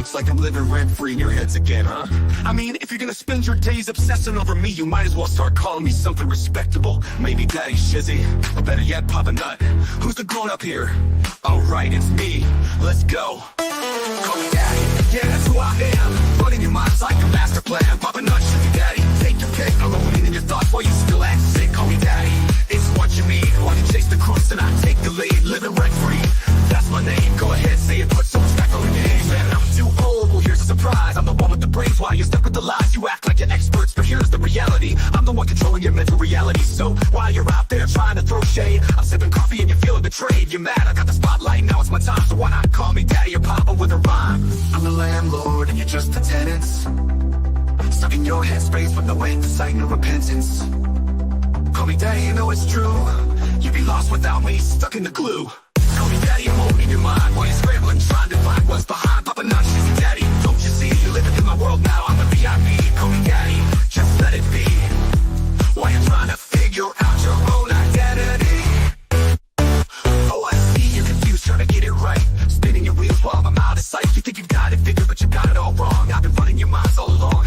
Looks like I'm living rent-free in your heads again, huh? I mean, if you're gonna spend your days obsessing over me, you might as well start calling me something respectable. Maybe Daddy Shizzy, or better yet, Papa Nut. Who's the grown-up here? Oh right, it's me. Let's go. Call me Daddy, yeah, that's who I am. Running your mind's like a master plan. Papa Nut, Shizzy Daddy, take your pick. Alone in your thoughts while you still act sick. Call me Daddy, it's what you mean. While you chase the crooks and I take the lead. Living rent-free, that's my name. Go ahead, say it, put some respect on the name. Man, I'm too old, well here's a surprise. I'm the one with the brains while you're stuck with the lies. You act like you're experts, but here's the reality. I'm the one controlling your mental reality. So while you're out there trying to throw shade, I'm sipping coffee and you're feeling betrayed. You're mad, I got the spotlight, now it's my time. So why not call me Daddy or Papa with a rhyme? I'm the landlord and you're just the tenants, stuck in your headspace with no end to sight, no repentance. Call me Daddy, you know it's true. You'd be lost without me, stuck in the glue. Call me Daddy, I'm holding your mind while you're scrambling, trying to find what's behind. Papa Nut, Shizzy Daddy, don't you see? You're living in my world now, I'm the VIP. Call me Daddy, just let it be. While you're trying to figure out your own identity. Oh, I see you're confused, trying to get it right. Spinning your wheels while I'm out of sight. You think you've got it figured, but you got it all wrong. I've been running your minds all along.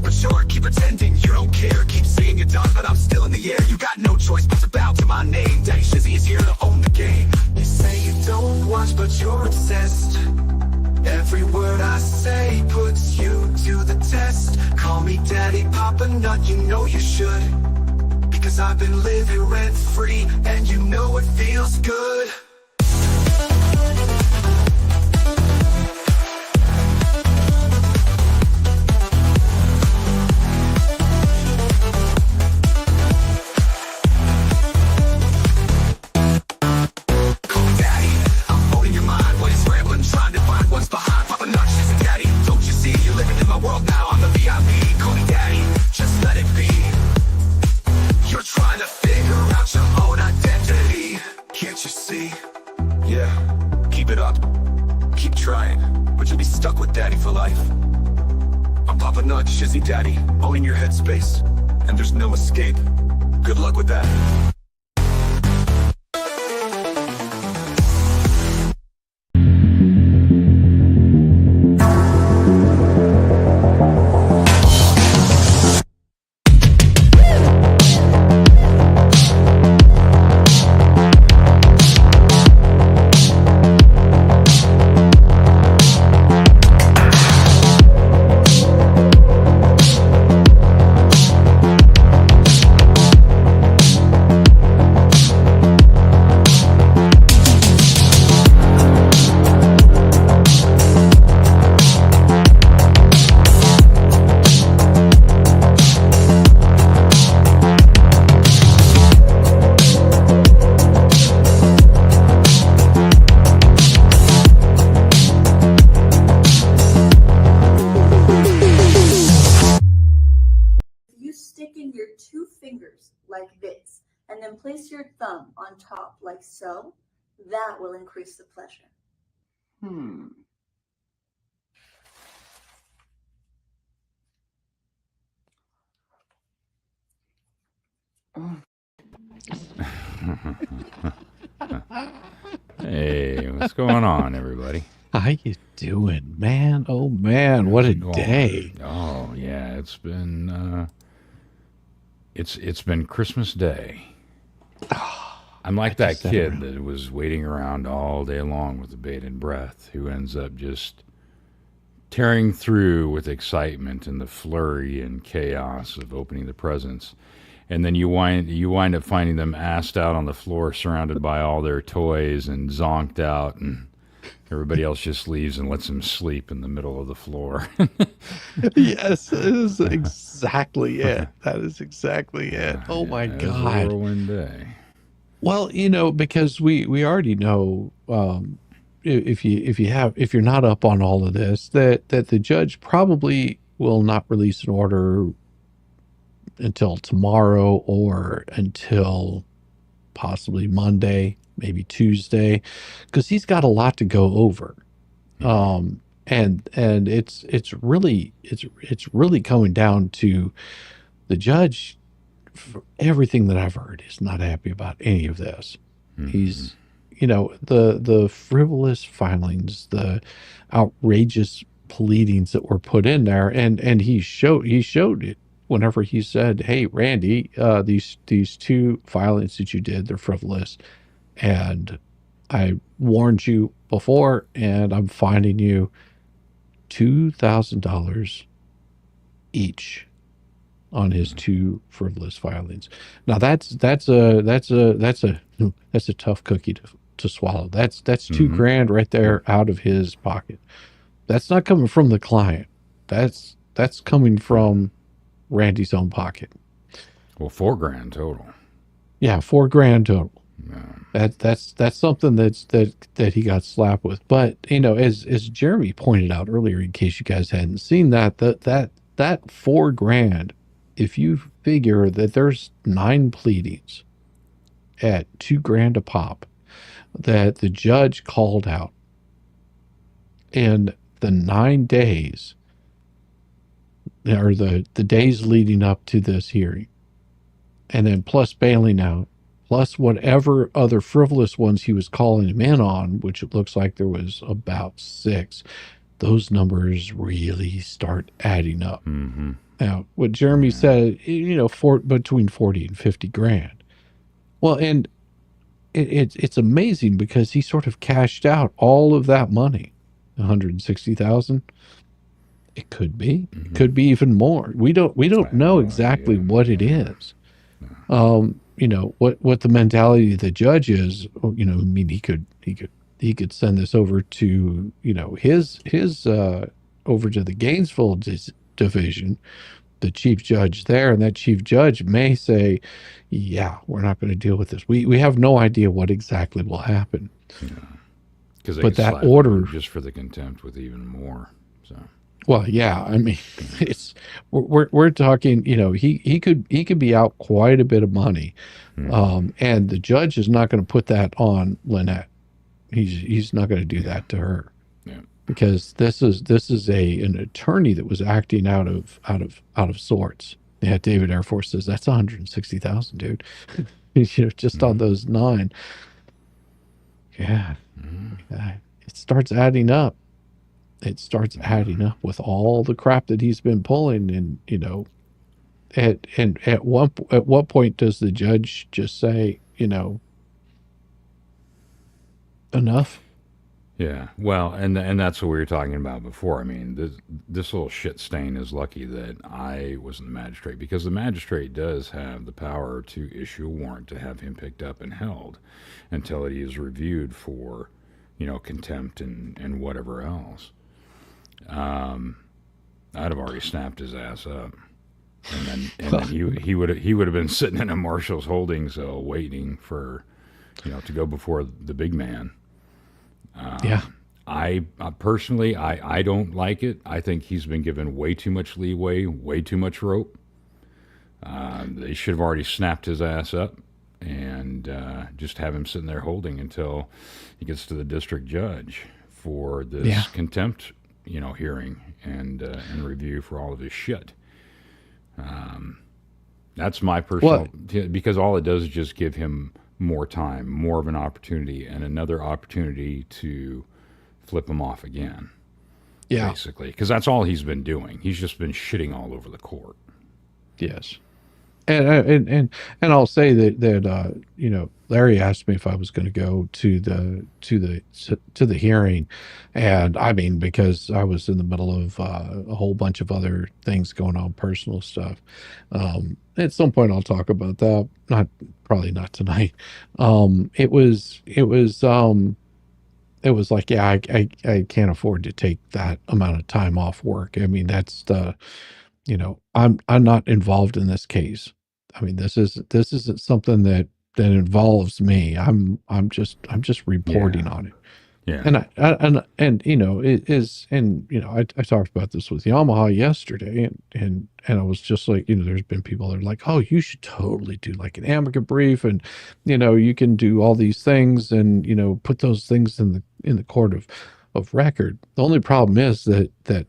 But sure, keep pretending you don't care. Keep saying you're done, but I'm still in the air. You got no choice but to bow to my name. Daddy Shizzy is here to own the game. You say you don't watch, but you're obsessed. Every word I say puts you to the test. Call me Daddy, Papa Nut, you know you should. Because I've been living rent-free, and you know it feels good. Shizzy Daddy, owning your headspace, and there's no escape. Good luck with that. like this, and then place your thumb on top like so. That will increase the pleasure. Hey, what's going on, everybody? How you doing, man? Oh man, what a day! Oh yeah, it's been Christmas Day. I'm like that kid that was waiting around all day long with bated breath, who ends up just tearing through with excitement and the flurry and chaos of opening the presents. And then you wind up finding them assed out on the floor, surrounded by all their toys and zonked out, and everybody else just leaves and lets them sleep in the middle of the floor. Yes, that is exactly it. That is exactly it. Oh my God! God! A whirlwind day. Well, you know, because we already know, if you're not up on all of this, that the judge probably will not release an order until tomorrow or until possibly Monday, maybe Tuesday, because he's got a lot to go over. And it's really coming down to the judge. For everything that I've heard, is not happy about any of this. He's, you know, the frivolous filings, the outrageous pleadings that were put in there, and he showed it whenever he said, "Hey, Randy, these two filings that you did, they're frivolous, and I warned you before, and I'm fining you $2,000 each on his two frivolous filings." Now that's a tough cookie to swallow. That's $2,000 right there out of his pocket. That's not coming from the client. That's coming from Randy's own pocket. Well, $4,000 total. Yeah, $4,000 total. Yeah. That's something that he got slapped with. But as Jeremy pointed out earlier, in case you guys hadn't seen that $4,000, if you figure that there's 9 pleadings at $2,000 a pop that the judge called out in the 9 days, or the days leading up to this hearing, and then plus bailing out, plus whatever other frivolous ones he was calling him in on, which it looks like there was about 6, those numbers really start adding up. Mm-hmm. Now, what Jeremy said, between 40 and 50 grand. Well, and it's amazing because he sort of cashed out all of that money, 160,000. It could be, Mm-hmm. could be even more. We don't know exactly what it is. What the mentality of the judge is. I mean, he could send this over to his over to the Gainesville division, the chief judge there, and that chief judge may say, "Yeah, we're not going to deal with this. We have no idea what exactly will happen." Because but that order just for the contempt with even more. So. Well, yeah, I mean, we're talking. He could be out quite a bit of money, and the judge is not going to put that on Lynette. He's not going to do that to her. Yeah. Because this is an attorney that was acting out of sorts. Yeah, David Air Force says that's 160,000, dude. Just on those 9. Yeah, it starts adding up. It starts adding up with all the crap that he's been pulling, and at what point does the judge just say, enough? Yeah, well, and that's what we were talking about before. I mean, this little shit stain is lucky that I wasn't the magistrate, because the magistrate does have the power to issue a warrant to have him picked up and held until he is reviewed for, contempt and whatever else. I'd have already snapped his ass up, and then he would have been sitting in a marshal's holding cell waiting for, to go before the big man. Yeah. I personally, I don't like it. I think he's been given way too much leeway, way too much rope. They should have already snapped his ass up and just have him sitting there holding until he gets to the district judge for this contempt, hearing and review for all of his shit. That's my personal, because all it does is just give him more time, more of an opportunity, and another opportunity to flip him off again. Yeah, basically, because that's all he's been doing. He's just been shitting all over the court. Yes, and I'll say that Larry asked me if I was going to go to the hearing, and I mean, because I was in the middle of a whole bunch of other things going on, personal stuff. At some point, I'll talk about that. Probably not tonight. It was like, yeah, I can't afford to take that amount of time off work. I mean, that's I'm not involved in this case. I mean, this isn't something that involves me. I'm just reporting on it. Yeah. I talked about this with Yamaha yesterday, and I was just like, there's been people that are like, oh, you should totally do like an amicus brief, and you can do all these things, and put those things in the court of record. The only problem is that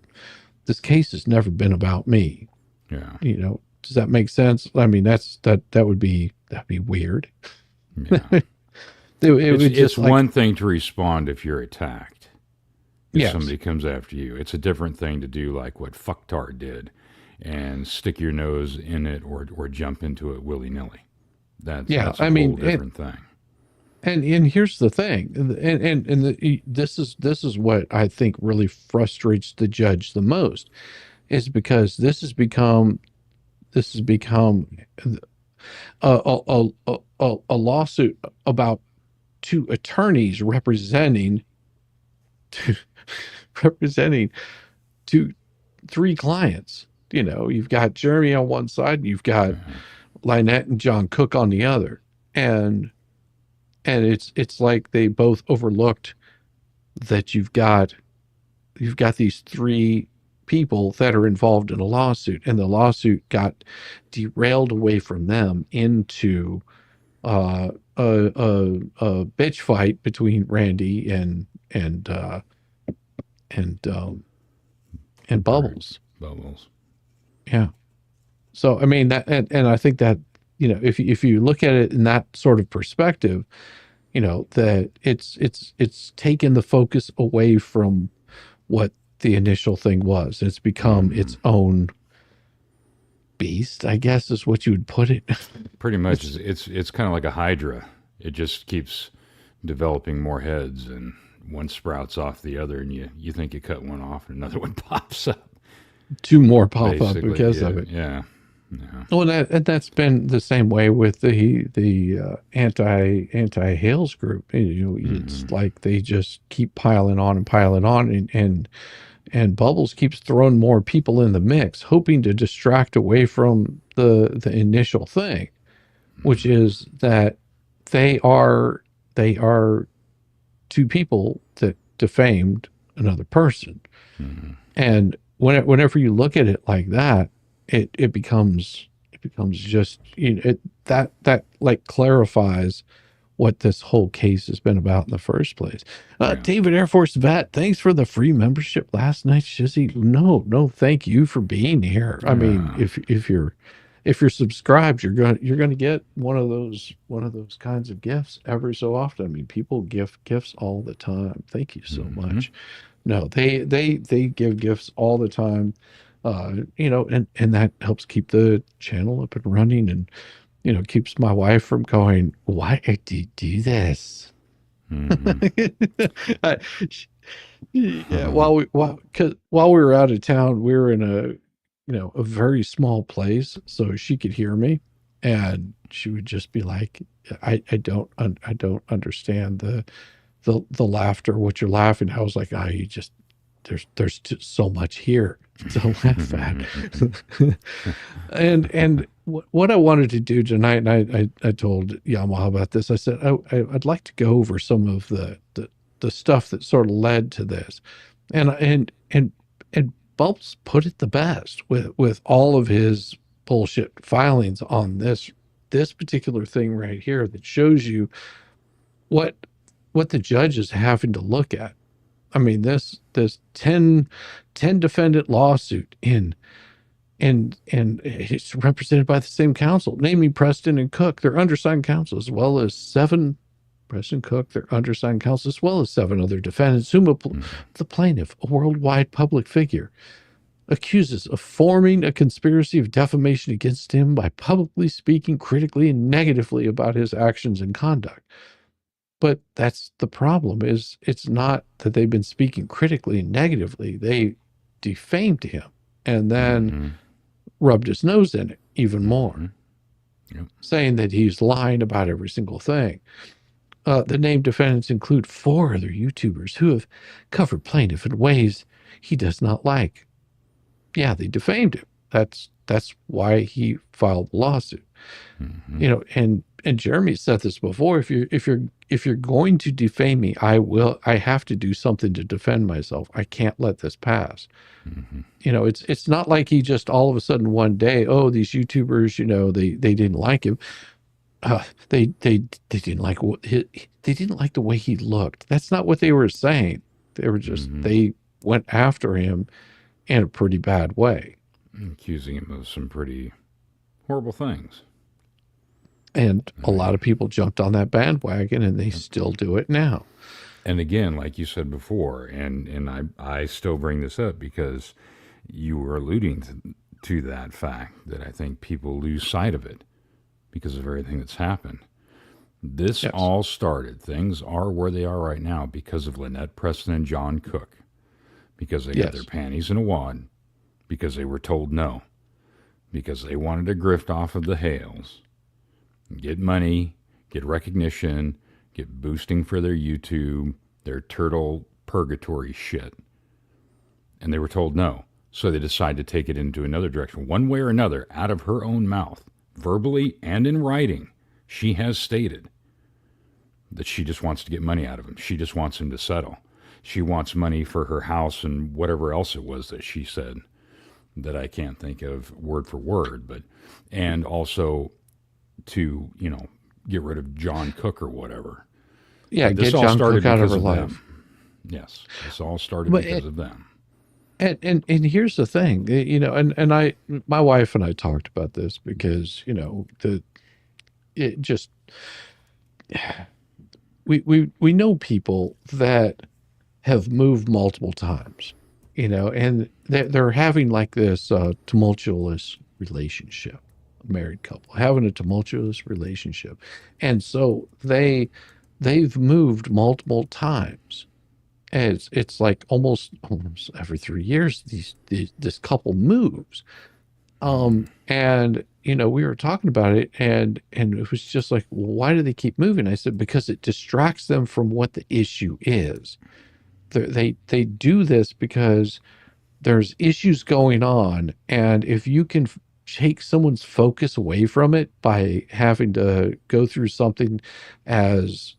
this case has never been about me. Yeah. Does that make sense? I mean, that'd be weird. Yeah. It's like, one thing to respond if you're attacked. if Yes. somebody comes after you. It's a different thing to do like what Fucktard did and stick your nose in it or jump into it willy-nilly. Yeah, That's a I whole mean, different thing. and here's the thing, this is what I think really frustrates the judge the most, is because this has become a lawsuit about two attorneys representing representing three clients. You know, you've got Jeremy on one side, you've got Lynette and John Cook on the other, and it's like they both overlooked that you've got these three people that are involved in a lawsuit, and the lawsuit got derailed away from them into a bitch fight between Randy and Bubbles. Bubbles. Yeah. So I mean that, and I think that, you know, if you look at it in that sort of perspective, you know, that it's taken the focus away from what the initial thing was. It's become its own beast, I guess is what you would put it. Pretty much, it's kind of like a hydra. It just keeps developing more heads, and one sprouts off the other, and you think you cut one off, and another one pops up. Two more pop up Basically, because yeah, of it. Yeah. Well, that's been the same way with the anti Hales group. You know, it's like they just keep piling on, and Bubbles keeps throwing more people in the mix, hoping to distract away from the initial thing, which is that they are two people that defamed another person, and whenever you look at it like that, it becomes just, you know, that like clarifies what this whole case has been about in the first place. David Air Force Vet, thanks for the free membership last night, Shizzy. No, thank you for being here. I mean, if you're subscribed, you're gonna get one of those kinds of gifts every so often. I mean, people give gifts all the time. Thank you so much. No, they give gifts all the time. You know, and that helps keep the channel up and running, and, you know, keeps my wife from going, why do you do this? Yeah, while we were out of town, we were in a very small place, so she could hear me, and she would just be like, I don't understand the laughter, what you're laughing. I was like, you just, there's just so much here to laugh at. and what I wanted to do tonight, and I told Yamaha about this. I said I'd like to go over some of the stuff that sort of led to this, and Bubbles put it the best with all of his bullshit filings on this particular thing right here that shows you what the judge is having to look at. I mean, this 10 defendant lawsuit and it's represented by the same counsel, namely Preston and Cook. They're undersigned counsel, as well as Preston Cook, they're undersigned counsel, as well as 7 other defendants, whom the plaintiff, a worldwide public figure, accuses of forming a conspiracy of defamation against him by publicly speaking critically and negatively about his actions and conduct. But that's the problem, is it's not that they've been speaking critically and negatively. They defamed him and then rubbed his nose in it even more, saying that he's lying about every single thing. The named defendants include 4 other YouTubers who have covered plaintiff in ways he does not like. Yeah, they defamed him. That's why he filed the lawsuit. You know, and Jeremy said this before. If you're going to defame me, I have to do something to defend myself. I can't let this pass. You know, it's not like he just all of a sudden one day, oh, these YouTubers, you know, they didn't like him. They didn't like they didn't like the way he looked. That's not what they were saying. They were just they went after him in a pretty bad way, accusing him of some pretty horrible things. And a lot of people jumped on that bandwagon, and they still do it now. And again, like you said before, and I still bring this up because you were alluding to that fact that I think people lose sight of it because of everything that's happened. This Yes. all started. Things are where they are right now because of Lynette Preston and John Cook, because they got their Yes. panties in a wad, because they were told no, because they wanted to grift off of the Hales, get money, get recognition, get boosting for their YouTube, their turtle purgatory shit. And they were told no. So they decided to take it into another direction. One way or another, out of her own mouth, verbally and in writing, she has stated that she just wants to get money out of him. She just wants him to settle. She wants money for her house and whatever else it was that she said that I can't think of word for word, but and also to, get rid of John Cook or whatever. Yeah, But this get all John started Cook out of because her of life. them. Yes, this all started But because of them. And here's the thing, and my wife and I talked about this because, it just, we know people that have moved multiple times, and they're having like this tumultuous relationship, a married couple having a tumultuous relationship. And so they've moved multiple times. And it's like almost every 3 years, this couple moves. And we were talking about it, and it was just like, well, why do they keep moving? I said, because it distracts them from what the issue is. They do this because there's issues going on, and if you can take someone's focus away from it by having to go through something as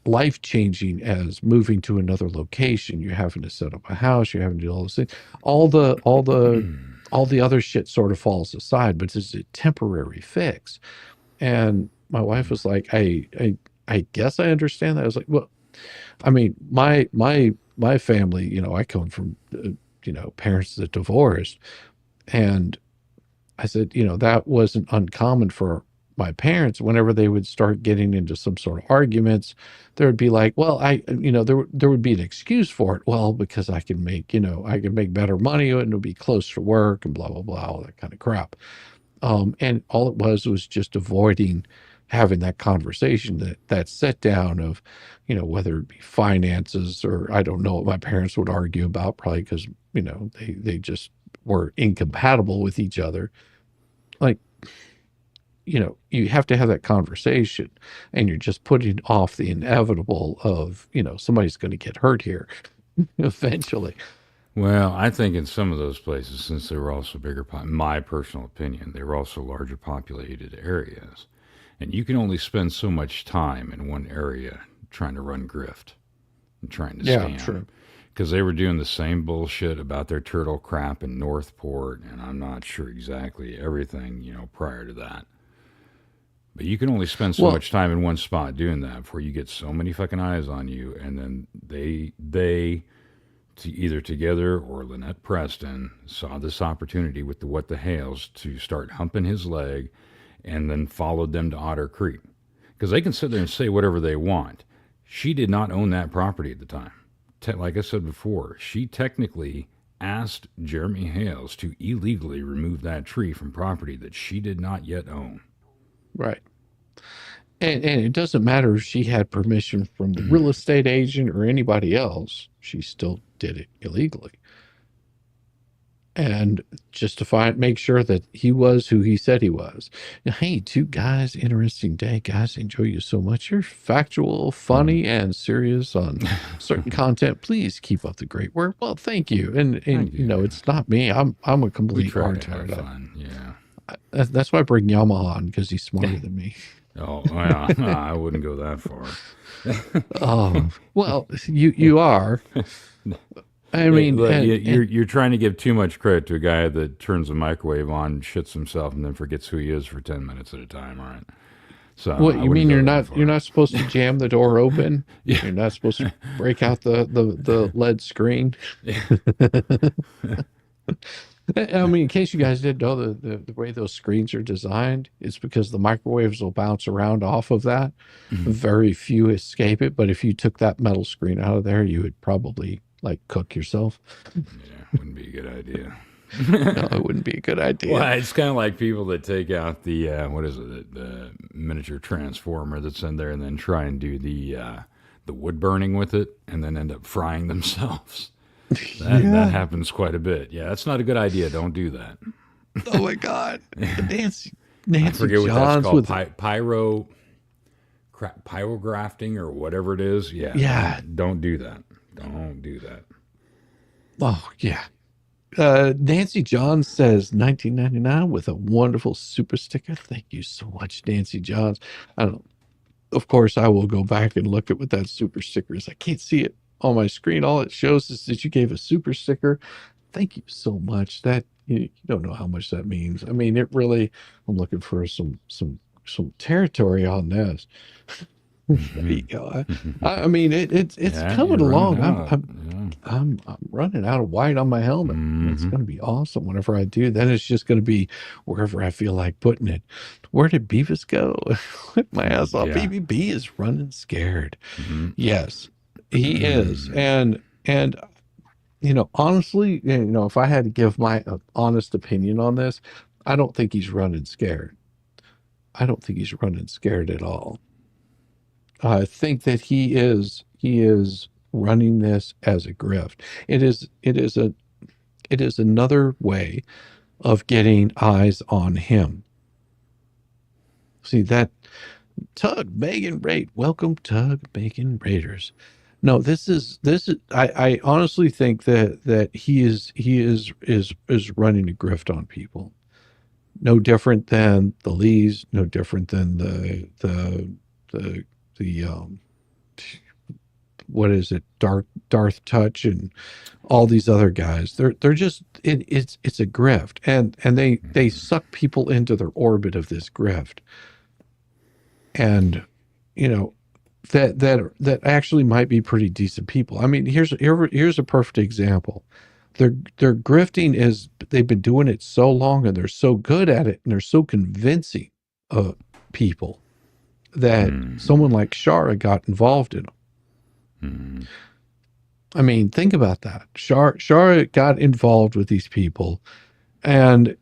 life-changing as moving to another location, you're having to set up a house, you're having to do all those things, all the other shit sort of falls aside, but it's a temporary fix. And my wife was like, I guess I understand that. I was like, well, I mean, my family, I come from parents that divorced, and I said, that wasn't uncommon for my parents. Whenever they would start getting into some sort of arguments, there would be like, well, there would be an excuse for it. Well, because I can make better money and it'll be close to work and blah, blah, blah, all that kind of crap. And all it was just avoiding having that conversation, that sit down of, whether it be finances, or I don't know what my parents would argue about, probably because, they just were incompatible with each other. Like, you have to have that conversation, and you're just putting off the inevitable of, somebody's going to get hurt here eventually. Well, I think in some of those places, since they were also bigger, my personal opinion, they were also larger populated areas. And you can only spend so much time in one area trying to run grift and trying to Yeah, scam. true. Because they were doing the same bullshit about their turtle crap in Northport, and I'm not sure exactly everything, prior to that. But you can only spend so much time in one spot doing that before you get so many fucking eyes on you, and then they either together or Lynette Preston saw this opportunity with the What the Hales to start humping his leg, and then followed them to Otter Creek. Because they can sit there and say whatever they want. She did not own that property at the time. Like I said before, she technically asked Jeremy Hales to illegally remove that tree from property that she did not yet own. Right. And it doesn't matter if she had permission from the real estate agent or anybody else, she still did it illegally. And just to make sure that he was who he said he was. Hey, two guys, interesting day, guys. Enjoy you so much. You're factual, funny, and serious on certain content. Please keep up the great work. Well, thank you. And Thank you. it's not me. I'm a We complete try to have retard. fun, yeah. That's why I bring Yamaha on, because he's smarter than me. Oh, well, no, I wouldn't go that far. Oh, well, you are. I mean, Look, and- you're trying to give too much credit to a guy that turns the microwave on, shits himself, and then forgets who he is for 10 minutes at a time, all right? So what I you wouldn't mean go you're that not far. you're not supposed to jam the door open? Yeah. You're not supposed to break out the LED screen. I mean, in case you guys didn't know, the way those screens are designed, it's because the microwaves will bounce around off of that. Very few escape it, but if you took that metal screen out of there, you would probably like cook yourself. Yeah, wouldn't be a good idea. No, it wouldn't be a good idea. Well, it's kind of like people that take out the what is it, the miniature transformer that's in there, and then try and do the wood burning with it, and then end up frying themselves. That happens quite a bit. Yeah, that's not a good idea. Don't do that. Oh my God, Nancy I forget what that's Johns called. with Pyrografting or whatever it is. Yeah. Yeah. Don't do that. Don't do that. Oh yeah. Nancy Johns says 1999 with a wonderful super sticker. Thank you so much, Nancy Johns. I don't. Of course, I will go back and look at what that super sticker is. I can't see it on my screen. All it shows is that you gave a super sticker. Thank you so much. That you don't know how much that means. I mean, it really. I'm looking for some territory on this. There you go. I mean, it's Yeah, coming you're along. running out. I'm running out of white on my helmet. It's going to be awesome whenever I do. Then it's just going to be wherever I feel like putting it. Where did Beavis go? My ass off. Yeah. BBB is running scared. Mhm. Yes, he is. And honestly, if I had to give my honest opinion on this, I don't think he's running scared. I don't think he's running scared at all. I think that he is running this as a grift. It is another way of getting eyes on him. See that Tug Megan Raid. Welcome, Tug Megan Raiders. No, this is I honestly think that he is running a grift on people. No different than the Lees, no different than the what is it, Darth Touch and all these other guys. They're just it's a grift, and they suck people into their orbit of this grift, and that actually might be pretty decent people. I mean, here's a perfect example. Their grifting is, they've been doing it so long and they're so good at it and they're so convincing of people that someone like Shara got involved in them. I mean, think about that. Shara got involved with these people and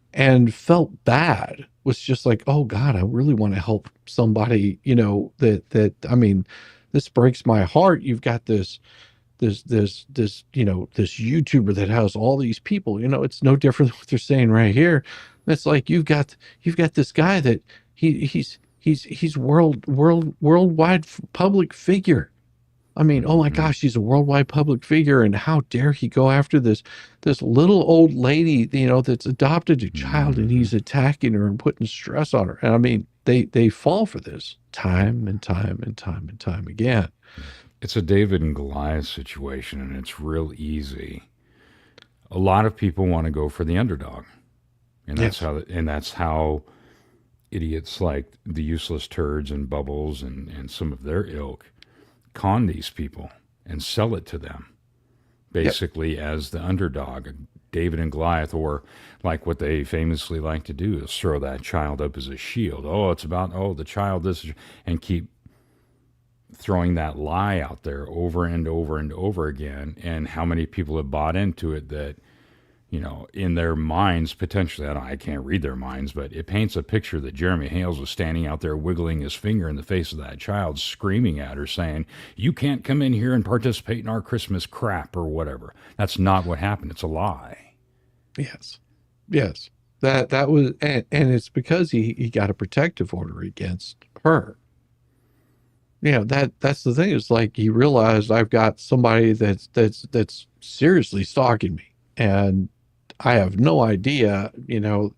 felt bad. Was just like, oh God, I really want to help somebody, that I mean, this breaks my heart. You've got this YouTuber that has all these people. It's no different than what they're saying right here. It's like you've got this guy that he's worldwide public figure. I mean, oh my gosh, he's a worldwide public figure, and how dare he go after this little old lady, that's adopted a child, and he's attacking her and putting stress on her. And I mean, they fall for this time and time and time and time again. It's a David and Goliath situation, and it's real easy. A lot of people want to go for the underdog, and that's how idiots like the useless turds and Bubbles and some of their ilk con these people and sell it to them, basically as the underdog, David and Goliath, or like what they famously like to do is throw that child up as a shield. Oh, it's about the child, this, and keep throwing that lie out there over and over and over again. And how many people have bought into it that, in their minds, potentially, I can't read their minds, but it paints a picture that Jeremy Hales was standing out there wiggling his finger in the face of that child, screaming at her, saying, you can't come in here and participate in our Christmas crap or whatever. That's not what happened. It's a lie. Yes. That was, and it's because he got a protective order against her. That's the thing. It's like he realized, I've got somebody that's seriously stalking me, and I have no idea, that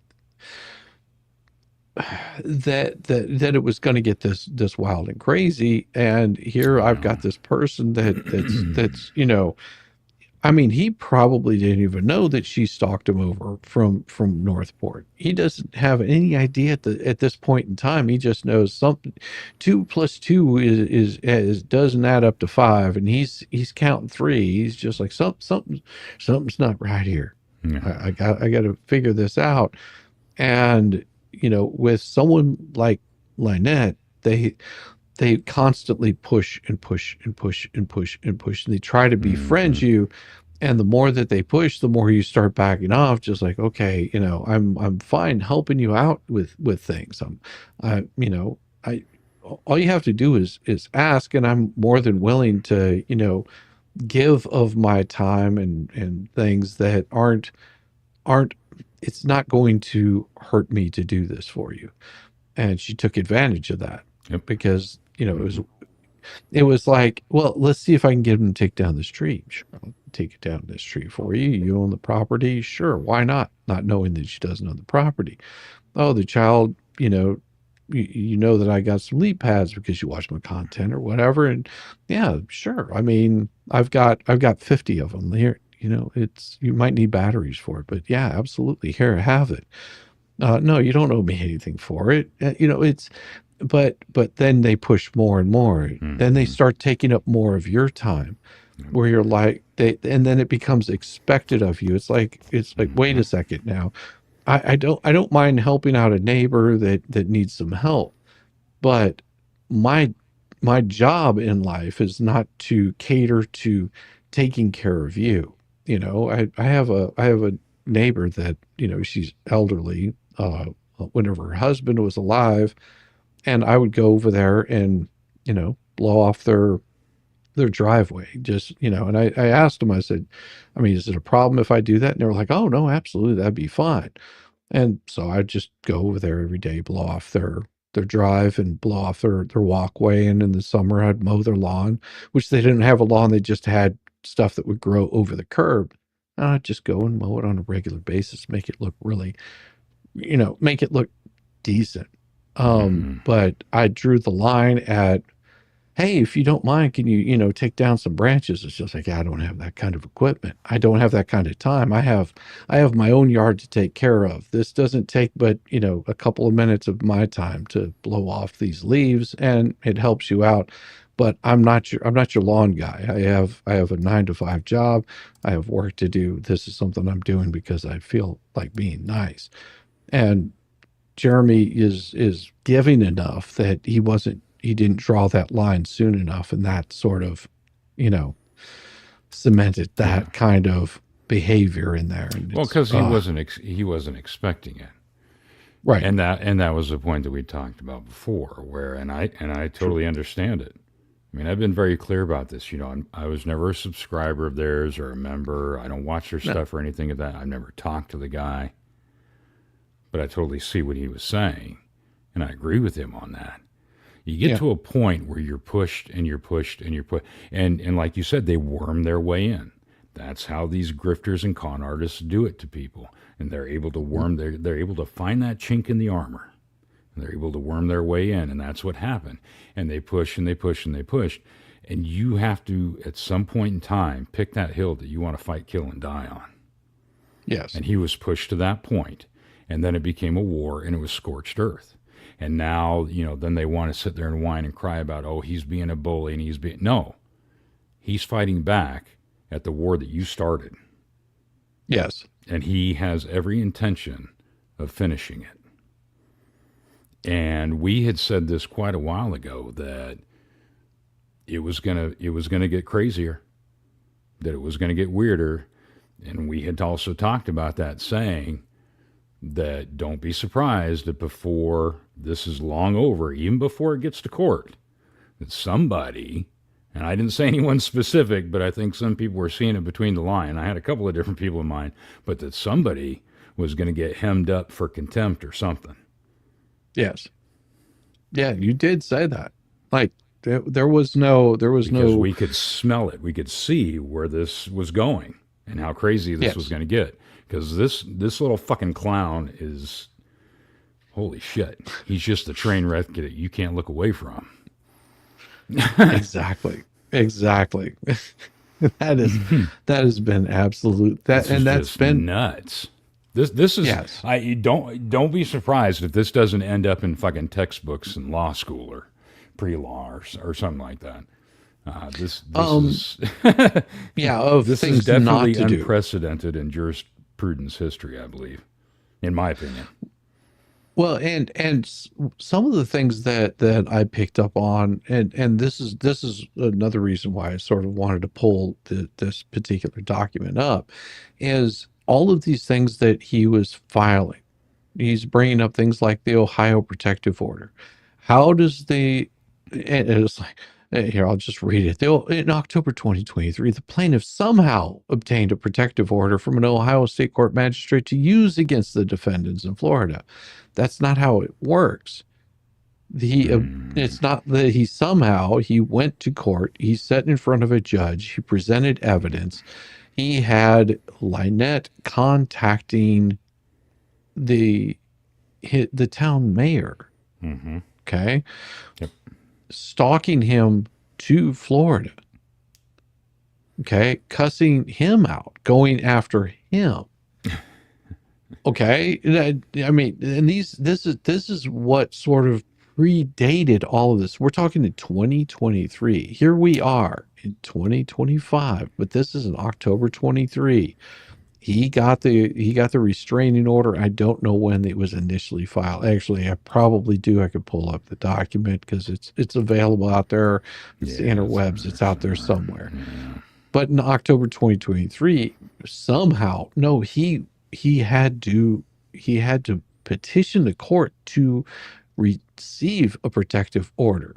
it was going to get this wild and crazy. And here I've got this person that's I mean, he probably didn't even know that she stalked him over from Northport. He doesn't have any idea at this point in time. He just knows something. 2 + 2 is doesn't add up to 5, and he's counting 3. He's just like something's not right here. Yeah. I got to figure this out. And, with someone like Lynette, they constantly push and push and push and push and push, and they try to befriend you. And the more that they push, the more you start backing off, just like, okay, I'm fine helping you out with things. I all you have to do is ask, and I'm more than willing to, give of my time and things that aren't it's not going to hurt me to do this for you. And she took advantage of that. Yep. Because, it was like, well, let's see if I can get him to take down this tree. Sure, I'll take it down this tree for you. You own the property. Sure, why not? Not knowing that she doesn't own the property. Oh, the child, you know that I got some lead pads because you watch my content or whatever. And yeah, sure. I mean, I've got 50 of them here. You might need batteries for it, but yeah, absolutely. Here, have it. No, you don't owe me anything for it. But then they push more and more. Then they start taking up more of your time, where you're like, and then it becomes expected of you. It's like, wait a second now. I don't mind helping out a neighbor that needs some help, but my job in life is not to cater to taking care of you. I have a neighbor that, she's elderly. Whenever her husband was alive, and I would go over there and, blow off their driveway, just, and I asked them, I said, I mean, is it a problem if I do that? And they were like, oh no, absolutely. That'd be fine. And so I just go over there every day, blow off their drive and blow off their walkway. And in the summer, I'd mow their lawn, which they didn't have a lawn. They just had stuff that would grow over the curb. And I'd just go and mow it on a regular basis, make it look really, make it look decent. But I drew the line at, hey, if you don't mind, can you, take down some branches? It's just like, I don't have that kind of equipment. I don't have that kind of time. I have my own yard to take care of. This doesn't take but, a couple of minutes of my time to blow off these leaves, and it helps you out. But I'm not your lawn guy. I have a 9-to-5 job. I have work to do. This is something I'm doing because I feel like being nice. And Jeremy is giving enough that he didn't draw that line soon enough, and that sort of, cemented that kind of behavior in there. And Well, because he wasn't expecting it, right. and that was the point that we talked about before. And I totally understand it. I mean, I've been very clear about this. I was never a subscriber of theirs or a member. I don't watch their stuff or anything of that. I've never talked to the guy, but I totally see what he was saying, and I agree with him on that. You get to a point where you're pushed and you're pushed and you're put, and like you said, they worm their way in. That's how these grifters and con artists do it to people, and they're able to they're able to find that chink in the armor, and they're able to worm their way in, and that's what happened. And they push and they push and they push, and you have to, at some point in time, pick that hill that you want to fight, kill, and die on. Yes. And he was pushed to that point, and then it became a war, and it was scorched earth. And now, then they want to sit there and whine and cry about, oh, he's being a bully and no, he's fighting back at the war that you started. Yes. And he has every intention of finishing it. And we had said this quite a while ago, that it was gonna get crazier, that it was gonna get weirder. And we had also talked about that, saying that don't be surprised that before this is long over, even before it gets to court, that somebody, and I didn't say anyone specific, but I think some people were seeing it between the line. I had a couple of different people in mind, but that somebody was going to get hemmed up for contempt or something. Yes. Yeah, you did say that. Like, there was no, because we could smell it. We could see where this was going and how crazy this was going to get. Because this little fucking clown is, holy shit. He's just a train wreck that you can't look away from. Exactly. that has been absolute. That's been nuts. This is. Yes. Don't be surprised if this doesn't end up in fucking textbooks in law school or pre-law or something like that. This is yeah, of this things is definitely not to unprecedented in jurisprudence history, I believe, in my opinion. Well, and some of the things that I picked up on, and this is another reason why I sort of wanted to pull this particular document up, is all of these things that he was filing. He's bringing up things like the Ohio Protective Order. How does and it's like, here, I'll just read it. In October 2023, the plaintiff somehow obtained a protective order from an Ohio State Court magistrate to use against the defendants in Florida. That's not how it works. It's not that he went to court, he sat in front of a judge, he presented evidence, he had Lynette contacting the town mayor. Mm-hmm. Okay. Yep. Stalking him to Florida. Okay. Cussing him out, going after him. Okay. I mean, and this is what sort of predated all of this. We're talking in 2023. Here we are in 2025, but this is in October 23. He got the restraining order. I don't know when it was initially filed. Actually, I probably do. I could pull up the document because it's available out there. It's the interwebs. It's out there somewhere. Yeah. But in October 2023, somehow, no, he had to petition the court to receive a protective order.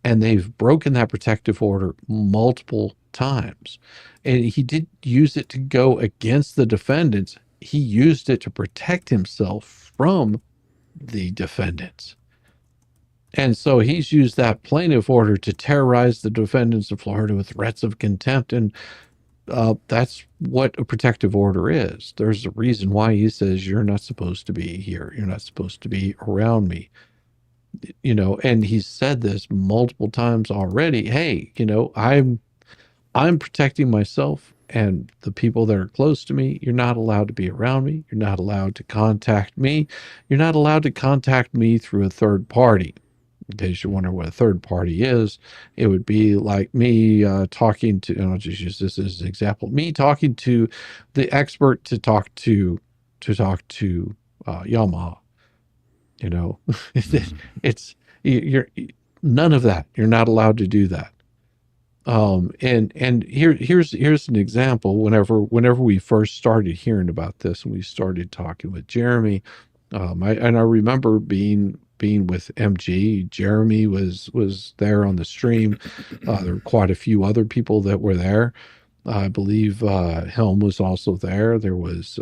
And they've broken that protective order multiple times. And he did use it to go against the defendants. He used it to protect himself from the defendants. And so he's used that plaintiff order to terrorize the defendants of Florida with threats of contempt. And that's what a protective order is. There's a reason why he says, you're not supposed to be here. You're not supposed to be around me. You know, and he's said this multiple times already. Hey, you know, I'm protecting myself and the people that are close to me. You're not allowed to be around me. You're not allowed to contact me. You're not allowed to contact me through a third party. In case you wonder what a third party is, it would be like me talking to, and I'll just use this as an example, me talking to the expert to talk to Yamaha. You know, it's you're none of that. You're not allowed to do that. And here's an example. Whenever we first started hearing about this, and we started talking with Jeremy, I remember being with MG. Jeremy was there on the stream. There were quite a few other people that were there. I believe Helm was also there. There was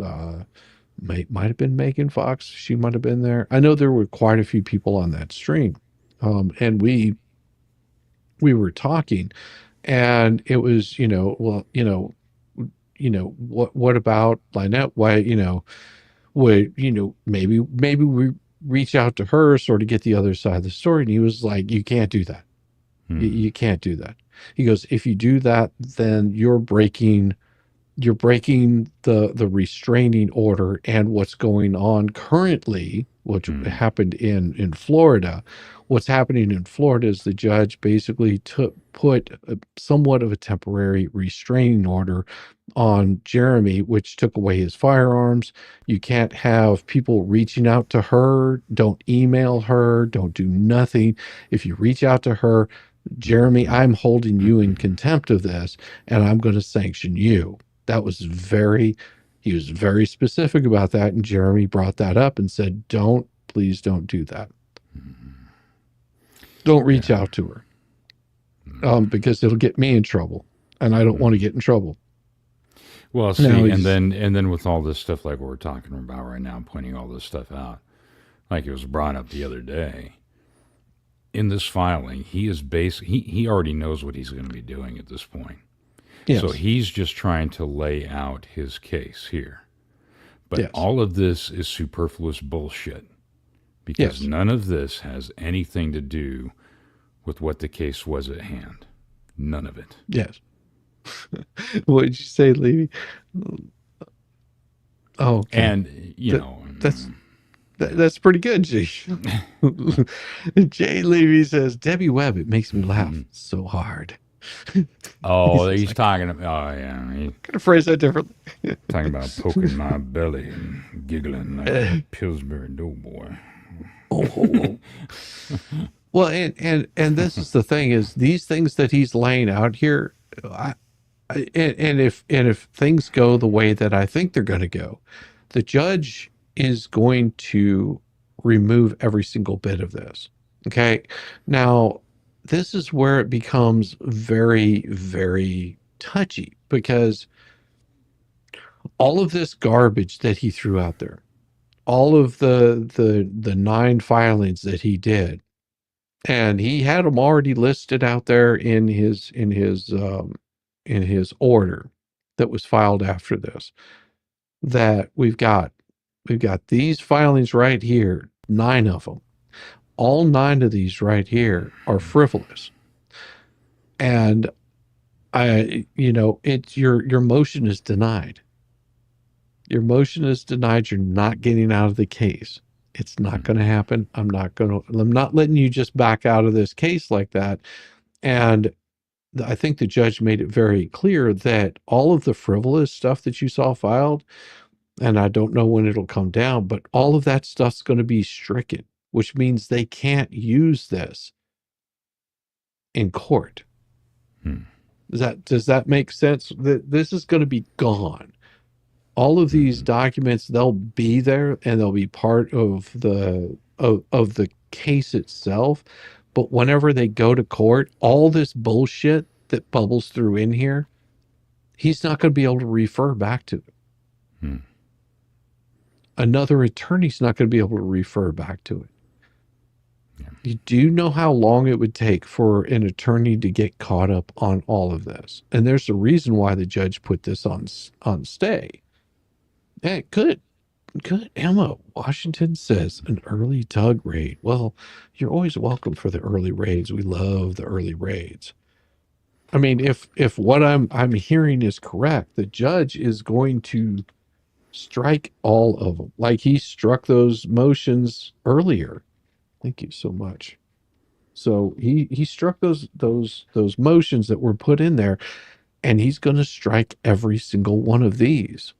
might have been Megan Fox. She might have been there. I know there were quite a few people on that stream. And we were talking, and it was, what about Lynette? Why, maybe we reach out to her, sort of get the other side of the story. And he was like, you can't do that. You can't do that. He goes, if you do that, then you're breaking the restraining order. And what's going on currently, which happened in Florida, what's happening in Florida is the judge basically put somewhat of a temporary restraining order on Jeremy, which took away his firearms. You can't have people reaching out to her. Don't email her. Don't do nothing. If you reach out to her, Jeremy, I'm holding you in contempt of this, and I'm going to sanction you. He was very specific about that, and Jeremy brought that up and said, please don't do that. Don't reach out to her, because it'll get me in trouble, and I don't want to get in trouble. Well, see, and then with all this stuff like what we're talking about right now, pointing all this stuff out, like it was brought up the other day, in this filing, he already knows what he's going to be doing at this point. Yes. So he's just trying to lay out his case here. But all of this is superfluous bullshit, because none of this has anything to do with what the case was at hand. None of it. Yes. What did you say, Levy? Oh, okay. And, that's pretty good, Jay. Jay Levy says, Debbie Webb, it makes me laugh so hard. Oh, He's he's like, talking about, oh, yeah. He's gotta phrase that differently. talking about poking my belly and giggling like a Pillsbury Doughboy. Oh. Well, and this is the thing is these things that he's laying out here, and if things go the way that I think they're going to go, the judge is going to remove every single bit of this. Okay. Now, this is where it becomes very, very touchy because all of this garbage that he threw out there, all of the 9 filings that he did, and he had them already listed out there in his order that was filed after this, that we've got these filings right here, 9 of them. All 9 of these right here are frivolous. And it's your motion is denied. Your motion is denied. You're not getting out of the case. It's not going to happen. I'm not letting you just back out of this case like that. And I think the judge made it very clear that all of the frivolous stuff that you saw filed, and I don't know when it'll come down, but all of that stuff's going to be stricken, which means they can't use this in court. Does that make sense? That this is going to be gone. All of these documents, they'll be there and they'll be part of the case itself. But whenever they go to court, all this bullshit that bubbles through in here, he's not going to be able to refer back to it. Another attorney's not going to be able to refer back to it. You do know how long it would take for an attorney to get caught up on all of this. And there's a reason why the judge put this on stay. Hey, good. Emma, Washington says an early tug raid. Well, you're always welcome for the early raids. We love the early raids. I mean, if what I'm hearing is correct, the judge is going to strike all of them. Like he struck those motions earlier. Thank you so much. So he struck those motions that were put in there, and he's going to strike every single one of these.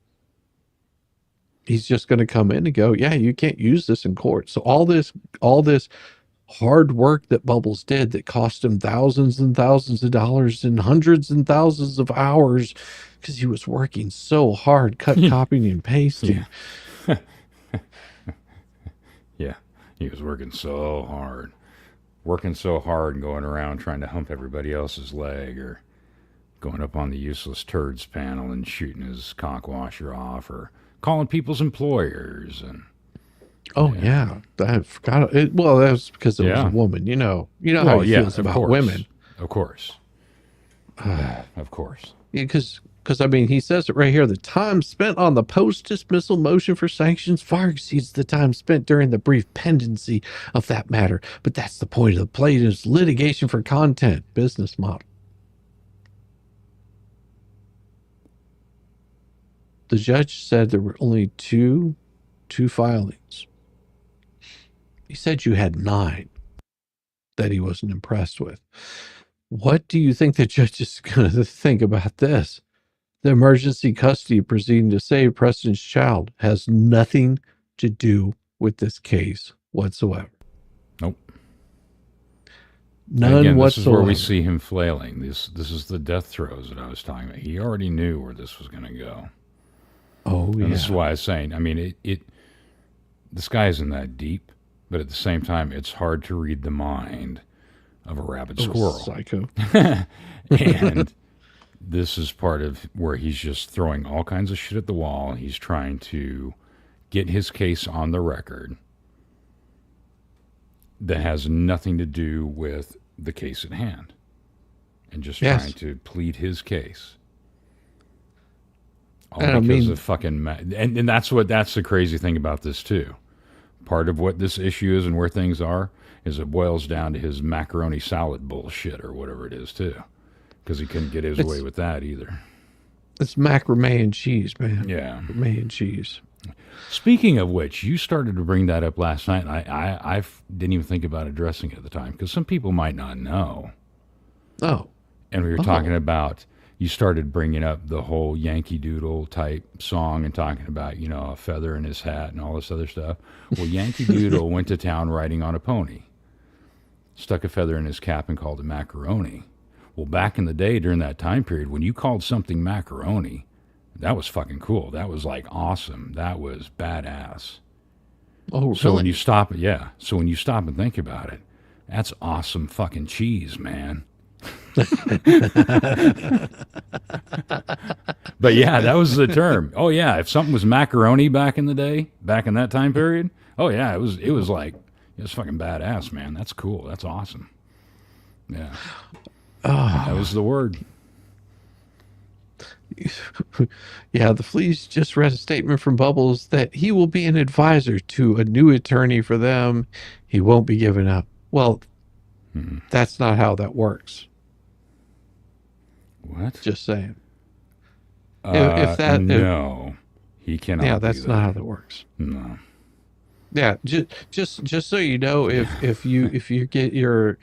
He's just going to come in and go, yeah, you can't use this in court. So all this hard work that Bubbles did that cost him thousands and thousands of dollars and hundreds and thousands of hours because he was working so hard, copying and pasting. Yeah, he was working so hard and going around trying to hump everybody else's leg, or going up on the useless turds panel and shooting his cock washer off, or calling people's employers. And I forgot it. Well, that was because it was a woman. You know how he feels about women. Of course. Of course. Yeah, because I mean, he says it right here. The time spent on the post-dismissal motion for sanctions far exceeds the time spent during the brief pendency of that matter. But that's the point of the plaintiff's litigation for content business model. The judge said there were only two filings. He said you had 9 that he wasn't impressed with. What do you think the judge is going to think about this? The emergency custody proceeding to save Preston's child has nothing to do with this case whatsoever. Nope. None again, whatsoever. This is where we see him flailing. This is the death throes that I was talking about. He already knew where this was going to go. Oh, yeah. And this is why I was saying, I mean, this guy isn't that deep, but at the same time, it's hard to read the mind of a rabid squirrel. Psycho. And this is part of where he's just throwing all kinds of shit at the wall. He's trying to get his case on the record that has nothing to do with the case at hand. And just trying to plead his case. All because of fucking... And that's the crazy thing about this, too. Part of what this issue is and where things are is it boils down to his macaroni salad bullshit or whatever it is, too. Because he couldn't get his way with that either. It's macrame and cheese, man. Yeah. Macrame and cheese. Speaking of which, you started to bring that up last night, and I didn't even think about addressing it at the time, because some people might not know. Oh. and we were talking about, you started bringing up the whole Yankee Doodle type song and talking about, a feather in his hat and all this other stuff. Well, Yankee Doodle went to town riding on a pony, stuck a feather in his cap and called it macaroni. Well, back in the day during that time period, when you called something macaroni, that was fucking cool. That was like awesome. That was badass. Oh, really? So when you stop, So when you stop and think about it, that's awesome fucking cheese, man. But yeah, that was the term. Oh yeah, if something was macaroni back in the day, back in that time period, oh yeah, it was fucking badass, man. That's cool. That's awesome. Yeah. That was the word. Yeah, the Fleas just read a statement from Bubbles that he will be an advisor to a new attorney for them. He won't be given up. Well, that's not how that works. What? Just saying. No, he cannot. Yeah, that's not how that works. No. Yeah, just so you know, if you get your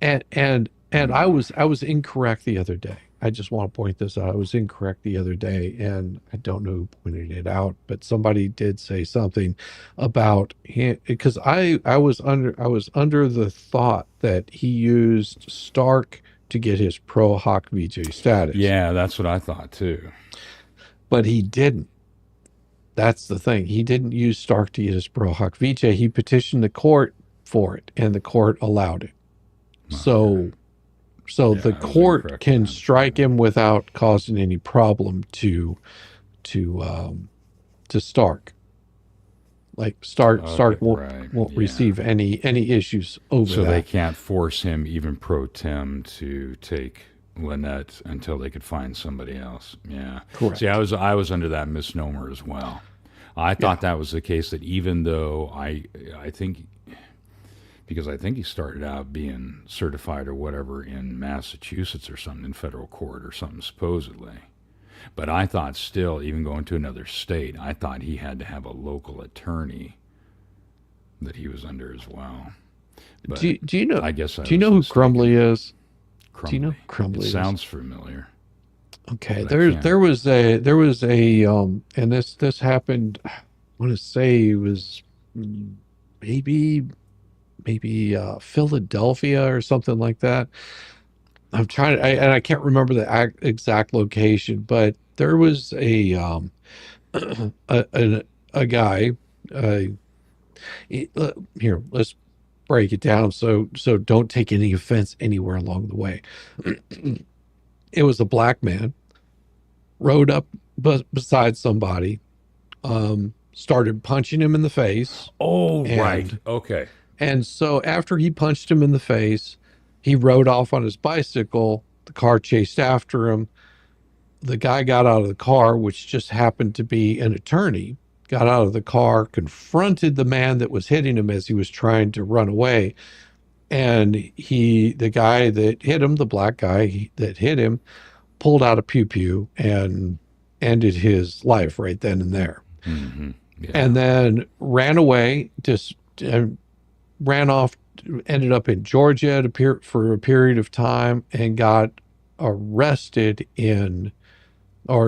and I was incorrect the other day. I just want to point this out. I was incorrect the other day, and I don't know who pointed it out, but somebody did say something about him, because I was under the thought that he used Stark to get his pro hoc VJ status. Yeah, that's what I thought too. But he didn't. That's the thing. He didn't use Stark to get his pro hoc VJ. He petitioned the court for it, and the court allowed it. Okay. So the court can strike him without causing any problem to Stark. Like Stark won't receive any issues over that. So they can't force him even pro tem to take Lynette until they could find somebody else. Yeah. Correct. See, I was under that misnomer as well. I thought that was the case, that even though I think, because I think he started out being certified or whatever in Massachusetts or something, in federal court or something, supposedly. But I thought still, even going to another state, I thought he had to have a local attorney that he was under as well. But do you know? I guess do you know who Crumbly is? Crumbly. Do you know who Crumbly is? Sounds familiar. Okay, there was a and this happened. I want to say it was maybe Philadelphia or something like that. I'm trying to, and I can't remember the exact location, but there was a guy. Here, let's break it down so don't take any offense anywhere along the way. It was a black man, rode up beside somebody, started punching him in the face. Oh, right. Okay. And so after he punched him in the face, he rode off on his bicycle. The car chased after him. The guy got out of the car, which just happened to be an attorney, got out of the car, confronted the man that was hitting him as he was trying to run away. And the guy that hit him, the black guy that hit him, pulled out a pew-pew and ended his life right then and there. Mm-hmm. Yeah. And then ran away, ran off, ended up in Georgia for a period of time, and got arrested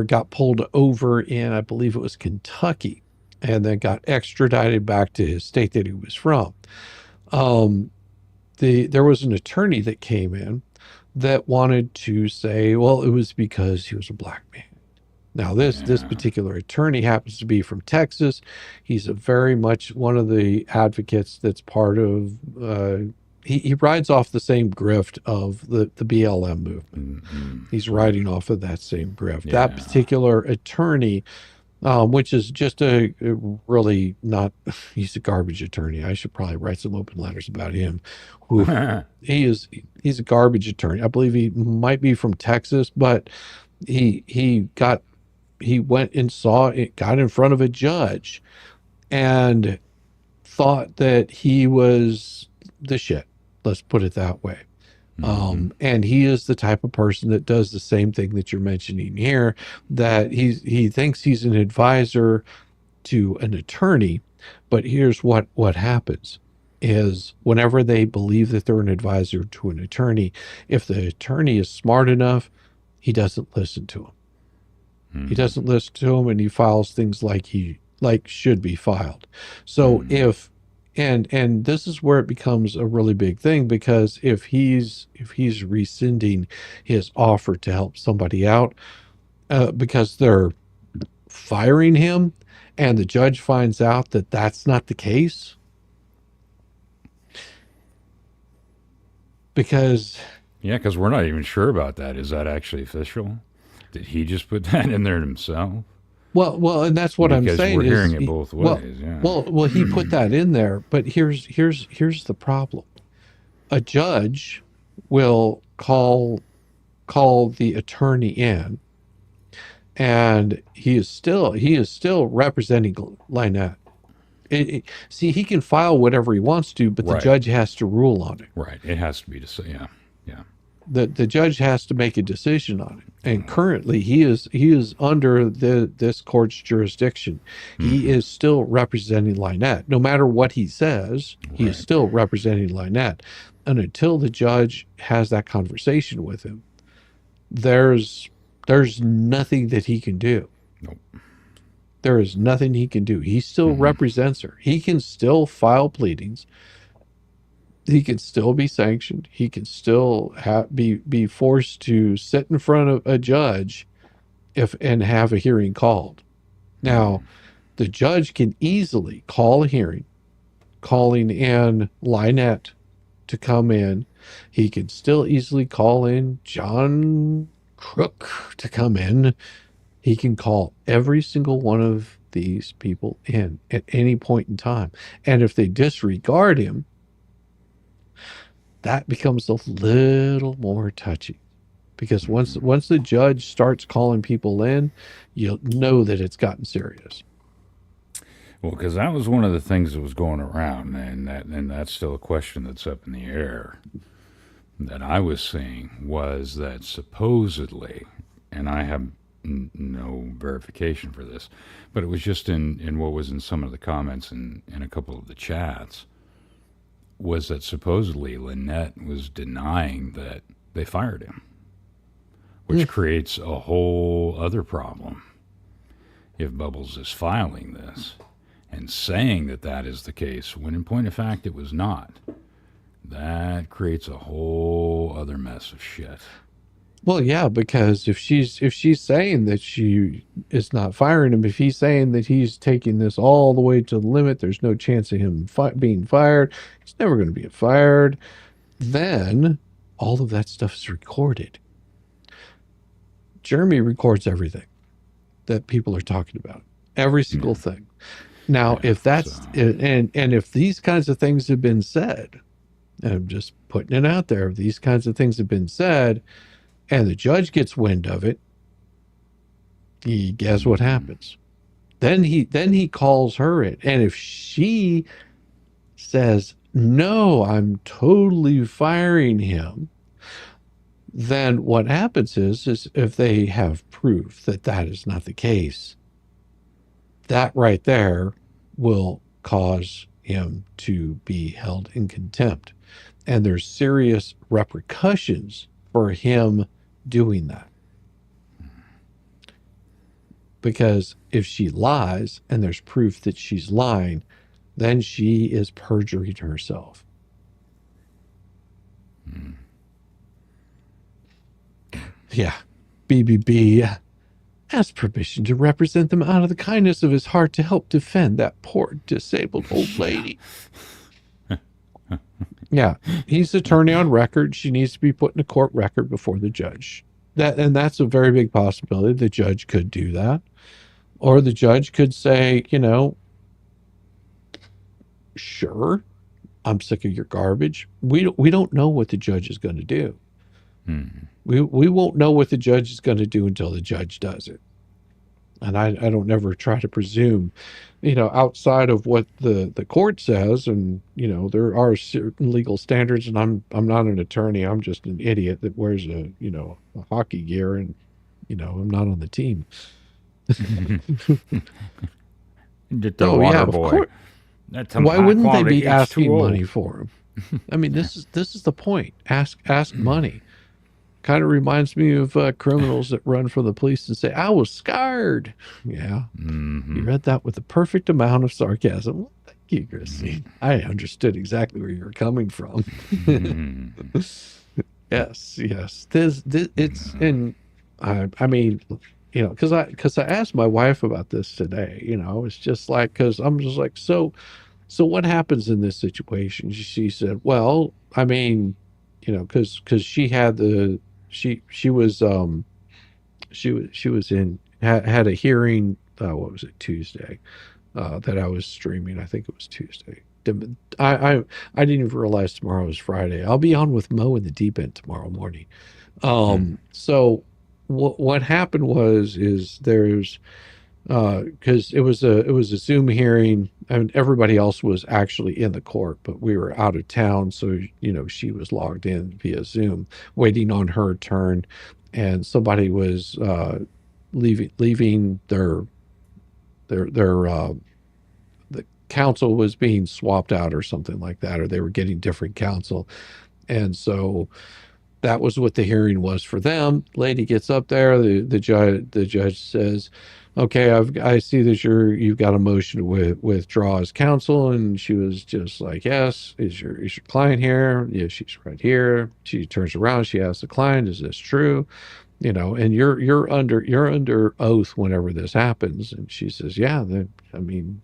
got pulled over in, I believe it was Kentucky, and then got extradited back to his state that he was from. There was an attorney that came in that wanted to say, well, it was because he was a black man. Now, this particular attorney happens to be from Texas. He's a very much one of the advocates that's part of, he rides off the same grift of the BLM movement. Mm-hmm. He's riding off of that same grift. Yeah. That particular attorney, which is just a really not, he's a garbage attorney. I should probably write some open letters about him. He's a garbage attorney. I believe he might be from Texas, but he went and saw it, got in front of a judge and thought that he was the shit. Let's put it that way. Mm-hmm. And he is the type of person that does the same thing that you're mentioning here, that he thinks he's an advisor to an attorney, but here's what happens. is whenever they believe that they're an advisor to an attorney, if the attorney is smart enough, he doesn't listen to him. He doesn't listen to him, and he files things like should be filed. So if and this is where it becomes a really big thing, because if he's rescinding his offer to help somebody out because they're firing him, and the judge finds out that that's not the case, because because we're not even sure about that. Is that actually official? Did he just put that in there himself? well, and that's what I'm saying. We're hearing is it both ways. well, he put that in there, but here's the problem. A judge will call the attorney in, and he is still representing Lynette. See, he can file whatever he wants to, but the judge has to rule on it. Right. It has to be to say, yeah. The judge has to make a decision on it. And currently he is under this court's jurisdiction. He is still representing Lynette. No matter what he says, he is still representing Lynette. And until the judge has that conversation with him, there's nothing that he can do. Nope. There is nothing he can do. He still represents her. He can still file pleadings. He can still be sanctioned. He can still be forced to sit in front of a judge and have a hearing called. Now, the judge can easily call a hearing, calling in Lynette to come in. He can still easily call in John Crook to come in. He can call every single one of these people in at any point in time. And if they disregard him, that becomes a little more touchy, because once the judge starts calling people in, you'll know that it's gotten serious. Well, because that was one of the things that was going around, and that's still a question that's up in the air, that I was seeing, was that supposedly, and I have no verification for this, but it was just in what was in some of the comments in a couple of the chats, was that supposedly Lynette was denying that they fired him, which creates a whole other problem. If Bubbles is filing this and saying that that is the case, when in point of fact it was not, that creates a whole other mess of shit. Well, yeah, because if she's saying that she is not firing him, if he's saying that he's taking this all the way to the limit, there's no chance of him being fired, he's never going to be fired, then all of that stuff is recorded. Jeremy records everything that people are talking about, every single thing. Now, if that's and if these kinds of things have been said, and I'm just putting it out there, if these kinds of things have been said, and the judge gets wind of it, guess what happens? Then he calls her in. And if she says, no, I'm totally firing him, then what happens is if they have proof that that is not the case, that right there will cause him to be held in contempt. And there's serious repercussions for him doing that. Because if she lies and there's proof that she's lying, then she is perjuring herself. Yeah. BBB asked permission to represent them out of the kindness of his heart to help defend that poor disabled old lady. Yeah, he's attorney on record. She needs to be put in a court record before the judge. That's a very big possibility. The judge could do that. Or the judge could say, sure, I'm sick of your garbage. We don't know what the judge is going to do. We won't know what the judge is going to do until the judge does it. And I don't ever try to presume, outside of what the court says, and there are certain legal standards, and I'm not an attorney. I'm just an idiot that wears a hockey gear, and I'm not on the team. The water boy. That's some Why high wouldn't they quality be asking H2O. money for him? I mean, this is the point. Ask money. Kind of reminds me of criminals that run from the police and say, "I was scared." Yeah, you read that with the perfect amount of sarcasm. Well, thank you, Christine. I understood exactly where you were coming from. Yes, yes. It's and I mean, you know, because I asked my wife about this today. You know, it's just like because I'm just like so what happens in this situation? She said, well, I mean, you know, because she had the she was she was in had a hearing what was it, Tuesday, that I was streaming. I think it was Tuesday. I didn't even realize tomorrow was Friday. I'll be on with Mo in the deep end tomorrow morning. So what happened is there's because it was a Zoom hearing, and everybody else was actually in the court, but we were out of town, so you know she was logged in via Zoom, waiting on her turn, and somebody was leaving their the counsel was being swapped out or something like that, or they were getting different counsel, and so that was what the hearing was for them. Lady gets up there. The judge says, "Okay, I see that you've got a motion to withdraw as counsel." And she was just like, "Yes, is your client here?" "Yeah, she's right here." She turns around. She asks the client, "Is this true?" You know, and you're under oath whenever this happens. And she says, "Yeah." I mean,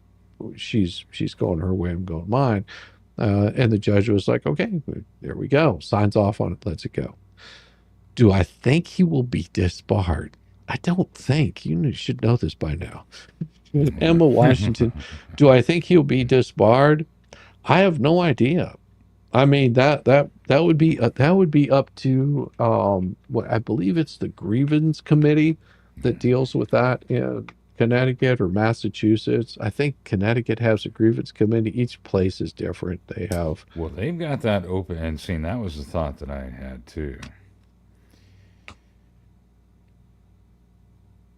she's going her way, I'm going mine. And the judge was like, "Okay, there we go." Signs off on it, lets it go. Do I think he will be disbarred? I don't think. You should know this by now. Emma Washington, do I think he'll be disbarred? I have no idea. I mean, that would be up to what I believe it's the grievance committee that deals with that in Connecticut or Massachusetts. I think Connecticut has a grievance committee. Each place is different. They have. Well, they've got that open and seen. That was the thought that I had too.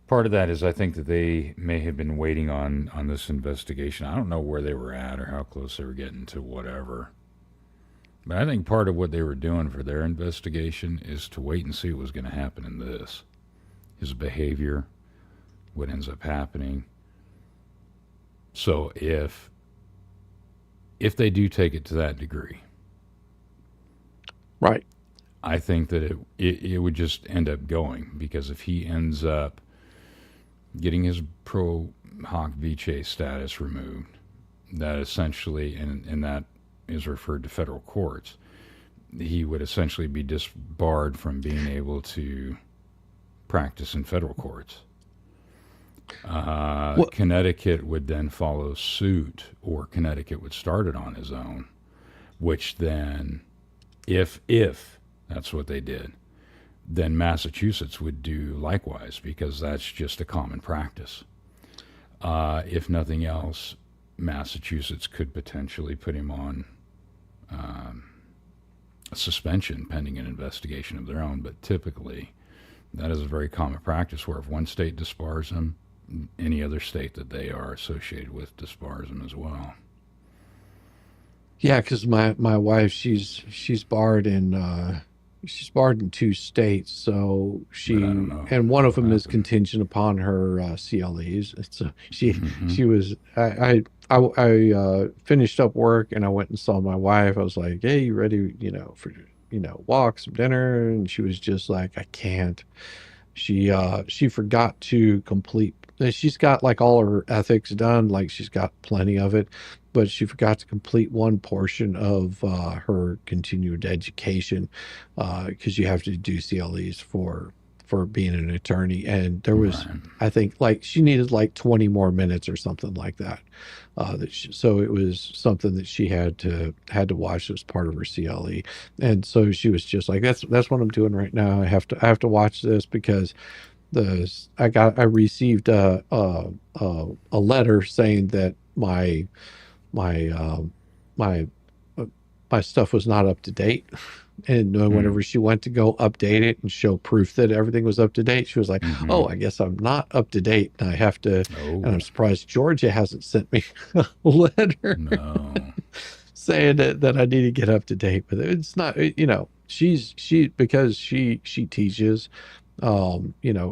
Part of that is I think that they may have been waiting on this investigation. I don't know where they were at or how close they were getting to whatever. But I think part of what they were doing for their investigation is to wait and see what was going to happen in this. His behavior, what ends up happening. So if they do take it to that degree, Right. I think that it would just end up going, because if he ends up getting his pro hoc vice status removed, that essentially, and that is referred to federal courts, he would essentially be disbarred from being able to practice in federal courts. Connecticut would then follow suit, or Connecticut would start it on his own, which then, if that's what they did, then Massachusetts would do likewise, because that's just a common practice. If nothing else, Massachusetts could potentially put him on a suspension pending an investigation of their own. But typically, that is a very common practice, where if one state disbars him, any other state that they are associated with disbars him as well. Yeah, because my wife, she's barred in 2 states, so and one of them is contingent upon her CLEs. So she was I finished up work and I went and saw my wife. I was like, "Hey, you ready? For walk, some dinner?" And she was just like, "I can't." She forgot to complete. She's got like all her ethics done, like she's got plenty of it, but she forgot to complete one portion of her continued education, because you have to do CLEs for being an attorney. And there was, Right. I think, like she needed like 20 more minutes or something like that. So it was something that she had to watch as part of her CLE. And so she was just like, that's what I'm doing right now. I have to watch this, because I received a letter saying that my my stuff was not up to date. And whenever she went to go update it and show proof that everything was up to date, she was like, "Oh, I guess I'm not up to date. And I have to." And I'm surprised Georgia hasn't sent me a letter saying that I need to get up to date with it. It's not, because she teaches,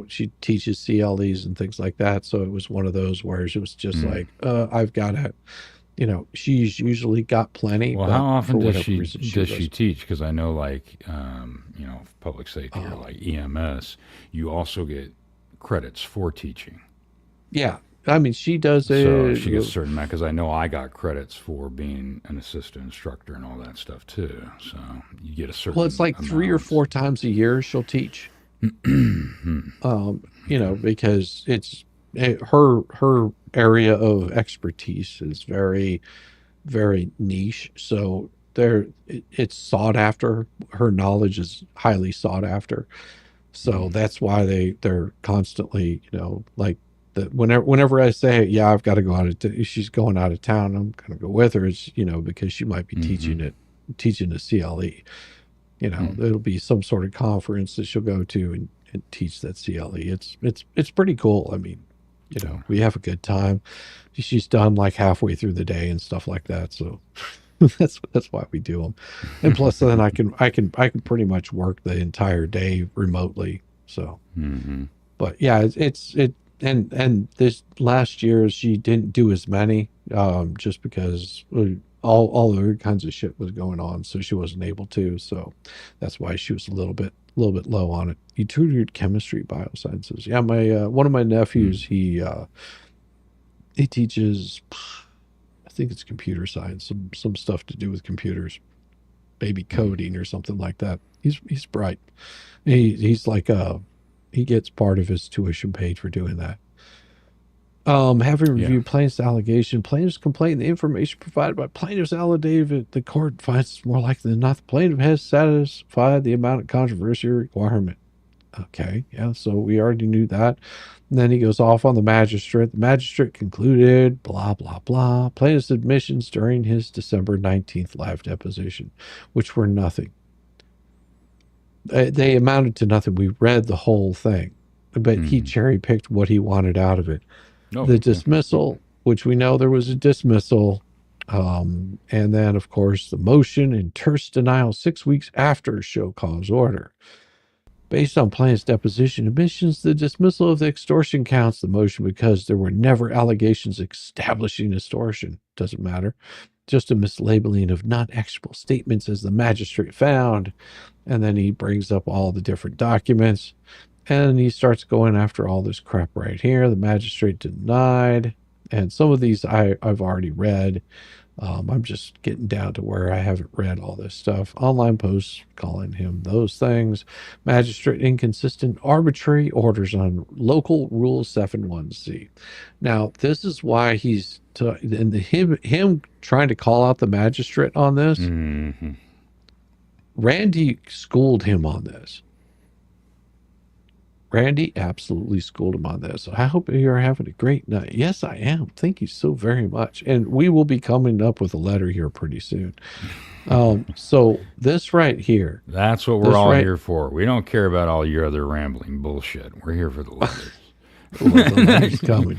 she teaches CLEs and things like that. So it was one of those where it was just like, I've got to. She's usually got plenty. Well, but how often for does whatever she reason, teach? Because I know, like, public safety or like EMS, you also get credits for teaching. Yeah, I mean, she does it. So she gets a certain amount. Because I know I got credits for being an assistant instructor and all that stuff too. So you get a certain. Well, it's like 3 or 4 times a year she'll teach. Because it's her area of expertise is very, very niche. So it's sought after. Her knowledge is highly sought after. So that's why they're constantly, like that. Whenever I say, yeah, I've got to go she's going out of town, I'm going to go with her. It's, because she might be teaching a CLE. It'll be some sort of conference that she'll go to and teach that CLE. It's pretty cool. I mean, we have a good time. She's done like halfway through the day and stuff like that. So that's why we do them. And plus then I can pretty much work the entire day remotely. So, but yeah, and this last year she didn't do as many, just because all other kinds of shit was going on. So she wasn't able to, so that's why she was a little bit low on it. You tutored chemistry, biosciences. Yeah. My, one of my nephews, he teaches, I think it's computer science, some stuff to do with computers, maybe coding or something like that. He's bright. He's like, he gets part of his tuition paid for doing that. Having reviewed plaintiff's allegation, plaintiff's complaint, and the information provided by plaintiff's affidavit, the court finds it's more likely than not the plaintiff has satisfied the amount of controversy requirement. Okay, yeah, so we already knew that. And then he goes off on the magistrate. The magistrate concluded, blah, blah, blah, plaintiff's admissions during his December 19th live deposition, which were nothing. They amounted to nothing. We read the whole thing, but he cherry-picked what he wanted out of it. The dismissal, which we know there was a dismissal, and then, of course, the motion and terse denial 6 weeks after show cause order. Based on plaintiff's deposition admissions, the dismissal of the extortion counts, the motion because there were never allegations establishing extortion. Doesn't matter. Just a mislabeling of non-actionable statements as the magistrate found. And then he brings up all the different documents. And he starts going after all this crap right here. The magistrate denied. And some of these I've already read. I'm just getting down to where I haven't read all this stuff. Online posts calling him those things. Magistrate inconsistent, arbitrary orders on local rule 71C. Now, this is why he's him trying to call out the magistrate on this. Randy schooled him on this. Randy absolutely schooled him on this. I hope you're having a great night. Yes, I am. Thank you so very much. And we will be coming up with a letter here pretty soon. So this right here. That's what we're all here for. We don't care about all your other rambling bullshit. We're here for the letters. Well, the letter's coming.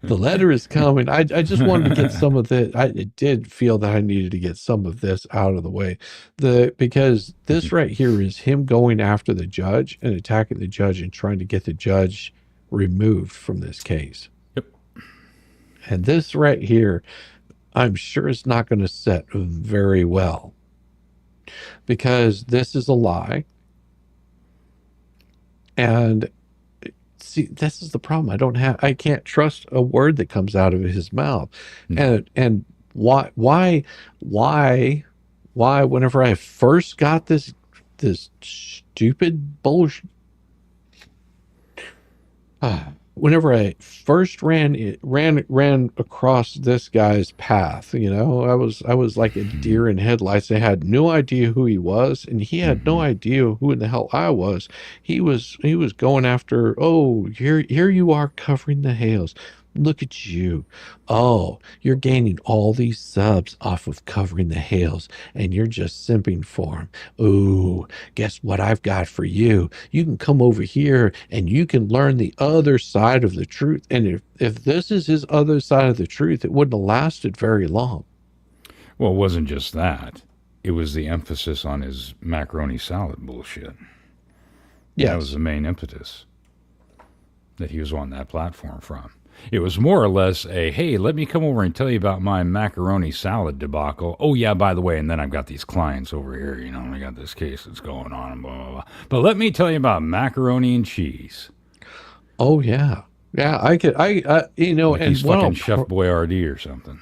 The letter is coming. I just wanted to get some of the. I did feel that I needed to get some of this out of the way, because this right here is him going after the judge and attacking the judge and trying to get the judge removed from this case. Yep. And this right here, I'm sure is not going to set very well, because this is a lie. And see, this is the problem. I can't trust a word that comes out of his mouth. And why whenever I first got this stupid bullshit, whenever I first ran across this guy's path, I was like a deer in headlights. I had no idea who he was, and he had no idea who in the hell I was. He was going after, oh, here you are covering the hails. Look at you. Oh, you're gaining all these subs off of covering the Hales, and you're just simping for them. Ooh, guess what I've got for you? You can come over here and you can learn the other side of the truth. And if this is his other side of the truth, it wouldn't have lasted very long. Well, it wasn't just that. It was the emphasis on his macaroni salad bullshit. Yes. That was the main impetus that he was on that platform from. It was more or less a, hey, let me come over and tell you about my macaroni salad debacle. Oh, yeah, by the way, and then I've got these clients over here, you know, and I got this case that's going on, and blah, blah, blah. But let me tell you about macaroni and cheese. Oh, yeah. Yeah, you know, Like and he's fucking Chef Boyardee or something.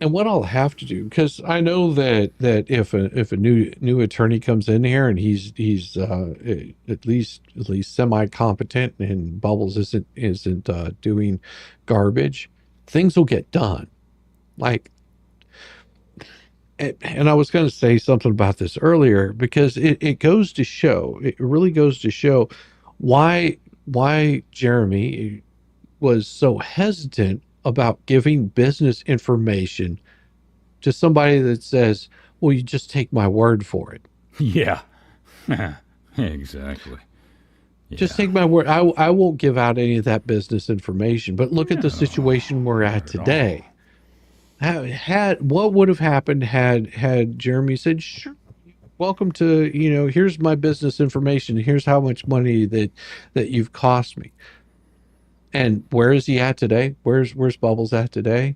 And what I'll have to do, because I know that if a new attorney comes in here and he's at least semi competent and Bubbles isn't doing garbage, things will get done. Like, and I was going to say something about this earlier because it goes to show, it really goes to show why Jeremy was so hesitant about giving business information to somebody that says, well, you just take my word for it. Yeah. Exactly. Yeah. Just take my word. I won't give out any of that business information. But look at the situation we're at today. What would have happened had Jeremy said, sure, welcome to, you know, here's my business information. Here's how much money that you've cost me. And where is he at today? Where's Bubbles at today?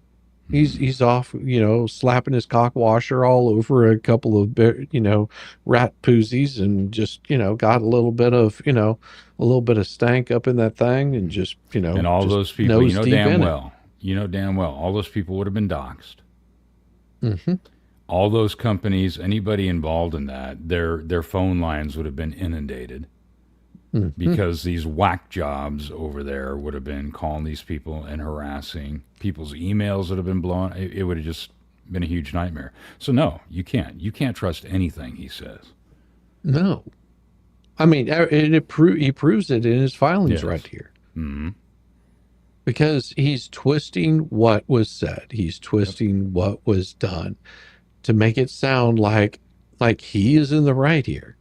He's off, you know, slapping his cock washer all over a couple of, you know, rat poozies and just, you know, got a little bit of stank up in that thing and just, you know. And all those people, you know damn well, all those people would have been doxxed. Mm-hmm. All those companies, anybody involved in that, their phone lines would have been inundated. Mm-hmm. Because these whack jobs over there would have been calling these people and harassing. People's emails would have been blown. It would have just been a huge nightmare. So no, you can't. You can't trust anything he says. No. I mean, he proves it in his filings right here. Mm-hmm. Because he's twisting what was said. He's twisting what was done to make it sound like he is in the right here.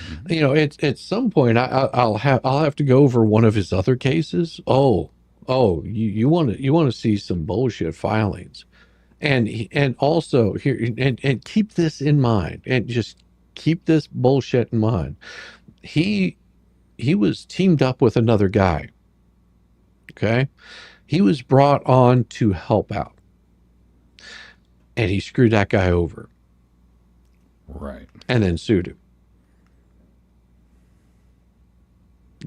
Mm-hmm. You know, at some point I'll have to go over one of his other cases. You want to see some bullshit filings, and also here and keep this in mind, and just keep this bullshit in mind. He was teamed up with another guy. Okay, he was brought on to help out, and he screwed that guy over. Right, and then sued him.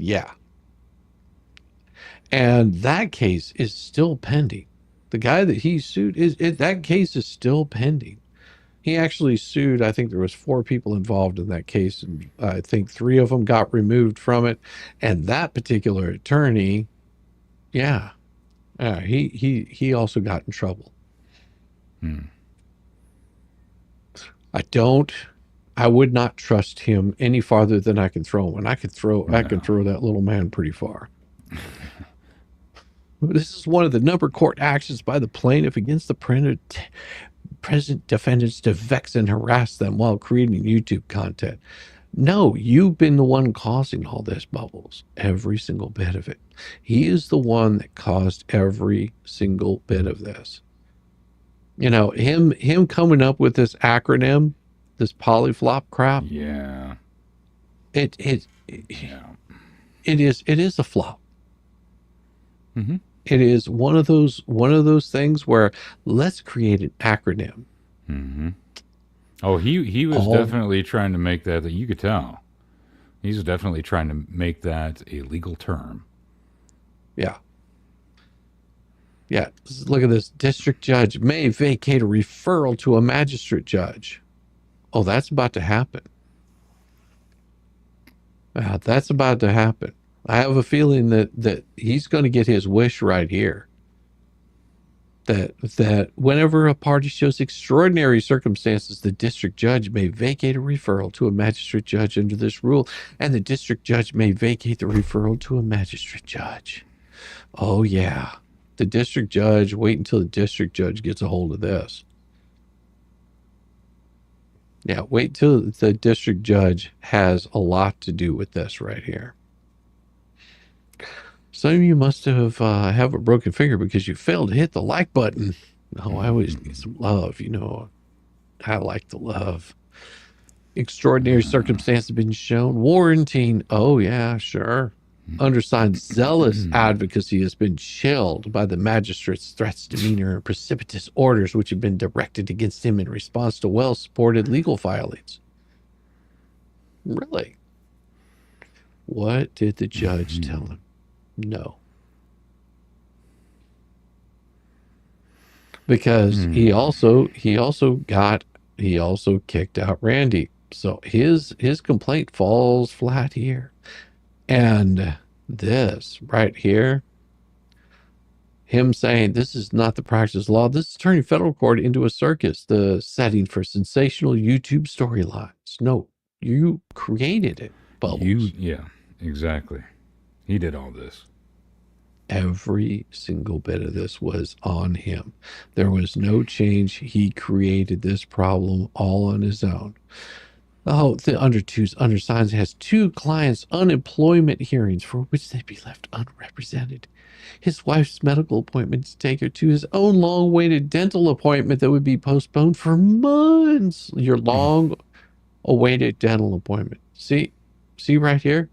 Yeah. And that case is still pending. The guy that he sued, that case is still pending. He actually sued, I think there was 4 people involved in that case, and I think 3 of them got removed from it. And that particular attorney, he also got in trouble. I would not trust him any farther than I can throw him. And I can throw that little man pretty far. This is one of the number court actions by the plaintiff against the present defendants to vex and harass them while creating YouTube content. No, you've been the one causing all this, Bubbles. Every single bit of it. He is the one that caused every single bit of this. You know, him coming up with this acronym, this polyflop crap. Yeah. It is a flop. Mm-hmm. It is one of those things where let's create an acronym. Mm-hmm. Oh, he was definitely trying to make that you could tell. He's definitely trying to make that a legal term. Yeah. Yeah. Look at this. District judge may vacate a referral to a magistrate judge. Oh, that's about to happen. That's about to happen. I have a feeling that he's going to get his wish right here. That whenever a party shows extraordinary circumstances, the district judge may vacate a referral to a magistrate judge under this rule, and the district judge may vacate the referral to a magistrate judge. Oh, yeah. the district judge, wait until the district judge gets a hold of this. Yeah, wait till the district judge has a lot to do with this right here. Some of you must have a broken finger because you failed to hit the like button. No, I always need some love. You know, I like the love. Extraordinary circumstance have been shown. Warranting. Oh, yeah, sure. Undersigned zealous advocacy has been chilled by the magistrate's threats, demeanor, and precipitous orders which have been directed against him in response to well-supported legal filings. Really? What did the judge tell him? No. Because he also kicked out Randy. So his complaint falls flat here. And this right here, him saying this is not the practice of law, this is turning federal court into a circus, the setting for sensational YouTube storylines. No, you created it, Bubbles. Yeah, exactly. He did all this. Every single bit of this was on him. There was no change. He created this problem all on his own. Oh, the undersigned has 2 clients' unemployment hearings for which they'd be left unrepresented. His wife's medical appointment to take her to his own long-awaited dental appointment that would be postponed for months. Your long-awaited dental appointment. See right here?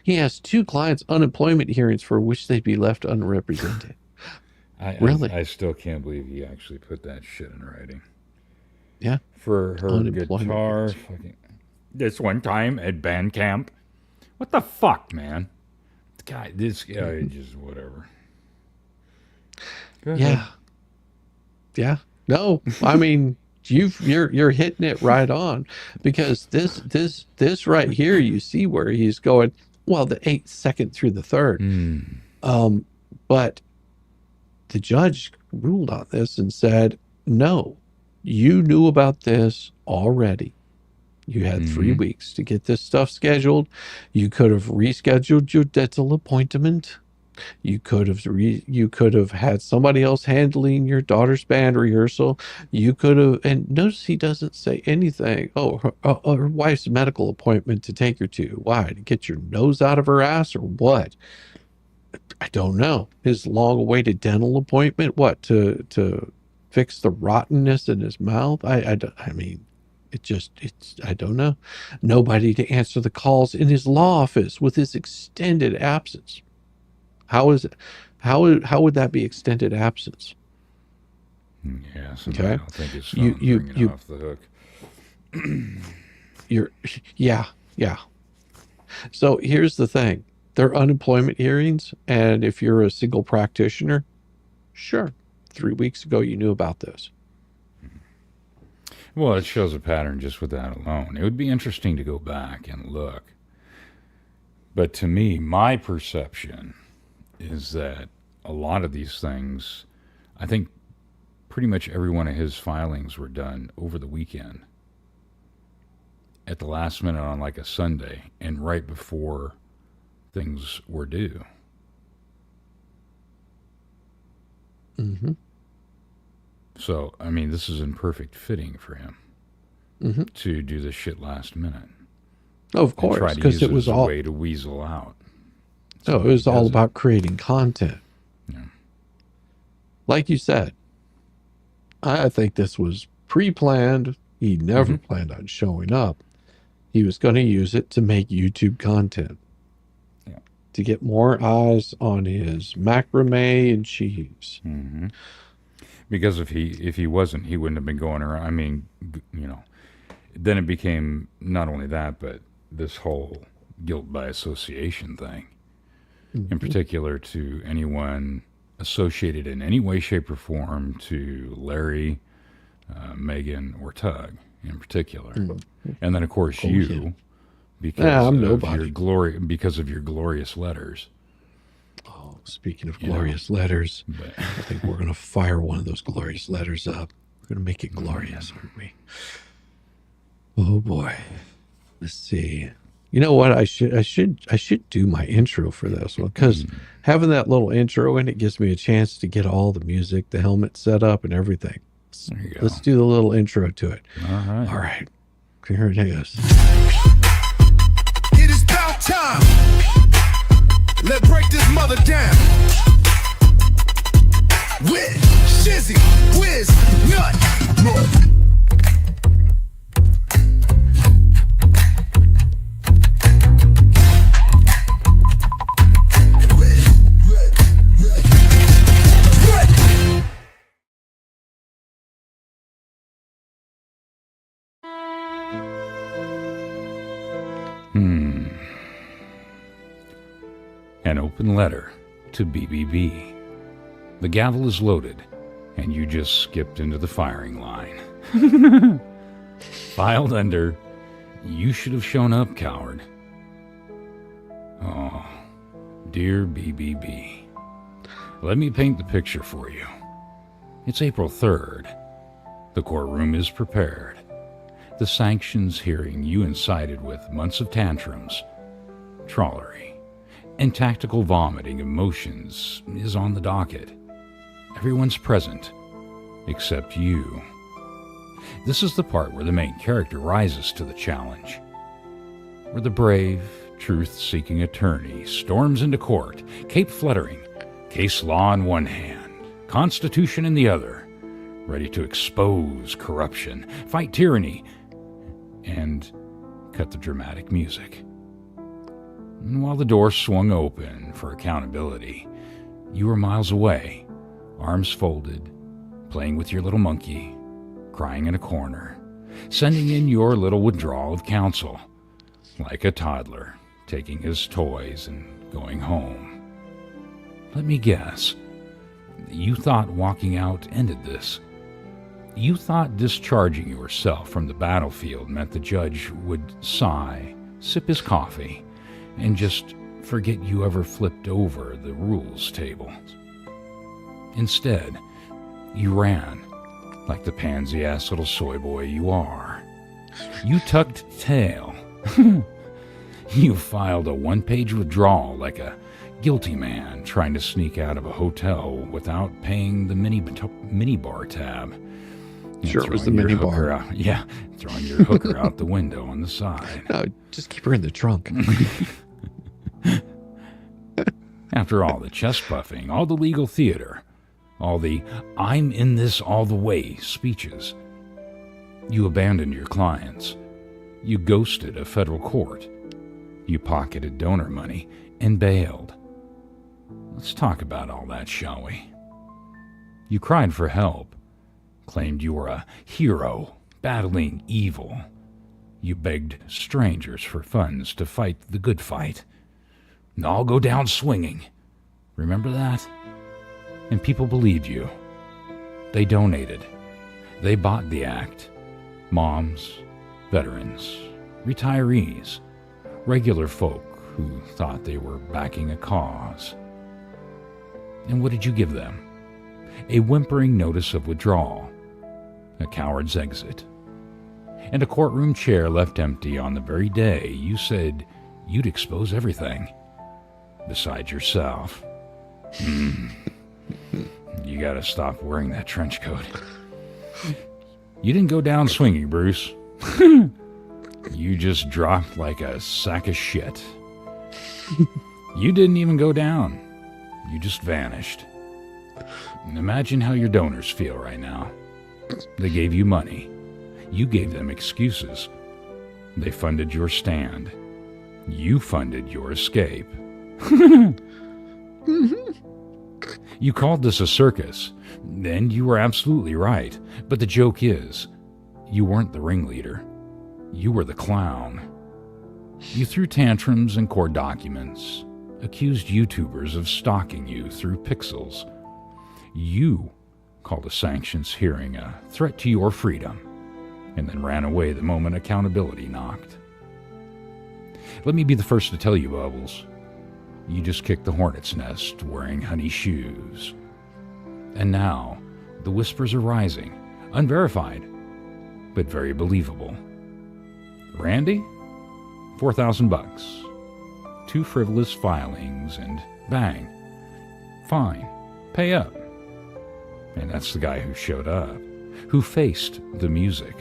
He has 2 clients' unemployment hearings for which they'd be left unrepresented. Really? I still can't believe he actually put that shit in writing. Yeah. For her guitar. This one time at band camp. What the fuck, man? This guy just whatever. Yeah. No, I mean, you're hitting it right on, because this right here, you see where he's going, well, the 8th second through the 3rd. But the judge ruled on this and said, no, you knew about this already. You had 3 weeks to get this stuff scheduled. You could have rescheduled your dental appointment. You could have had somebody else handling your daughter's band rehearsal. You could have, and notice he doesn't say anything. Oh, her wife's medical appointment to take her to. Why? To get your nose out of her ass or what? I don't know. His long-awaited dental appointment. What, to fix the rottenness in his mouth? I mean, I don't know. Nobody to answer the calls in his law office with his extended absence. How is it? How would that be extended absence? Yeah, okay. I don't think his phone's ringing off the hook. Yeah. So here's the thing. They're unemployment hearings, and if you're a single practitioner, sure, 3 weeks ago you knew about this. Well, it shows a pattern just with that alone. It would be interesting to go back and look. But to me, my perception is that a lot of these things, I think pretty much every one of his filings were done over the weekend. At the last minute on like a Sunday and right before things were due. So, I mean, this is in perfect fitting for him to do this shit last minute. Oh, of course, because it was a way to weasel out. So it was all about creating content. Yeah. Like you said, I think this was pre-planned. He never planned on showing up. He was going to use it to make YouTube content. Yeah. To get more eyes on his macrame and cheese. Because if he wasn't, he wouldn't have been going around. I mean, then it became not only that, but this whole guilt by association thing. In particular to anyone associated in any way, shape, or form to Larry, Megan, or Tug in particular. And then, of course, you, because of your glorious letters. Oh, speaking of glorious letters, I think we're going to fire one of those glorious letters up. We're going to make it glorious, aren't we? Oh, boy. Let's see. You know what? I should do my intro for this one, because having that little intro in it gives me a chance to get all the music, the helmet set up, and everything. There you go. Let's do the little intro to it. All right. All right. Here it is. It is about time. Let's break this mother down. With Shizzywhiznut. An open letter to BBB. The gavel is loaded, and you just skipped into the firing line. Filed under, "You should have shown up, coward." Oh, dear BBB. Let me paint the picture for you. It's April 3rd. The courtroom is prepared. The sanctions hearing you incited with months of tantrums, trollery, and tactical vomiting emotions is on the docket. Everyone's present, except you. This is the part where the main character rises to the challenge, where the brave, truth-seeking attorney storms into court, cape fluttering, case law in one hand, constitution in the other, ready to expose corruption, fight tyranny, and cut the dramatic music. And while the door swung open for accountability, you were miles away, arms folded, playing with your little monkey, crying in a corner, sending in your little withdrawal of counsel, like a toddler taking his toys and going home. Let me guess. You thought walking out ended this. You thought discharging yourself from the battlefield meant the judge would sigh, sip his coffee, and just forget you ever flipped over the rules table. Instead, you ran, like the pansy-ass little soy boy you are. You tucked tail. You filed a one-page withdrawal like a guilty man trying to sneak out of a hotel without paying the minibar tab. And Sure, it was the throwing your minibar. hooker out- Yeah, throwing your hooker out the window on the side. No, just keep her in the trunk. After all the chest puffing, all the legal theater, all the "I'm in this all the way" speeches, you abandoned your clients. You ghosted a federal court. You pocketed donor money and bailed. Let's talk about all that, shall we? You cried for help, claimed you were a hero battling evil. You begged strangers for funds to fight the good fight. And all go down swinging. Remember that? And people believed you. They donated. They bought the act. Moms, veterans, retirees, regular folk who thought they were backing a cause. And what did you give them? A whimpering notice of withdrawal, a coward's exit, and a courtroom chair left empty on the very day you said you'd expose everything, besides yourself. You gotta stop wearing that trench coat. You didn't go down swinging, Bruce. You just dropped like a sack of shit. You didn't even go down. You just vanished. And imagine how your donors feel right now. They gave you money. You gave them excuses. They funded your stand. You funded your escape. You called this a circus, and you were absolutely right. But the joke is, you weren't the ringleader. You were the clown. You threw tantrums in court documents, accused YouTubers of stalking you through pixels. You called a sanctions hearing a threat to your freedom, and then ran away the moment accountability knocked. Let me be the first to tell you, Bubbles. You just kicked the hornet's nest wearing honey shoes. And now, the whispers are rising, unverified, but very believable. Randy? $4,000. 2 frivolous filings, and bang. Fine. Pay up. And that's the guy who showed up, who faced the music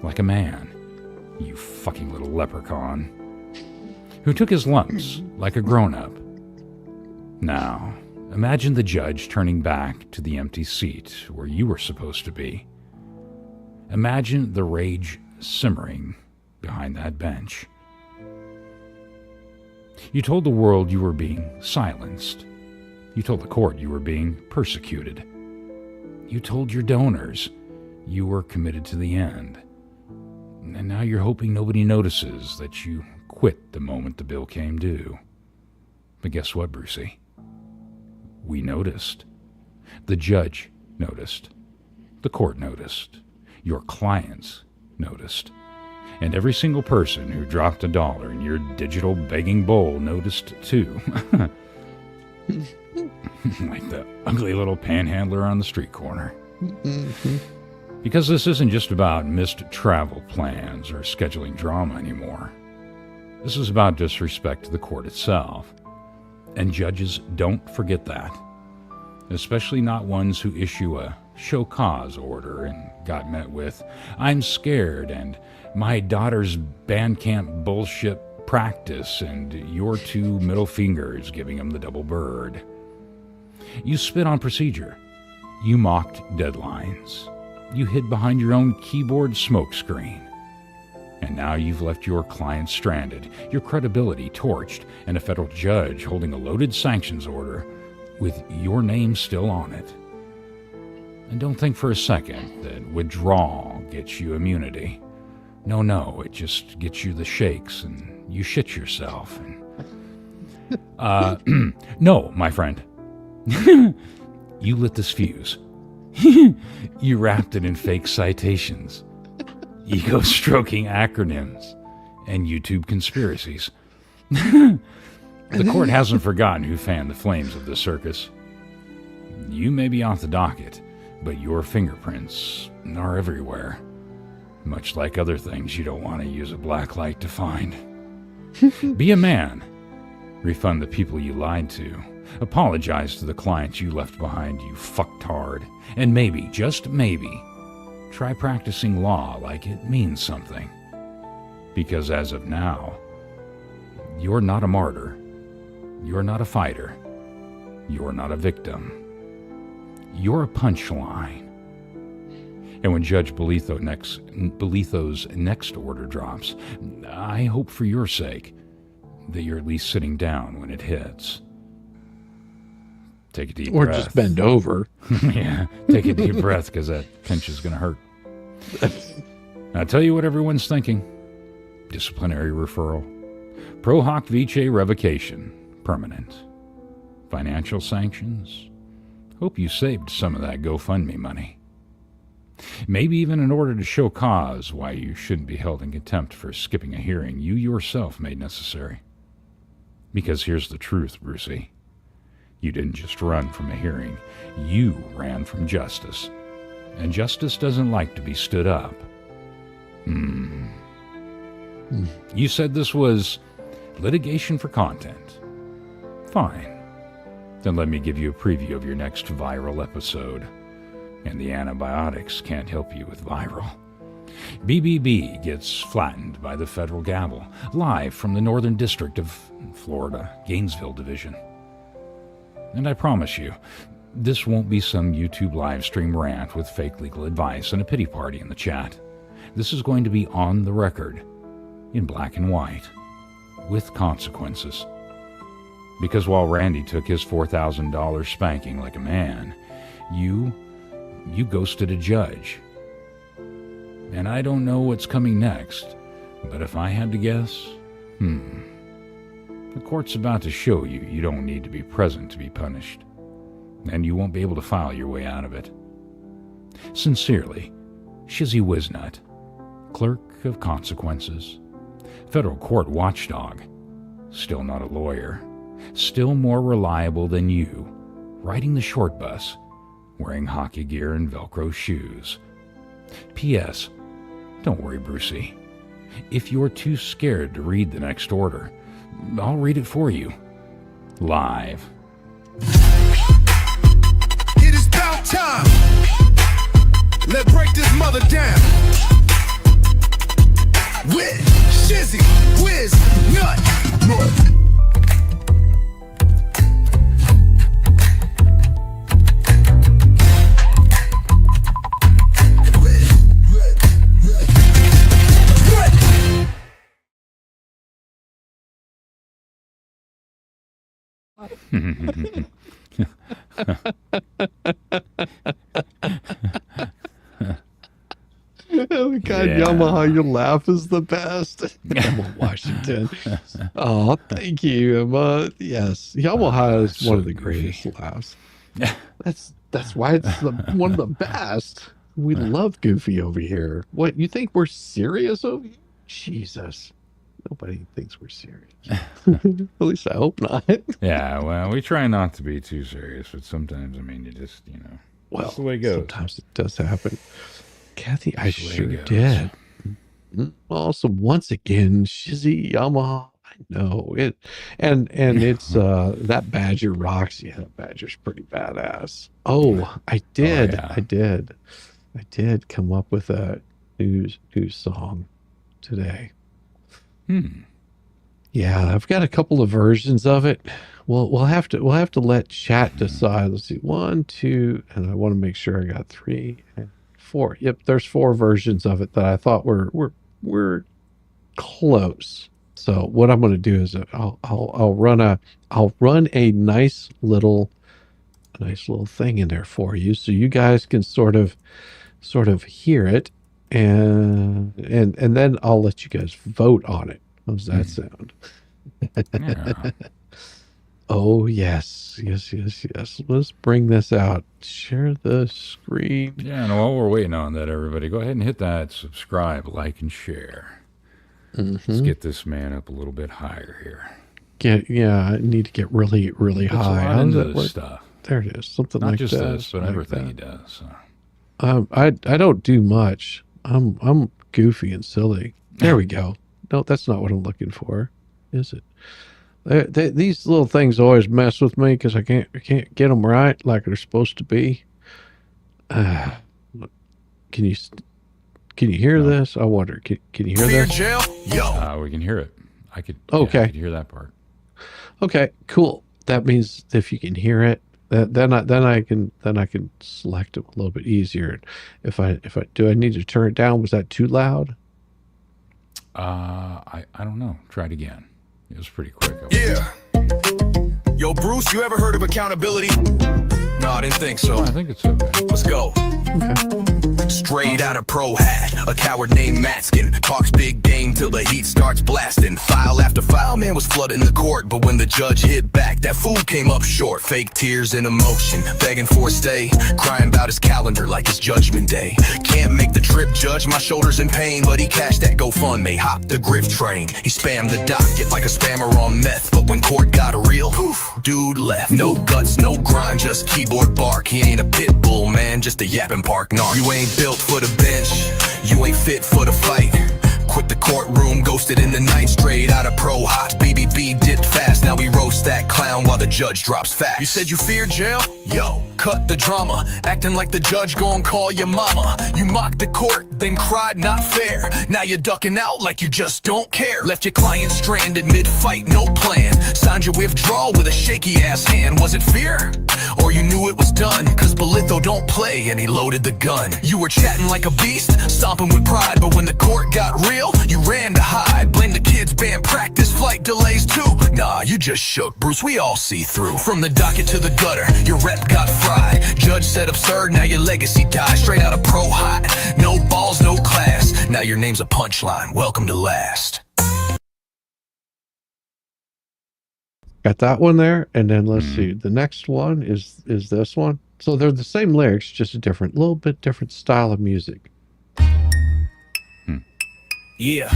like a man, you fucking little leprechaun, who took his lumps like a grown-up. Now, imagine the judge turning back to the empty seat where you were supposed to be. Imagine the rage simmering behind that bench. You told the world you were being silenced. You told the court you were being persecuted. You told your donors you were committed to the end. And now you're hoping nobody notices that you quit the moment the bill came due. But guess what, Brucey? We noticed. The judge noticed. The court noticed. Your clients noticed. And every single person who dropped $1 in your digital begging bowl noticed too. Like the ugly little panhandler on the street corner. Because this isn't just about missed travel plans or scheduling drama anymore. This is about disrespect to the court itself. And judges don't forget that. Especially not ones who issue a show cause order and got met with, "I'm scared," and "my daughter's band camp bullshit practice," and your 2 middle fingers giving them the double bird. You spit on procedure. You mocked deadlines. You hid behind your own keyboard smokescreen. And now you've left your client stranded, your credibility torched, and a federal judge holding a loaded sanctions order with your name still on it. And don't think for a second that withdrawal gets you immunity. No, it just gets you the shakes and you shit yourself. And, no, my friend. You lit this fuse. You wrapped it in fake citations, ego-stroking acronyms, and YouTube conspiracies. The court hasn't forgotten who fanned the flames of this circus. You may be off the docket, but your fingerprints are everywhere. Much like other things you don't want to use a black light to find. Be a man. Refund the people you lied to. Apologize to the clients you left behind, you fucktard. And maybe, just maybe, try practicing law like it means something. Because as of now, you're not a martyr. You're not a fighter. You're not a victim. You're a punchline. And when Judge Bolitho's next order drops, I hope for your sake that you're at least sitting down when it hits. Take a deep breath. Or just bend over. Yeah, take a deep breath because that pinch is going to hurt. I'll tell you what everyone's thinking. Disciplinary referral. Pro hoc vice revocation. Permanent. Financial sanctions. Hope you saved some of that GoFundMe money. Maybe even an order to show cause why you shouldn't be held in contempt for skipping a hearing you yourself made necessary. Because here's the truth, Brucey. You didn't just run from a hearing. You ran from justice. And justice doesn't like to be stood up. You said this was litigation for content. Fine. Then let me give you a preview of your next viral episode. And the antibiotics can't help you with viral. BBB gets flattened by the federal gavel, live from the Northern District of Florida, Gainesville Division. And I promise you, this won't be some YouTube live stream rant with fake legal advice and a pity party in the chat. This is going to be on the record, in black and white, with consequences. Because while Randy took his $4,000 spanking like a man, you ghosted a judge. And I don't know what's coming next, but if I had to guess, the court's about to show you don't need to be present to be punished, and you won't be able to file your way out of it. Sincerely, Shizzywhiznut, clerk of consequences, federal court watchdog, still not a lawyer, still more reliable than you, riding the short bus, wearing hockey gear and Velcro shoes. P.S. Don't worry, Brucey. if you're too scared to read the next order, I'll read it for you. Live. It is about time. Let's break this mother down. With Shizzywhiznut. Oh my God, Yeah. Yamaha, your laugh is the best. Emma Washington. Oh, thank you, Emma. Yes, Yamaha is so one of the goofy. greatest laughs. That's why it's one of the best. We love Goofy over here. What, you think we're serious over here? Jesus. Nobody thinks we're serious. At least I hope not. Yeah, well, we try not to be too serious, but sometimes, I mean, you just, Well, that's the way it goes. sometimes it does happen. Kathy, I That's the way it sure goes. did. Awesome. Once again, Shizzy Yamaha. I know it. And it's that Badger rocks. Yeah, that Badger's pretty badass. Oh, I did. yeah. I did come up with a new song today. Yeah, I've got a couple of versions of it. We'll have to let chat decide. Let's see, 1, 2, and I want to make sure I got 3 and 4. Yep, there's 4 versions of it that I thought were close. So what I'm going to do is I'll run a nice little thing in there for you, so you guys can sort of hear it, and then I'll let you guys vote on it. How's that sound? Yeah. Oh, yes. Let's bring this out. Share the screen. Yeah, and while we're waiting on that, everybody, go ahead and hit that subscribe, like, and share. Let's get this man up a little bit higher here. I need to get really, really Puts a high. lot How does into that this work? stuff. There it is. Something Not like just this. this, but like everything that. he does. So. I don't do much. I'm goofy and silly. There we go. No, that's not what I'm looking for, is it? These little things always mess with me because I can't get them right like they're supposed to be. Can you hear this? I wonder. Can you hear Fear this? jail? Yo. We can hear it. I could. Okay. I could hear that part. Okay, cool. That means if you can hear it, then I can select it a little bit easier. If I do, I need to turn it down. Was that too loud? I don't know. Try it again. It was pretty quick. Yeah. Yo, Bruce, you ever heard of accountability? No, I didn't think so. I think it's okay. Let's go. Straight out of pro hat, a coward named Matzkin talks big game till the heat starts blasting. File after file, man was flooding the court, but when the judge hit back, that fool came up short. Fake tears and emotion, begging for a stay, crying about his calendar like it's Judgment Day. Can't make the trip, judge, my shoulder's in pain, but he cashed that GoFundMe, hopped the grift train. He spammed the docket like a spammer on meth, but when court got real, poof, dude left. No guts, no grind, just keyboard bark. He ain't a pit bull, man, just a yapping park narc. You ain't built for the bench, you ain't fit for the fight. Quit the courtroom, ghosted in the night, straight out of pro hot. BBB dipped fast, now we roast that clown while the judge drops facts. You said you feared jail? Yo, cut the drama, acting like the judge gon' call your mama. You mocked the court, then cried not fair. Now you're ducking out like you just don't care. Left your client stranded mid-fight, no plan. Signed your withdrawal with a shaky ass hand. Was it fear? Or you knew it was done? Cause Bolitho don't play and he loaded the gun. You were chatting like a beast, stomping with pride, but when the court got real, you ran to hide. Blame the kids, band practice, flight delays too. Nah, you just shook, Bruce, we all see through. From the docket to the gutter, your rep got fried. Judge said absurd, now your legacy dies. Straight out of pro hot, no balls, no class. Now your name's a punchline, welcome to last. Got that one there, and then let's see. The next one is this one. So they're the same lyrics, just a little bit different style of music. Yeah.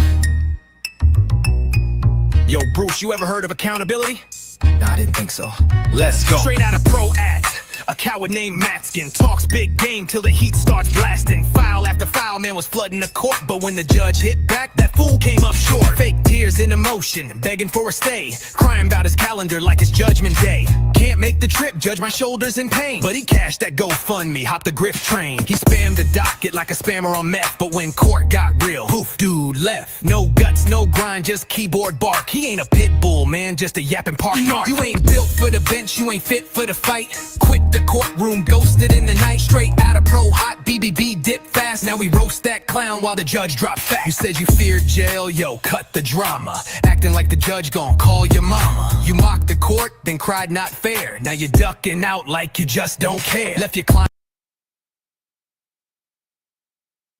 Yo, Bruce, you ever heard of accountability? Nah, I didn't think so. Let's go. Straight out of pro act, A coward named Matzkin talks big game till the heat starts blasting. File after file, man was flooding the court, but when the judge hit back, that fool came up short. Fake tears in emotion, begging for a stay, crying about his calendar like it's Judgment Day. Can't make the trip, judge, my shoulders in pain, but he cashed that GoFundMe, hopped the grift train. He spammed the docket like a spammer on meth, but when court got real, poof, dude left. No guts, no grind, just keyboard bark. He ain't a pit bull, man, just a yapping park narc. You ain't built for the bench, you ain't fit for the fight. Quit the courtroom, ghosted in the night. Straight out of pro hot, BBB dip fast. Now we roast that clown while the judge drops facts. You said you feared jail, yo, cut the drama. Acting like the judge gon' call your mama. You mocked the court, then cried not fair. Now you're ducking out like you just don't care. Left your client.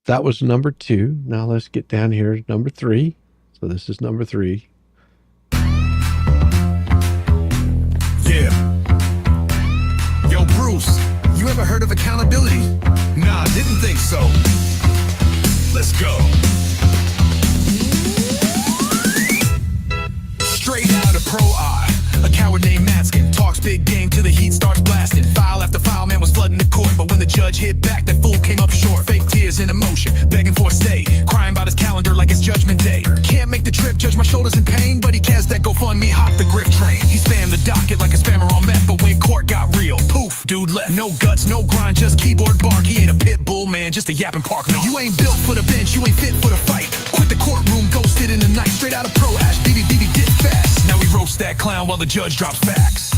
That was number 2. Now let's get down here to number 3. So this is number 3. Yeah. Yo, Bruce, you ever heard of accountability? Nah, didn't think so. Let's go. Straight out of pro eye, a coward named Matzkin talks big game till the heat starts blasting. File after file, man was flooding the court, but when the judge hit back, that fool came up short. Fake tears in emotion, begging for a stay, crying about his calendar like it's Judgment Day. Can't make the trip, judge, my shoulders in pain, but he cast that GoFundMe, hopped the grift train. He spammed the docket like a spammer on meth, but when court got real, poof, dude left. No guts, no grind, just keyboard bark. He ain't a pit bull, man, just a yapping park. No, you ain't built for the bench, you ain't fit for the fight. Quit the courtroom, ghosted in the night. Straight out of pro ash, BBB dip fast. Now we roast that clown while the judge drops facts.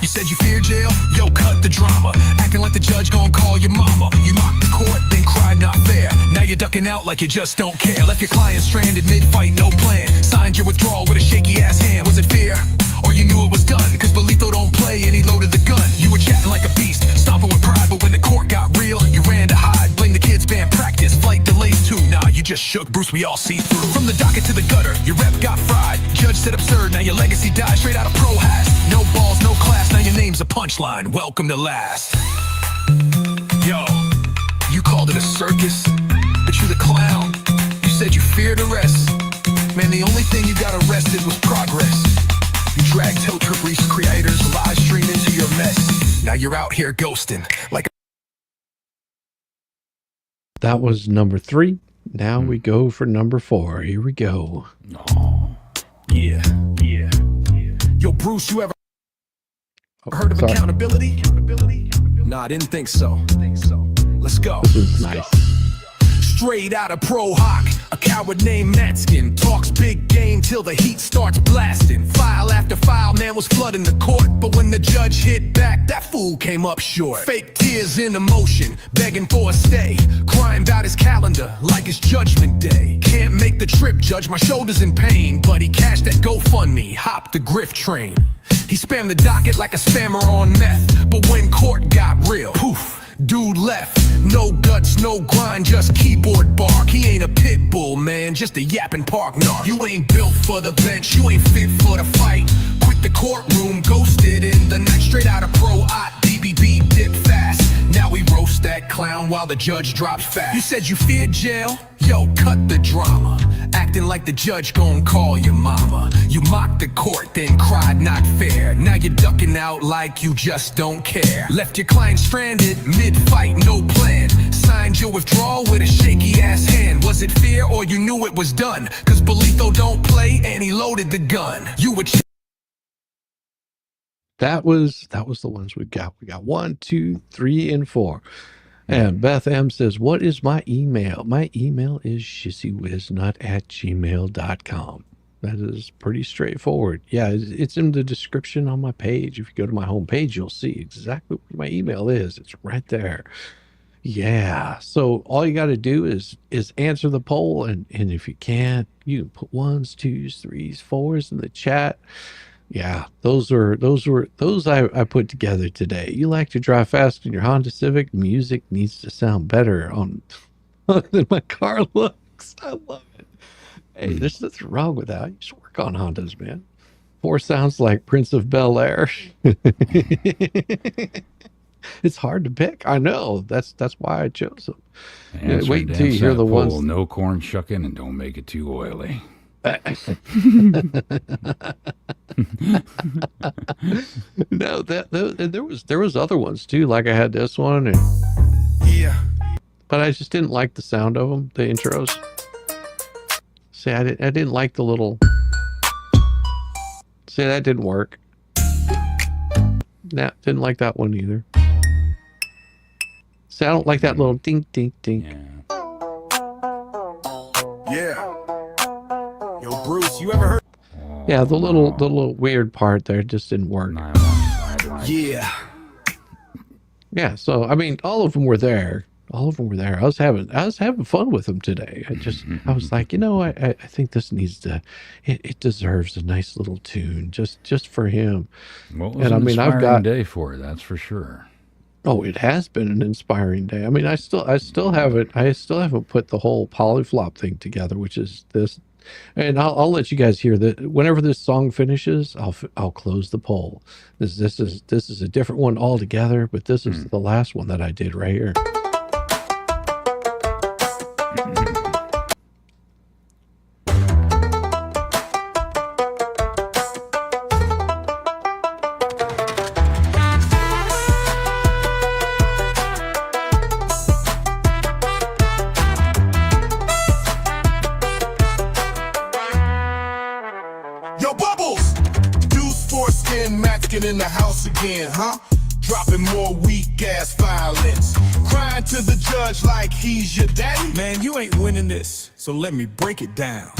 You said you fear jail? Yo, cut the drama. Acting like the judge gon' call your mama. You mocked the court, then cried not fair. Now you're ducking out like you just don't care. Left your client stranded mid-fight, no plan. Signed your withdrawal with a shaky ass hand. Was it fear? Or you knew it was done? Cause Bolitho don't play and he loaded the gun. You were chatting like a beast, stomping with pride, but when the court got real, you ran to hide. Blame the kids, band practice, flight delays too. Nah, you just shook, Bruce, we all see through. From the docket to the gutter, your rep got fried. Judge said absurd, now your legacy died. Straight out of pro hash. No balls, no class, now your name's a punchline. Welcome to last. Yo, you called it a circus, but you the clown. You said you feared arrest. Man, the only thing you got arrested was progress. You dragged Toe Trip Reese creators live stream into your mess. Now you're out here ghosting like. That was number 3. Now we go for number 4. Here we go. Oh, Yeah. Yo, Bruce, you ever heard of accountability? Nah, I didn't think so. Let's go. This is nice. Straight out of pro hoc, a coward named Matzkin talks big game till the heat starts blasting. File after file, man was flooding the court, but when the judge hit back, that fool came up short. Fake tears in emotion, begging for a stay, crying about his calendar like it's Judgment Day. Can't make the trip, judge, my shoulders in pain, but he cashed that GoFundMe, hopped the grift train. He spammed the docket like a spammer on meth, but when court got real, poof, dude left. No guts, no grind, just keyboard bark. He ain't a pit bull, man, just a yapping park narc. You ain't built for the bench, you ain't fit for the fight. Quit the courtroom, ghosted in the night. Straight out of pro ot, BBB dip fast. Now we roast that clown while the judge drops fast. You said you feared jail? Yo, cut the drama. Acting like the judge gon' call your mama. You mocked the court, then cried not fair. Now you're ducking out like you just don't care. Left your client stranded, mid-fight, no plan. Signed your withdrawal with a shaky ass hand. Was it fear or you knew it was done? Cause Bolitho don't play and he loaded the gun. You were That was the ones we got. We got 1, 2, 3, and 4. And Beth M says, what is my email? My email is shizzywhiznut@gmail.com. That is pretty straightforward. Yeah, it's in the description on my page. If you go to my home page, you'll see exactly what my email is. It's right there. Yeah. So all you got to do is answer the poll. And if you can't, you can put 1s, 2s, 3s, 4s in the chat. Yeah, those I put together today. You like to drive fast in your Honda Civic? Music needs to sound better on than my car looks. I love it. Hey, there's nothing wrong with that. You should work on Hondas, man. 4 sounds like Prince of Bel-Air. It's hard to pick. I know. That's why I chose them. yeah, Wait until you hear the ones. No corn shucking and don't make it too oily. No, there was other ones too. Like I had this one, Yeah. but I just didn't like the sound of them. The intros. See, I didn't like the little. See, that didn't work. Nah, didn't like that one either. See, I don't like that little ding, ding, ding. Yeah. Yeah. Yo, Bruce, you ever heard? Yeah, the little weird part there just didn't work. Yeah. Yeah, so I mean, all of them were there. All of them were there. I was having fun with them today. I was like, I think this needs to, it deserves a nice little tune just for him. Well, it was And an I mean, inspiring day for it, that's for sure. Oh, it has been an inspiring day. I mean, I still haven't put the whole polyflop thing together, which is this. And I'll let you guys hear that whenever this song finishes, I'll close the poll. This is a different one altogether, but this is the last one that I did right here. Yo, Bubbles! Deuce foreskin, Matzkin in the house again, huh? Dropping more weak-ass violence. Crying to the judge like he's your daddy. Man, you ain't winning this, so let me break it down.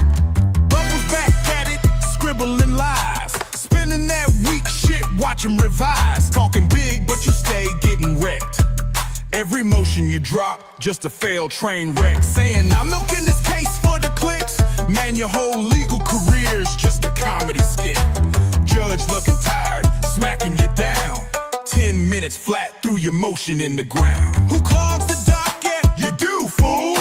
Bubbles back at it, scribbling lies. Spinning that weak shit, watch him revise. Talking big, but you stay getting wrecked. Every motion you drop, just a failed train wreck. Saying, I'm milking this case for the clicks. Man, your whole legal career's just a comedy skit. Judge looking tired, smacking you down. 10 minutes flat through your motion in the ground. Who clogs the docket? You do, fool.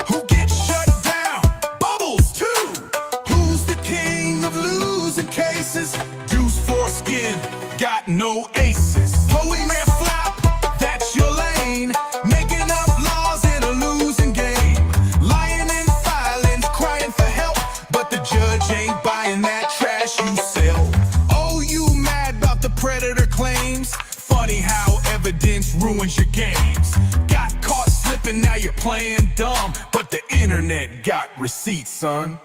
Who gets shut down? Bubbles, too. Who's the king of losing cases? Deuce foreskin, got no aces. Holy man flop, that's your lane. Making up laws in a losing game. Lying and filing, crying for help. But the judge ain't buying that trash you sell. Oh, you mad about the predator claims? Funny how evidence ruins your games. Got caught slipping, now you're playing dumb. But the internet got receipts, son.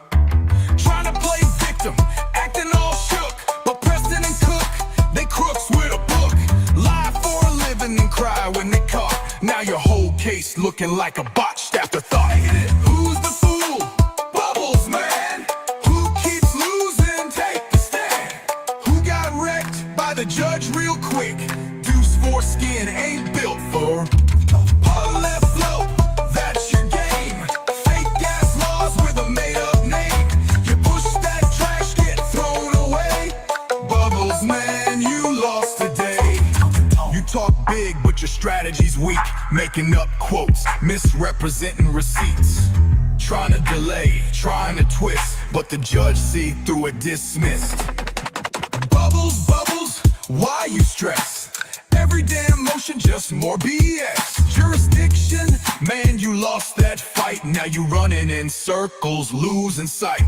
Trying to play victim, acting all shook. But Preston and Cook, they crooks with a book. Lie for a living and cry when they caught. Now your whole case looking like a botched afterthought. Who's the fool? Bubbles, man. Who keeps losing? Take the stand. Who got wrecked by the judge real quick? Deuce foreskin ain't built for. Pull left flow, that's your game. Fake ass laws with a made up name. You push that trash, get thrown away. Bubbles, man, you lost today. You talk big, but your strategy's weak. Making up quotes, misrepresenting receipts. Trying to delay, trying to twist, but the judge see through it, dismissed. Bubbles, bubbles, why you stress? Every damn motion, just more BS. Jurisdiction, man, you lost that fight. Now you running in circles, losing sight.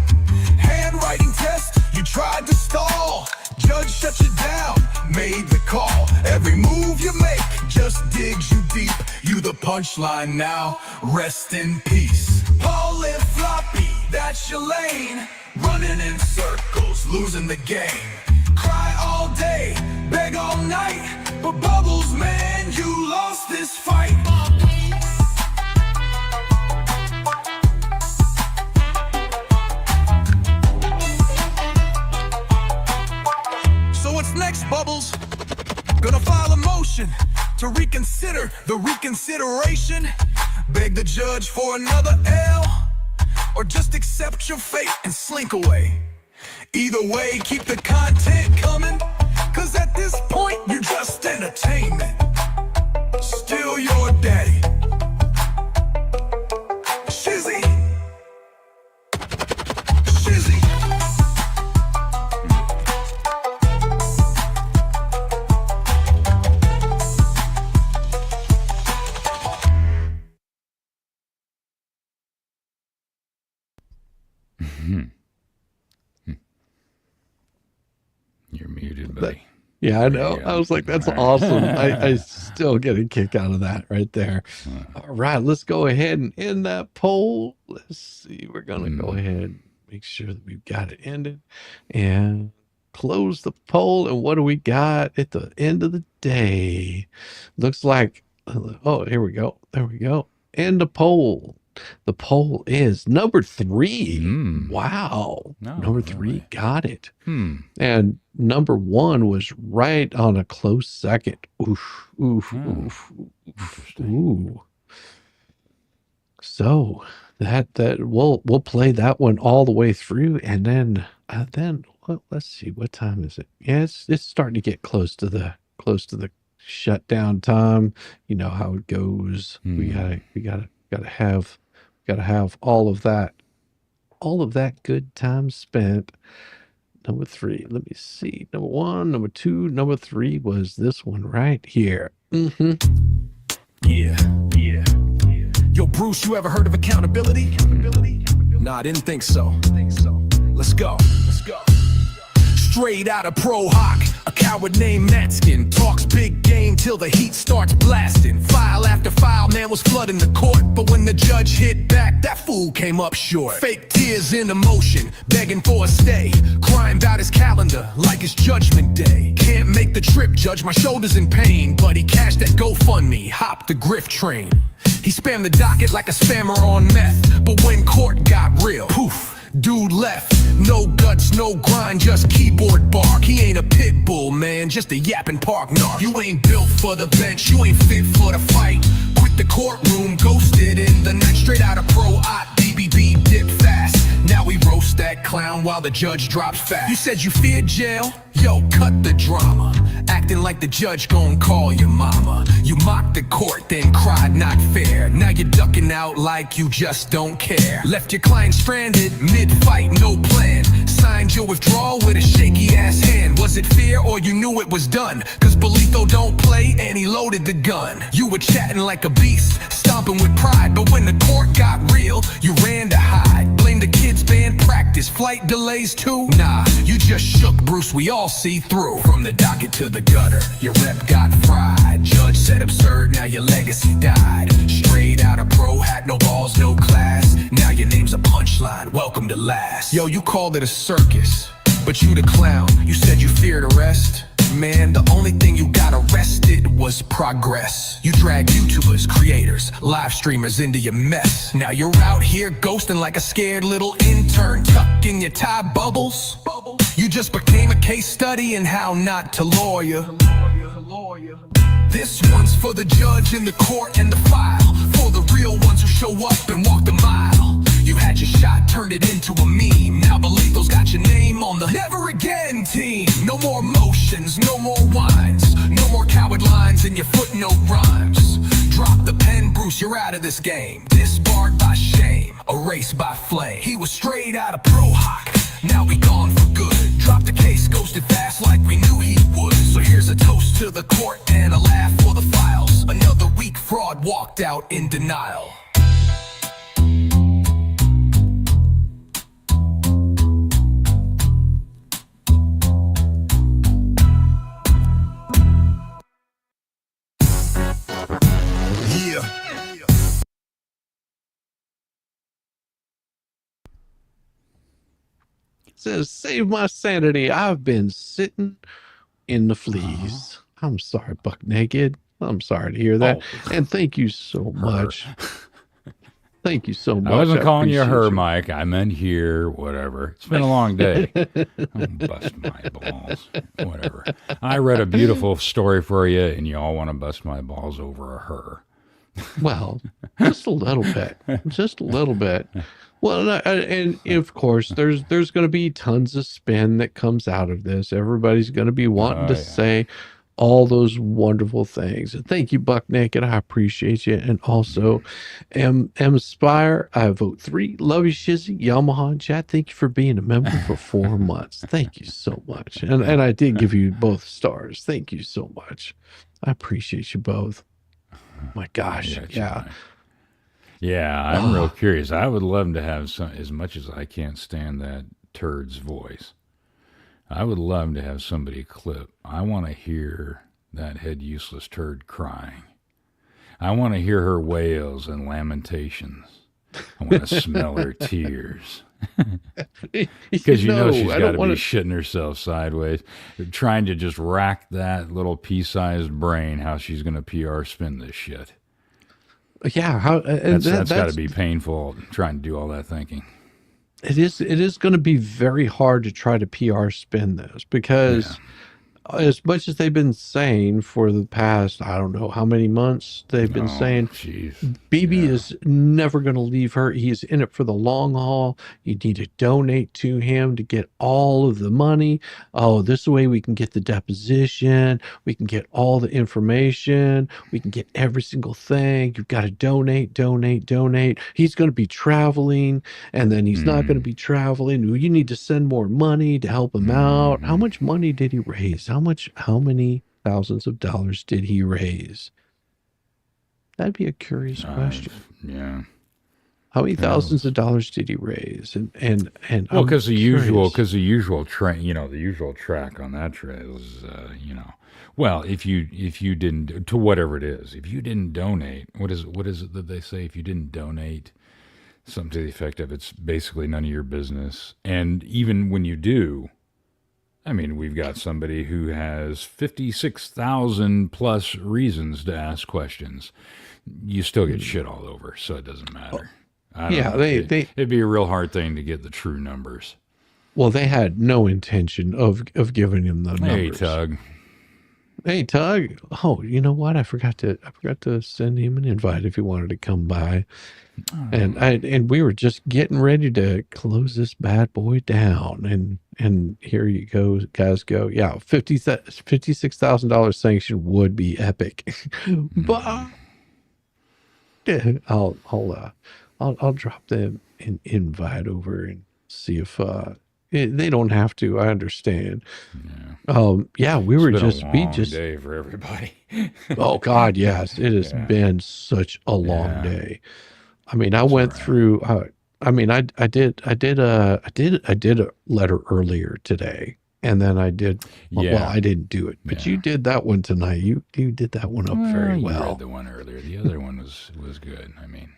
Handwriting test, you tried to stall. Judge shut you down, made the call. Every move you make just digs you deep. You the punchline now, rest in peace. Paul and floppy, that's your lane. Running in circles, losing the game. Cry all day, beg all night. But Bubbles, man, you lost this fight. So what's next, Bubbles? Gonna file a motion to reconsider the reconsideration. Beg the judge for another L, or just accept your fate and slink away. Either way, keep the content coming, cause at this point, you're just entertainment. Still your daddy. Shizzy. Shizzy. buddy. Yeah, I know. Yeah. I was like, that's All right. awesome. I still get a kick out of that right there. All right, let's go ahead and end that poll. Let's see. We're going to go ahead and make sure that we've got it ended and close the poll. And what do we got at the end of the day? Looks like, oh, here we go. There we go. End the poll. The poll is number 3. Wow. No, Number 3 really. got it. And number 1 was right on a close second. Oof, oof, oof, oof, ooh. So that we'll play that one all the way through, and then well, let's see, what time is it? Yeah, it's starting to get close to the shutdown time. You know how it goes. We gotta have all of that good time spent. Number 3, let me see. Number 1, number 2, number 3 was this one right here. Yeah. Yo, Bruce, you ever heard of accountability? Nah, I didn't think so. Let's go. Straight out of Pro Hoc, a coward named Matzkin talks big game till the heat starts blasting. File after file, man was flooding the court, but when the judge hit back, that fool came up short. Fake tears in emotion, begging for a stay, crying about his calendar like it's Judgment Day. Can't make the trip, Judge, my shoulder's in pain, but he cashed that GoFundMe, hopped the grift train. He spammed the docket like a spammer on meth, but when court got real, poof, dude left. No guts, no grind, just keyboard bark. He ain't a pit bull, man, just a yapping park narc. You ain't built for the bench, you ain't fit for the fight. Quit the courtroom, ghosted in the night. Straight out of pro-ot, BBB, dip fast. Now we roast that clown while the judge drops fast. You said you feared jail? Yo, cut the drama. Acting like the judge gon' call your mama. You mocked the court, then cried not fair. Now you're ducking out like you just don't care. Left your client stranded, mid-fight, no plan. Signed your withdrawal with a shaky ass hand. Was it fear or you knew it was done? Cause Bolitho don't play and he loaded the gun. You were chatting like a beast, stomping with pride, but when the court got real, you ran to hide. Blame the kids' band practice, flight delays too? Nah, you just shook, Bruce, we all see through. From the docket to the gutter, your rep got fried. Judge said absurd, now your legacy died. Straight out of pro, had no balls, no class. Now your name's a punchline, welcome to last. Yo, you called it a circus, but you the clown. You said you feared arrest. Man, the only thing you got arrested was progress. You drag YouTubers, creators, live streamers into your mess. Now you're out here ghosting like a scared little intern, tucked in your tie bubbles. You just became a case study in how not to lawyer. This one's for the judge and the court and the file, for the real ones who show up and walk the mile. You had your shot, turned it into a meme. Now Bolitho's got your name on the never again team. No more motions, no more whines, no more coward lines in your footnote rhymes. Drop the pen, Bruce, you're out of this game. Disbarred by shame, erased by flame. He was straight out of Pro Hoc, now we gone for good. Dropped the case, ghosted fast like we knew he would. So here's a toast to the court and a laugh for the files. Another weak fraud walked out in denial. Says, save my sanity. I've been sitting in the fleas. I'm sorry, Buck Naked. I'm sorry to hear that. And thank you so much. Thank you so much. I wasn't calling you her, appreciate Mike. I meant here, whatever. It's been a long day. I'll bust my balls. Whatever. I read a beautiful story for you, and you all want to bust my balls over a her. Well, just a little bit. Just a little bit. Well, and of course, there's going to be tons of spin that comes out of this. Everybody's going to be wanting to say all those wonderful things. And thank you, Buck Naked. I appreciate you. And also, M Spire, I vote 3. Love you, Shizzy. Yamaha and Chat, thank you for being a member for 4 months. Thank you so much. And I did give you both stars. Thank you so much. I appreciate you both. My gosh. Yeah. Yeah, I'm real curious. I would love to have some, as much as I can't stand that turd's voice. I would love to have somebody clip. I want to hear that head useless turd crying. I want to hear her wails and lamentations. I want to smell her tears. Because you know she's got to be shitting herself sideways, trying to just rack that little pea-sized brain how she's going to PR spin this shit. Yeah, that's got to be painful trying to do all that thinking. It is going to be very hard to try to PR spin this because as much as they've been saying for the past, I don't know how many months they've been saying, BB is never going to leave her. He's in it for the long haul. You need to donate to him to get all of the money. Oh, this way we can get the deposition. We can get all the information. We can get every single thing. You've got to donate. He's going to be traveling and then he's not going to be traveling. You need to send more money to help him out. How much money did he raise? How many thousands of dollars did he raise? That'd be a curious question. Yeah. How many thousands of dollars did he raise? And well, because the usual track, the usual track on that trail is, well, if you didn't, to whatever it is, if you didn't donate, what is it that they say? If you didn't donate, something to the effect of it's basically none of your business. And even when you do, I mean, we've got somebody who has 56,000 plus reasons to ask questions. You still get shit all over, so it doesn't matter. It'd be a real hard thing to get the true numbers. Well, they had no intention of giving him the numbers. Hey, Tug. Oh, you know what? I forgot to send him an invite if he wanted to come by. And we were just getting ready to close this bad boy down, and here you guys go. Yeah, $56,000 sanction would be epic, but I'll drop them an invite over and see if they don't have to. I understand. We were just day for everybody. Oh God, yes, it has been such a long day. I mean, I went through. I did a letter earlier today, and then I did. Well, I didn't do it, but you did that one tonight. You did that one up very well. You read the one earlier. The other one was good. I mean,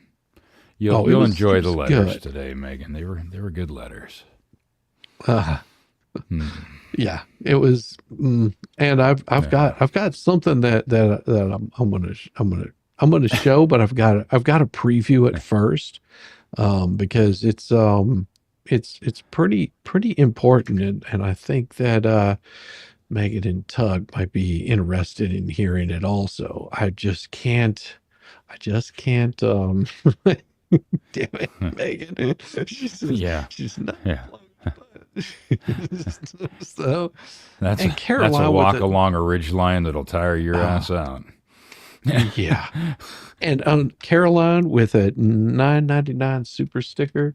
you'll enjoy the letters today, Megan. They were good letters. Yeah, it was. And I've got something that I'm gonna show, but I've got to preview it first, because it's pretty important, and I think that Megan and Tug might be interested in hearing it also. I just can't. Damn it, Megan. She's not. Yeah. So that's a walk along a ridge line that'll tire your ass out. Yeah. And Caroline with a $9.99 super sticker.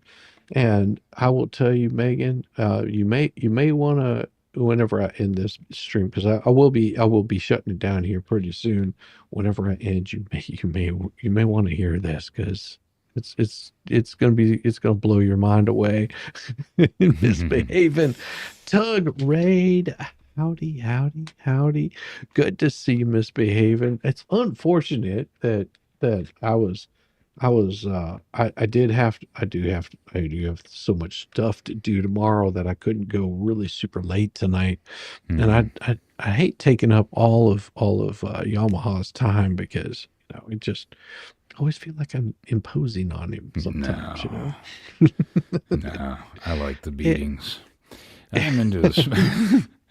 And I will tell you, Megan, you may want to, whenever I end this stream, because I will be shutting it down here pretty soon. Whenever I end, you may want to hear this, because it's gonna blow your mind away. Misbehaving. Tug Raid. Howdy. Good to see you misbehaving. It's unfortunate that I do have so much stuff to do tomorrow that I couldn't go really super late tonight. And I hate taking up all of Yamaha's time, because it just always feel like I'm imposing on him sometimes. No, I like the beatings. I'm into this.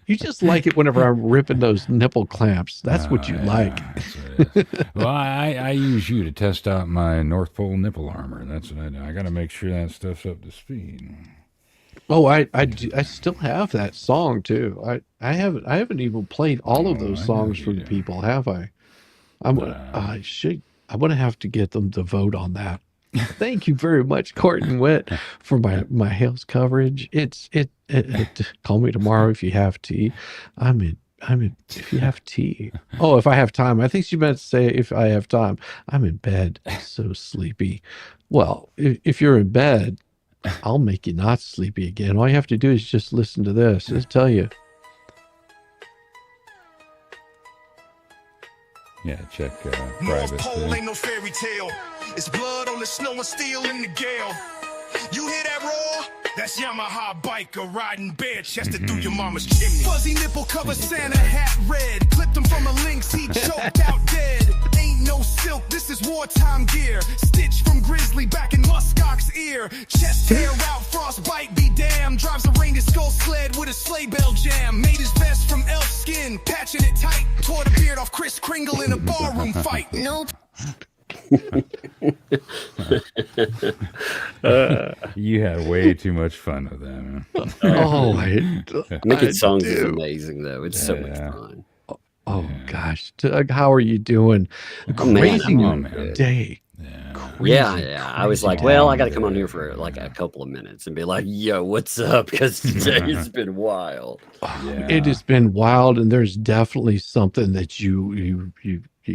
You just like it whenever I'm ripping those nipple clamps. That's what you like. That's what it is. Well, I use you to test out my North Pole nipple armor. That's what I do. I got to make sure that stuff's up to speed. Oh, I still have that song too. I haven't even played all of those songs for the people, have I? I'm gonna have to get them to vote on that. Thank you very much, Courtney Witt, for my Hales coverage. Call me tomorrow if you have tea. I'm in if you have tea. Oh, if I have time. I think she meant to say if I have time. I'm in bed, so sleepy. Well, if you're in bed, I'll make you not sleepy again. All you have to do is just listen to this. It'll tell you. Yeah, check North private. Pole ain't no fairy tale. It's blood on the snow and steel in the gale. You hear that roar? That's Yamaha biker riding bare chested through your mama's chimney. Fuzzy nipple cover Santa hat red. Clipped him from a lynx, he choked out dead. Ain't no silk, this is wartime gear. Stitched from grizzly back in muskox ear. Chest hair out, frostbite be damned. Drives a reindeer skull sled with a sleigh bell jam. Made his vest from elf skin, patching it tight. Tore the beard off Chris Kringle in a barroom fight. Nope. You had way too much fun with that, man. Making songs is amazing, though. It's so much fun. Oh gosh, Doug, how are you doing? Crazy day. Yeah. I was like, well, I got to come on here for like a couple of minutes and be like, yo, what's up? Because today has been wild. It has been wild, and there's definitely something that you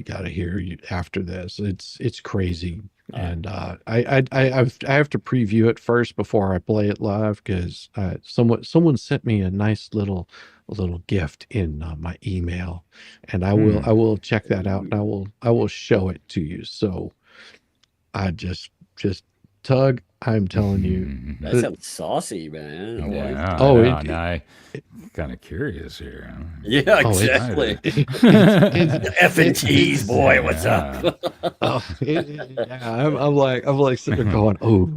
got to hear after this. It's crazy, and I have to preview it first before I play it live because someone sent me a nice little gift in my email, and I will check that out, and I will show it to you. So I just Tug, I'm telling you, that sounds saucy, man. Yeah, I'm kind of curious here. Yeah, exactly. F and T's, boy, what's up? I'm like sitting there going, oh.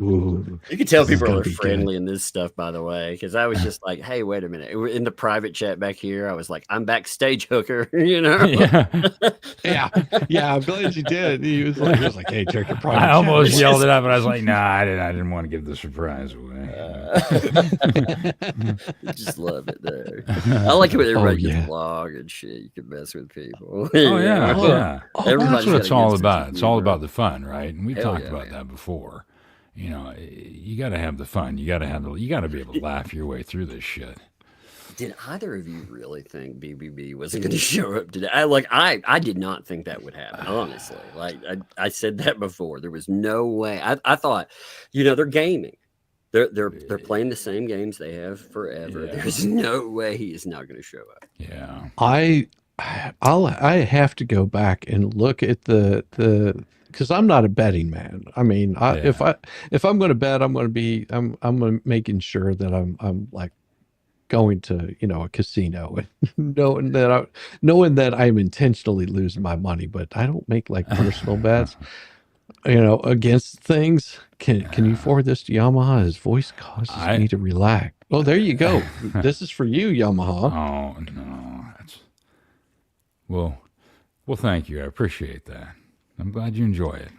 You can tell people are friendly in this stuff, by the way, because I was just like, hey, wait a minute. In the private chat back here, I was like, I'm backstage hooker, you know? Yeah. I'm glad you did. He was like, hey, check your private I almost chat. yelled it out, but I was like, nah, I didn't want to give the surprise away. Just love it there. I like it when everybody can vlog and shit. You can mess with people. Yeah. Everybody's That's what it's got a all good about. sense of It's all humor. about the fun, right? And we Hell talked yeah, about that before. You know, you got to have the fun. You got to be able to laugh your way through this shit. Did either of you really think BBB wasn't going to show up today? I did not think that would happen, honestly. Like I said that before. There was no way. I thought, they're gaming. They're playing the same games they have forever. Yeah. There's no way he is not going to show up. Yeah. I have to go back and look at the because I'm not a betting man. I mean, if I'm going to bet, I'm going to making sure that I'm like going to a casino and knowing that I'm intentionally losing my money, but I don't make like personal bets against things. Can you forward this to Yamaha? His voice causes me to relax. Oh, there you go. This is for you, Yamaha. Oh no, well, thank you. I appreciate that. I'm glad you enjoy it.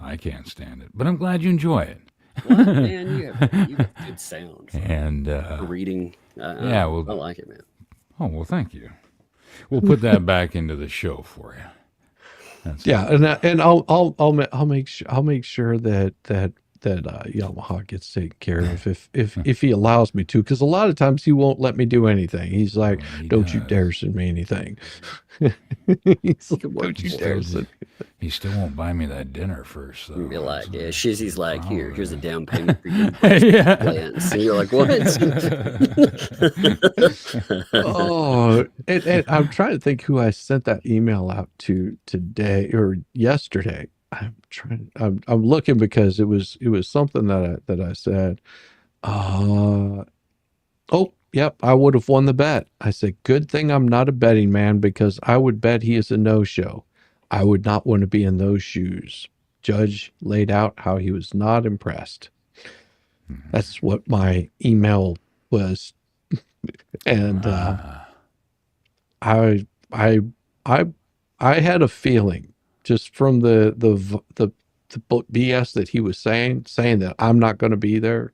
I can't stand it, but I'm glad you enjoy it. Well, man, you have good sound. And reading. I like it, man. Oh, well, thank you. We'll put that back into the show for you. And I'll make sure that Yamaha gets taken care of if he allows me to, because a lot of times he won't let me do anything. He's like, don't you dare send me anything. He's like, don't you dare send me. He still won't buy me that dinner first, though. You'll be like, Shizzy's like, here's a down payment for your plans. And you're like, what? And I'm trying to think who I sent that email out to today or yesterday. I'm looking because it was something that I said. Yep, I would have won the bet. I said, good thing I'm not a betting man, because I would bet he is a no-show. I would not want to be in those shoes. Judge laid out how he was not impressed. That's what my email was. And I had a feeling, just from the BS that he was saying that I'm not going to be there,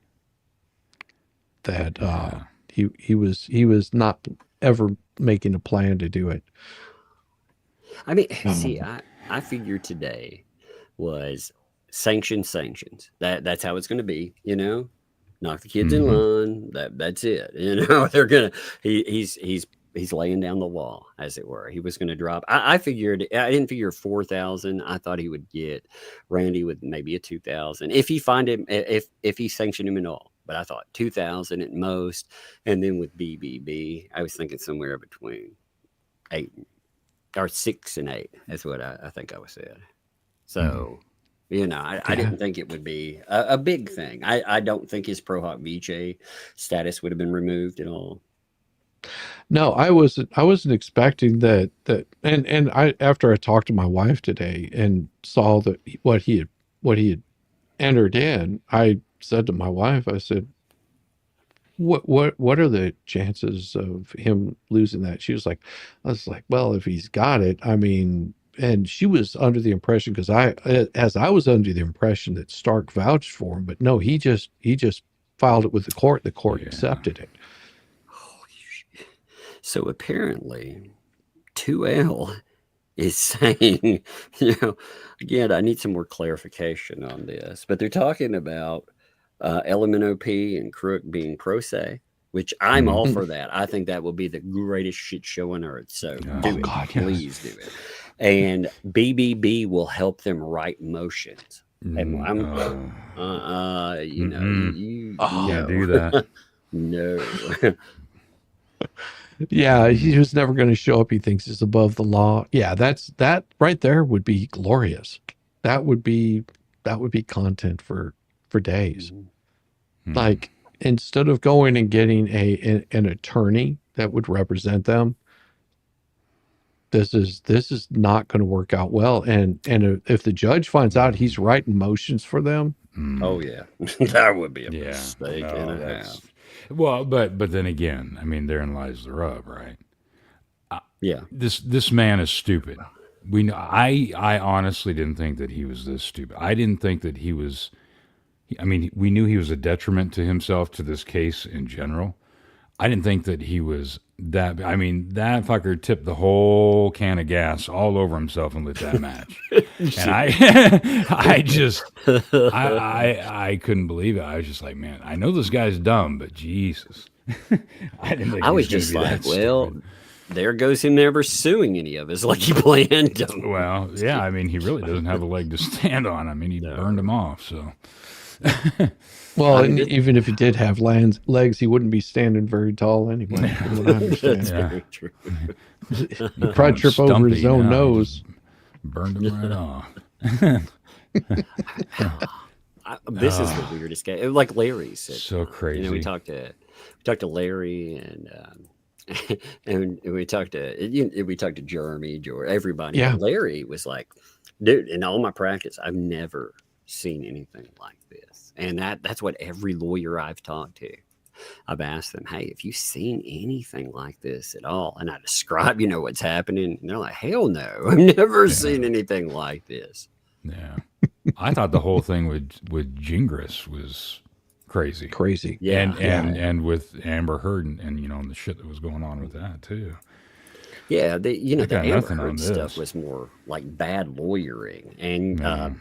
that he was not ever making a plan to do it. I mean, see, I figured today was sanctions. That's how it's going to be, Knock the kids in line. That's it. They're gonna. He's he's laying down the law, as it were. He was going to drop. I didn't figure 4,000. I thought he would get Randy with maybe a 2,000 if he find him, if he sanctioned him at all. But I thought 2,000 at most, and then with BBB, I was thinking somewhere between 6 and 8. That's what I think I was said. So. I didn't think it would be a big thing. I don't think his Pro Hoc Vice status would have been removed at all. No, I wasn't expecting that, and I, after I talked to my wife today and saw that what he had entered in, I said to my wife, I said, what are the chances of him losing that? I was like, well, if he's got it, I mean. And she was under the impression, because I was under the impression that Stark vouched for him, but no, he just filed it with the court. The court accepted it. So apparently, 2L is saying, again, I need some more clarification on this, but they're talking about LMNOP and Crook being pro se, which I'm all for that. I think that will be the greatest shit show on earth. So please do it. And BBB will help them write motions. And I'm, can't do that. No. Yeah, he was never going to show up. He thinks he's above the law. Yeah, that right there would be glorious. That would be content for days. Like, instead of going and getting an attorney that would represent them, this is not going to work out well. And if the judge finds out he's writing motions for them, oh yeah, that would be a mistake and a half. Well, but then again, I mean, therein lies the rub, right? Yeah, this man is stupid. We know. I honestly didn't think that he was this stupid. I didn't think that he was. I mean, we knew he was a detriment to himself, to this case in general. I didn't think that he was that. I mean, that fucker tipped the whole can of gas all over himself and lit that match. And I couldn't believe it. I was just like, man, I know this guy's dumb, but Jesus. I didn't think I was just like, well, stupid. There goes him never suing any of us like he planned to. Well, yeah, I mean, he really doesn't have a leg to stand on. I mean, he burned him off, so. Well, and even if he did have legs, he wouldn't be standing very tall anyway. From what I understand. Very true. He probably trip over his own nose. Burned him right off. This is the weirdest guy. Like Larry said. So crazy. We talked to Larry and we talked to Jeremy, George, everybody. Yeah. Larry was like, dude, in all my practice, I've never seen anything like this. And that's what every lawyer I've talked to, I've asked them, hey, have you seen anything like this at all? And I describe, what's happening. And they're like, hell no, I've never seen anything like this. Yeah. I thought the whole thing with Gingras was crazy. Yeah. And with Amber Heard and the shit that was going on with that too. Yeah. The Amber Heard stuff was more like bad lawyering and,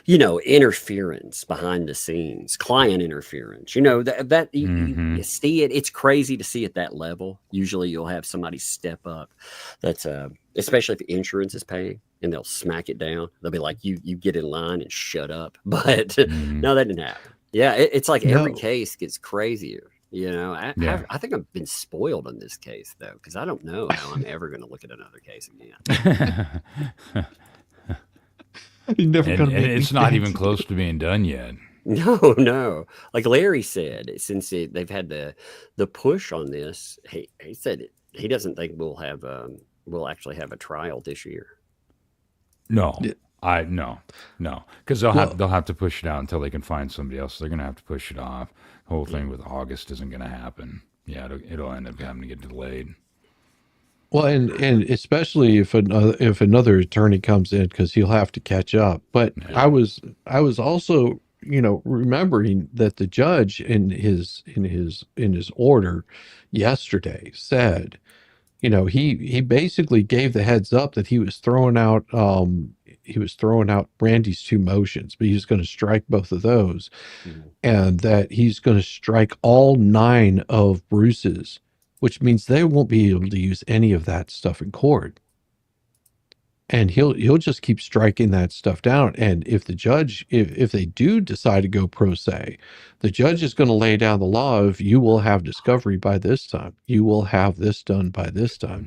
interference behind the scenes, client interference, that you see it. It's crazy to see at that level. Usually you'll have somebody step up that's, especially if insurance is paying, and they'll smack it down. They'll be like, you get in line and shut up. But no, that didn't happen. Yeah. It's like every case gets crazier. I think I've been spoiled in this case though, because I don't know how I'm ever going to look at another case again. It's not even close to being done yet. No. Like Larry said, since they've had the push on this, he said he doesn't think we'll actually have a trial this year. No, no, because they'll have to push it out until they can find somebody else. They're going to have to push it off. The whole thing with August isn't going to happen. Yeah, it'll end up having to get delayed. Well, and especially if another attorney comes in, because he'll have to catch up. But I was also remembering that the judge in his order yesterday said, he basically gave the heads up that he was throwing out Randy's 2 motions, but he was going to strike both of those, and that he's going to strike all 9 of Bruce's which means they won't be able to use any of that stuff in court. And he'll just keep striking that stuff down. And if the judge, if they do decide to go pro se, the judge is going to lay down the law of, you will have discovery by this time. You will have this done by this time.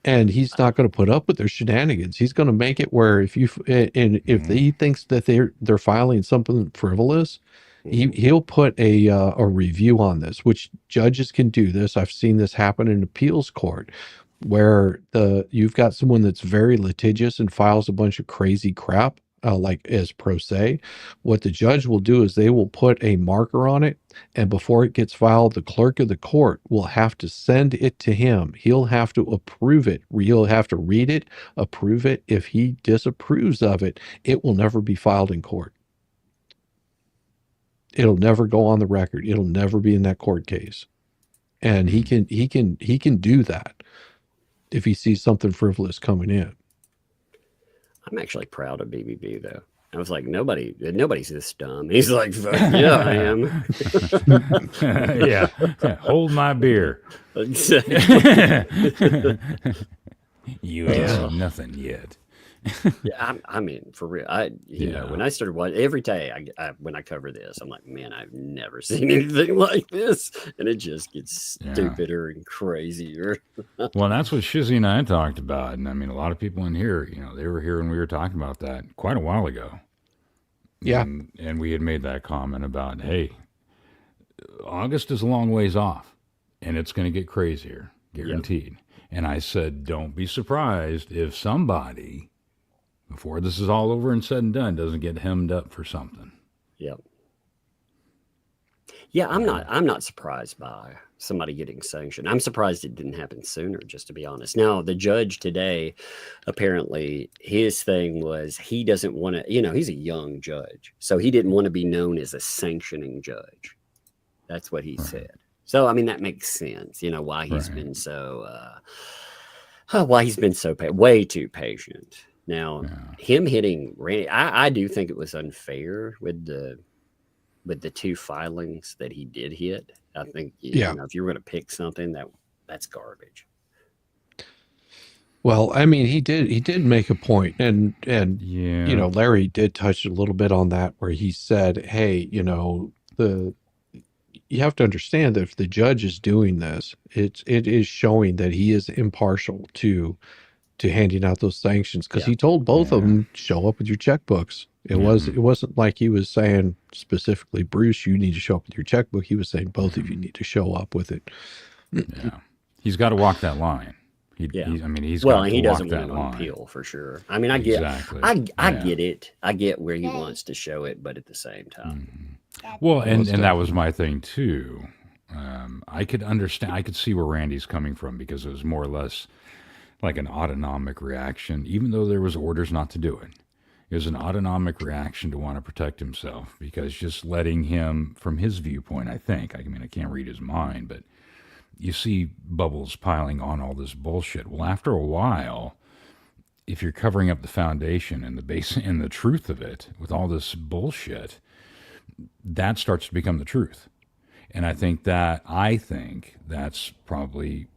And he's not going to put up with their shenanigans. He's going to make it where if he thinks that they're filing something frivolous, he'll put a review on this, which judges can do this. I've seen this happen in appeals court, where you've got someone that's very litigious and files a bunch of crazy crap, like as pro se. What the judge will do is they will put a marker on it, and before it gets filed, the clerk of the court will have to send it to him. He'll have to approve it. He'll have to read it, approve it. If he disapproves of it, it will never be filed in court. It'll never go on the record. It'll never be in that court case. And he can do that if he sees something frivolous coming in. I'm actually proud of BBB though. I was like, nobody's this dumb. He's like, fuck yeah, I am. Yeah. Hold my beer. You ain't seen nothing yet. Yeah, I mean, for real. You know, when I started watching every day, when I cover this, I'm like, man, I've never seen anything like this, and it just gets stupider and crazier. Well, that's what Shizzy and I talked about, and I mean, a lot of people in here, you know, they were here when we were talking about that quite a while ago. Yeah, and we had made that comment about, hey, August is a long ways off, and it's going to get crazier, guaranteed. Yep. And I said, don't be surprised if somebody, before this is all over and said and done, doesn't get hemmed up for something. Yep. Yeah, I'm not surprised by somebody getting sanctioned. I'm surprised it didn't happen sooner, just to be honest. Now, the judge today, apparently his thing was he doesn't want to, you know, he's a young judge, so he didn't want to be known as a sanctioning judge. That's what he said. So, I mean, that makes sense, you know, why he's been so, way too patient. Now, him hitting Randy, I do think it was unfair with the two filings that he did hit. I think, you know, if you were going to pick something, that's garbage. Well, I mean, he did make a point, and you know, Larry did touch a little bit on that, where he said, hey, you know, you have to understand that if the judge is doing this, it is showing that he is impartial to handing out those sanctions, because he told both of them, show up with your checkbooks. It wasn't like he was saying specifically, Bruce, you need to show up with your checkbook. He was saying both of you need to show up with it. Yeah, he's got to walk that line. I mean, he's well, got and to he walk doesn't that want line. to appeal for sure. I mean, I get it. I get where he wants to show it, but at the same time, well, and that was my thing too. I could understand. I could see where Randy's coming from, because it was more or less like an autonomic reaction, even though there was orders not to do it. It was an autonomic reaction to want to protect himself, because just letting him, from his viewpoint, I mean, I can't read his mind, but you see bubbles piling on all this bullshit. Well, after a while, if you're covering up the foundation and the base and the truth of it with all this bullshit, that starts to become the truth. And I think that's probably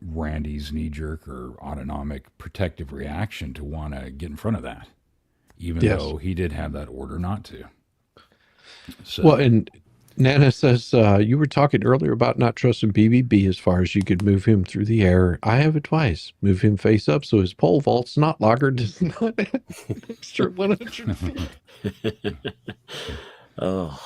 Randy's knee-jerk or autonomic protective reaction to want to get in front of that, even though he did have that order not to. So, well, and Nana says, you were talking earlier about not trusting BBB as far as you could move him through the air. I have advice. Move him face up so his pole vault's not loggered does not have an extra 100 feet. Oh,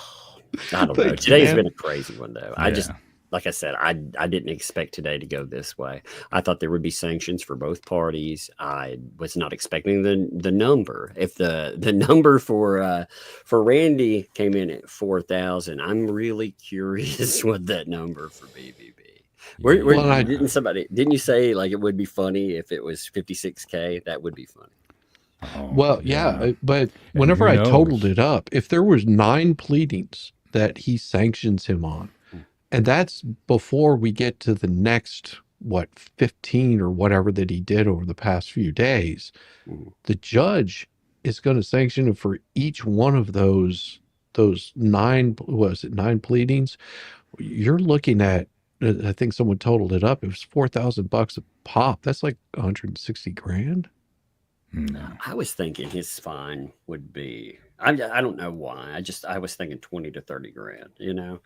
I don't know. Today's been a crazy one, though. I just, like I said, I didn't expect today to go this way. I thought there would be sanctions for both parties. I was not expecting the number. If the number for Randy came in at 4,000, I'm really curious what that number for BBB. Didn't you say like it would be funny if it was 56K? That would be funny. oh, Well, but whenever I totaled it up, if there was 9 pleadings that he sanctions him on, and that's before we get to the next, 15 or whatever that he did over the past few days, the judge is going to sanction him for each one of those 9 pleadings. You're looking at I think someone totaled it up. It was $4,000 a pop. That's like 160 grand. No. I was thinking his fine would be. I don't know why. I was thinking 20 to 30 grand.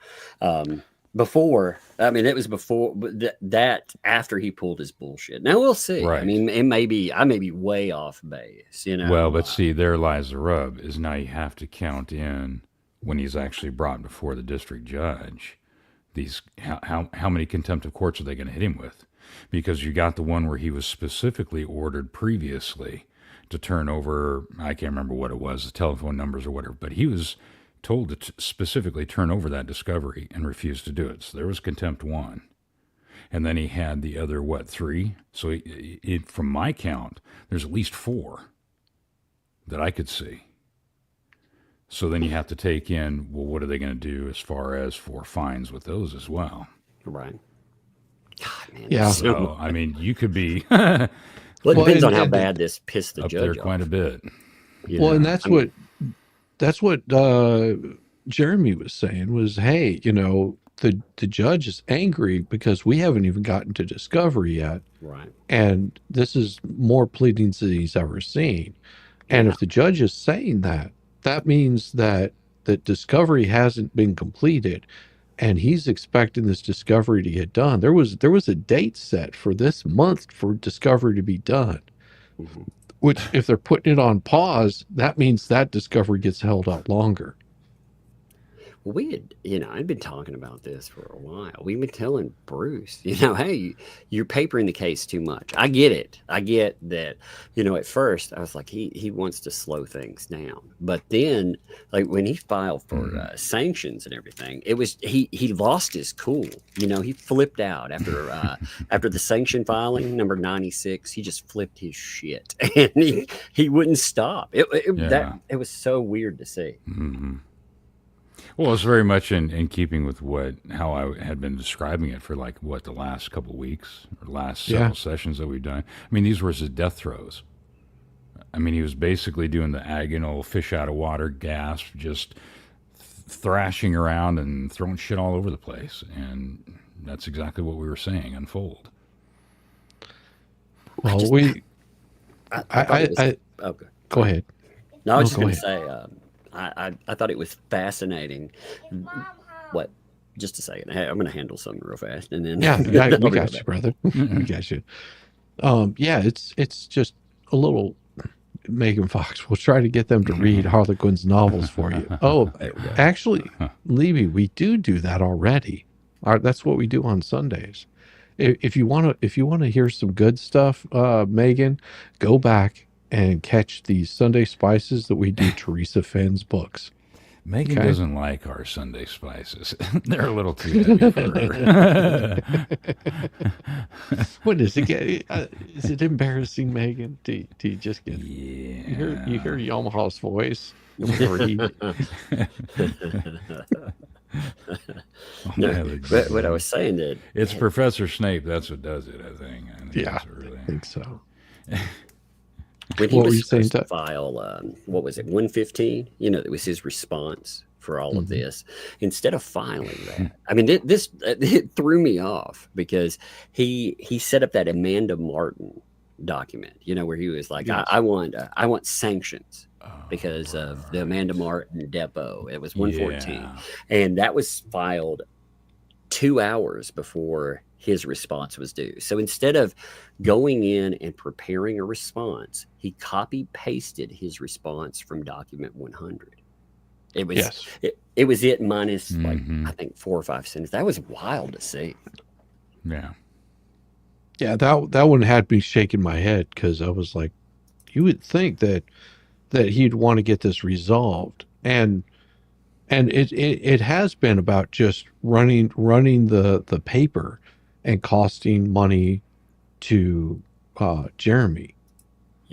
Before. I mean, it was before that after he pulled his bullshit. Now we'll see. Right. I mean, I may be way off base. Well, but see, there lies the rub. Is now you have to count in when he's actually brought before the district judge. These how many contempt of courts are they going to hit him with? Because you got the one where he was specifically ordered previously to turn over, I can't remember what it was, the telephone numbers or whatever, but he was told to specifically turn over that discovery and refused to do it. So there was contempt 1. And then he had the other, 3? So from my count, there's at least 4 that I could see. So then you have to take in, well, what are they going to do as far as for fines with those as well? Right. God, man. Yeah. So, I mean, you could be Well, it depends on how and- bad this pissed the up judge there off. quite a bit. Well, and that's what Jeremy was saying was, hey, the judge is angry because we haven't even gotten to discovery yet, Right. and this is more pleadings than he's ever seen. And if the judge is saying that, that means that discovery hasn't been completed, and he's expecting this discovery to get done. There was a date set for this month for discovery to be done. Mhm. Which, if they're putting it on pause, that means that discovery gets held out longer. Well, I'd been talking about this for a while. We've been telling Bruce, hey, you're papering the case too much. I get it. I get that, at first I was like, he wants to slow things down. But then, like when he filed for sanctions and everything, it was, he lost his cool. He flipped out after the sanction filing, number 96, he just flipped his shit and he wouldn't stop. It was so weird to see. Mm-hmm. Well, it's very much in keeping with how I had been describing it for the last couple of weeks or last several sessions that we've done. I mean, these were his death throes. I mean, he was basically doing the agonal fish out of water gasp, just thrashing around and throwing shit all over the place. And that's exactly what we were saying unfold. Well, Okay. Go ahead. No, I was just go going to say, I thought it was fascinating. What? Just a second. Hey, I'm going to handle something real fast, and then Yeah, I'll we be right got you, back. brother. We got you. Yeah, it's just a little. Megan Fox. We'll try to get them to read Harlequin's novels for you. Oh, actually, Levy, we do that already. That's what we do on Sundays. If you want to hear some good stuff, Megan, go back and catch the Sunday Spices that we do Teresa Finn's books. Megan doesn't like our Sunday Spices. They're a little too heavy for her. What is it? Is it embarrassing, Megan? Do you just get? Yeah. You hear Yamaha's voice. But what I was saying that It's Professor Snape. That's what does it, I think. I think so. when he What were was you saying, supposed to Doug? file, what was it, 115? That was his response for all of this. Instead of filing that, I mean, it threw me off because he set up that Amanda Martin document, where he was like, Yes. I want sanctions because of the Amanda Martin depot. It was 114, Yeah. and that was filed 2 hours before his response was due. So instead of going in and preparing a response, he copy pasted his response from document 100. It was it was minus I think 4 or 5 sentences. That was wild to see. Yeah. Yeah, that one had me shaking my head because I was like, you would think that he'd want to get this resolved, and it has been about just running the paper and costing money to Jeremy,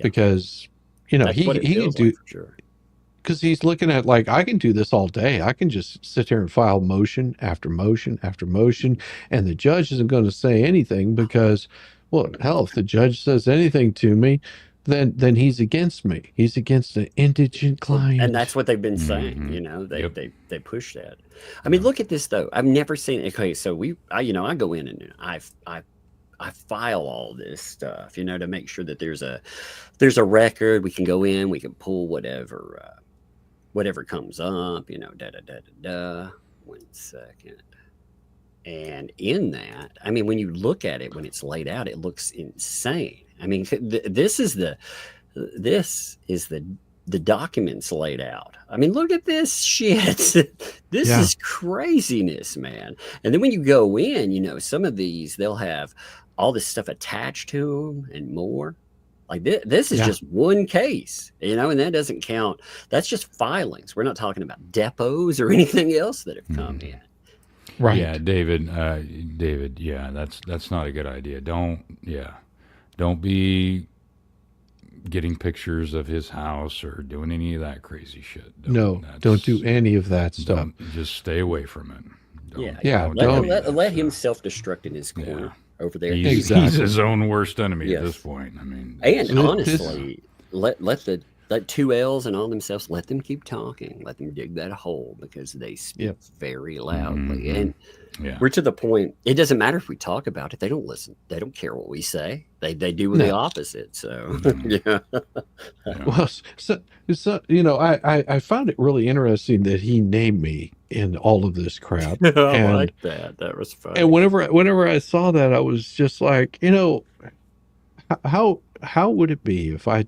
because That's he what it can feels do, like for sure. because he's looking at like, I can do this all day. I can just sit here and file motion after motion after motion, and the judge isn't going to say anything because, well, hell, if the judge says anything to me, then he's against me. He's against an indigent client. And that's what they've been saying. Mhm. You know, Yep. they push that. I mean, look at this though. I've never seen. Okay, so I go in and I file all this stuff, to make sure that there's a record. We can go in, we can pull whatever comes up, da da da da da. 1 second. And in that, I mean, when you look at it, when it's laid out, it looks insane. I mean, this is the documents laid out. I mean, look at this shit. This is craziness, man. And then when you go in, some of these, they'll have all this stuff attached to them and more. Like this is just one case, and that doesn't count. That's just filings. We're not talking about depots or anything else that have come in. Right. Yeah, David. Yeah, that's not a good idea. Don't be getting pictures of his house or doing any of that crazy shit. Don't do any of that stuff. Just stay away from it. Don't Let him self-destruct in his corner over there. He's his own worst enemy at this point. I mean, and honestly, let two L's and all themselves, let them keep talking, let them dig that hole, because they speak very loudly. And we're to the point, it doesn't matter if we talk about it, they don't listen, they don't care what we say, they do the opposite. So Well, so I found it really interesting that he named me in all of this crap. I like that was fun. And whenever I saw that, I was just like, how would it be if I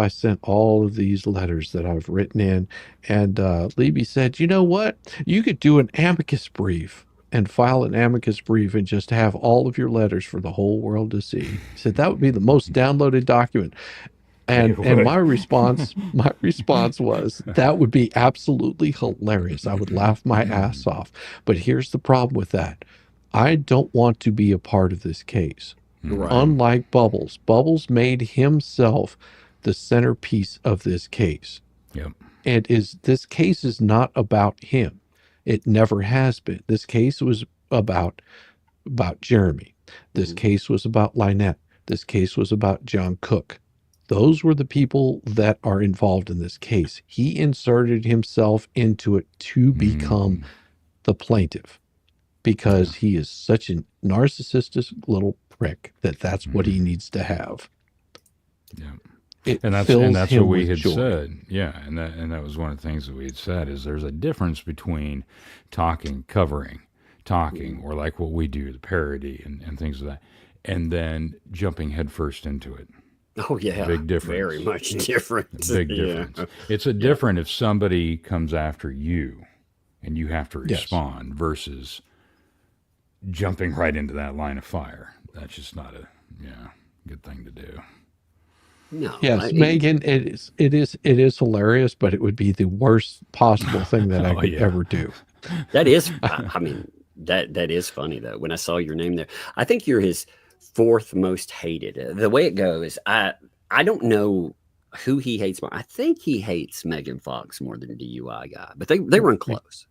sent all of these letters that I've written in, and Libby said, you know what, you could do an amicus brief and file an amicus brief and just have all of your letters for the whole world to see. He said that would be the most downloaded document. And my response was, that would be absolutely hilarious. I would laugh my ass off. But here's the problem with that. I don't want to be a part of this case. Right. Unlike Bubbles. Bubbles made himself the centerpiece of this case. Yep. And this case is not about him. It never has been. This case was about Jeremy. This case was about Lynette. This case was about John Cook. Those were the people that are involved in this case. He inserted himself into it to become the plaintiff, because he is such a narcissistic little prick that's what he needs to have. Yeah. And that's what we had said. Yeah. And that was one of the things that we had said, is there's a difference between covering, or like what we do, the parody and things like that, and then jumping headfirst into it. Oh yeah, big difference. Very much different. Big difference. It's different if somebody comes after you and you have to respond versus jumping right into that line of fire. That's just not a good thing to do. No. Yes, Megan, it is hilarious, but it would be the worst possible thing that I could ever do. That is, I mean, that is funny though. When I saw your name there, I think you're his fourth most hated. The way it goes, I don't know who he hates more. I think he hates Megan Fox more than DUI guy, but they run close.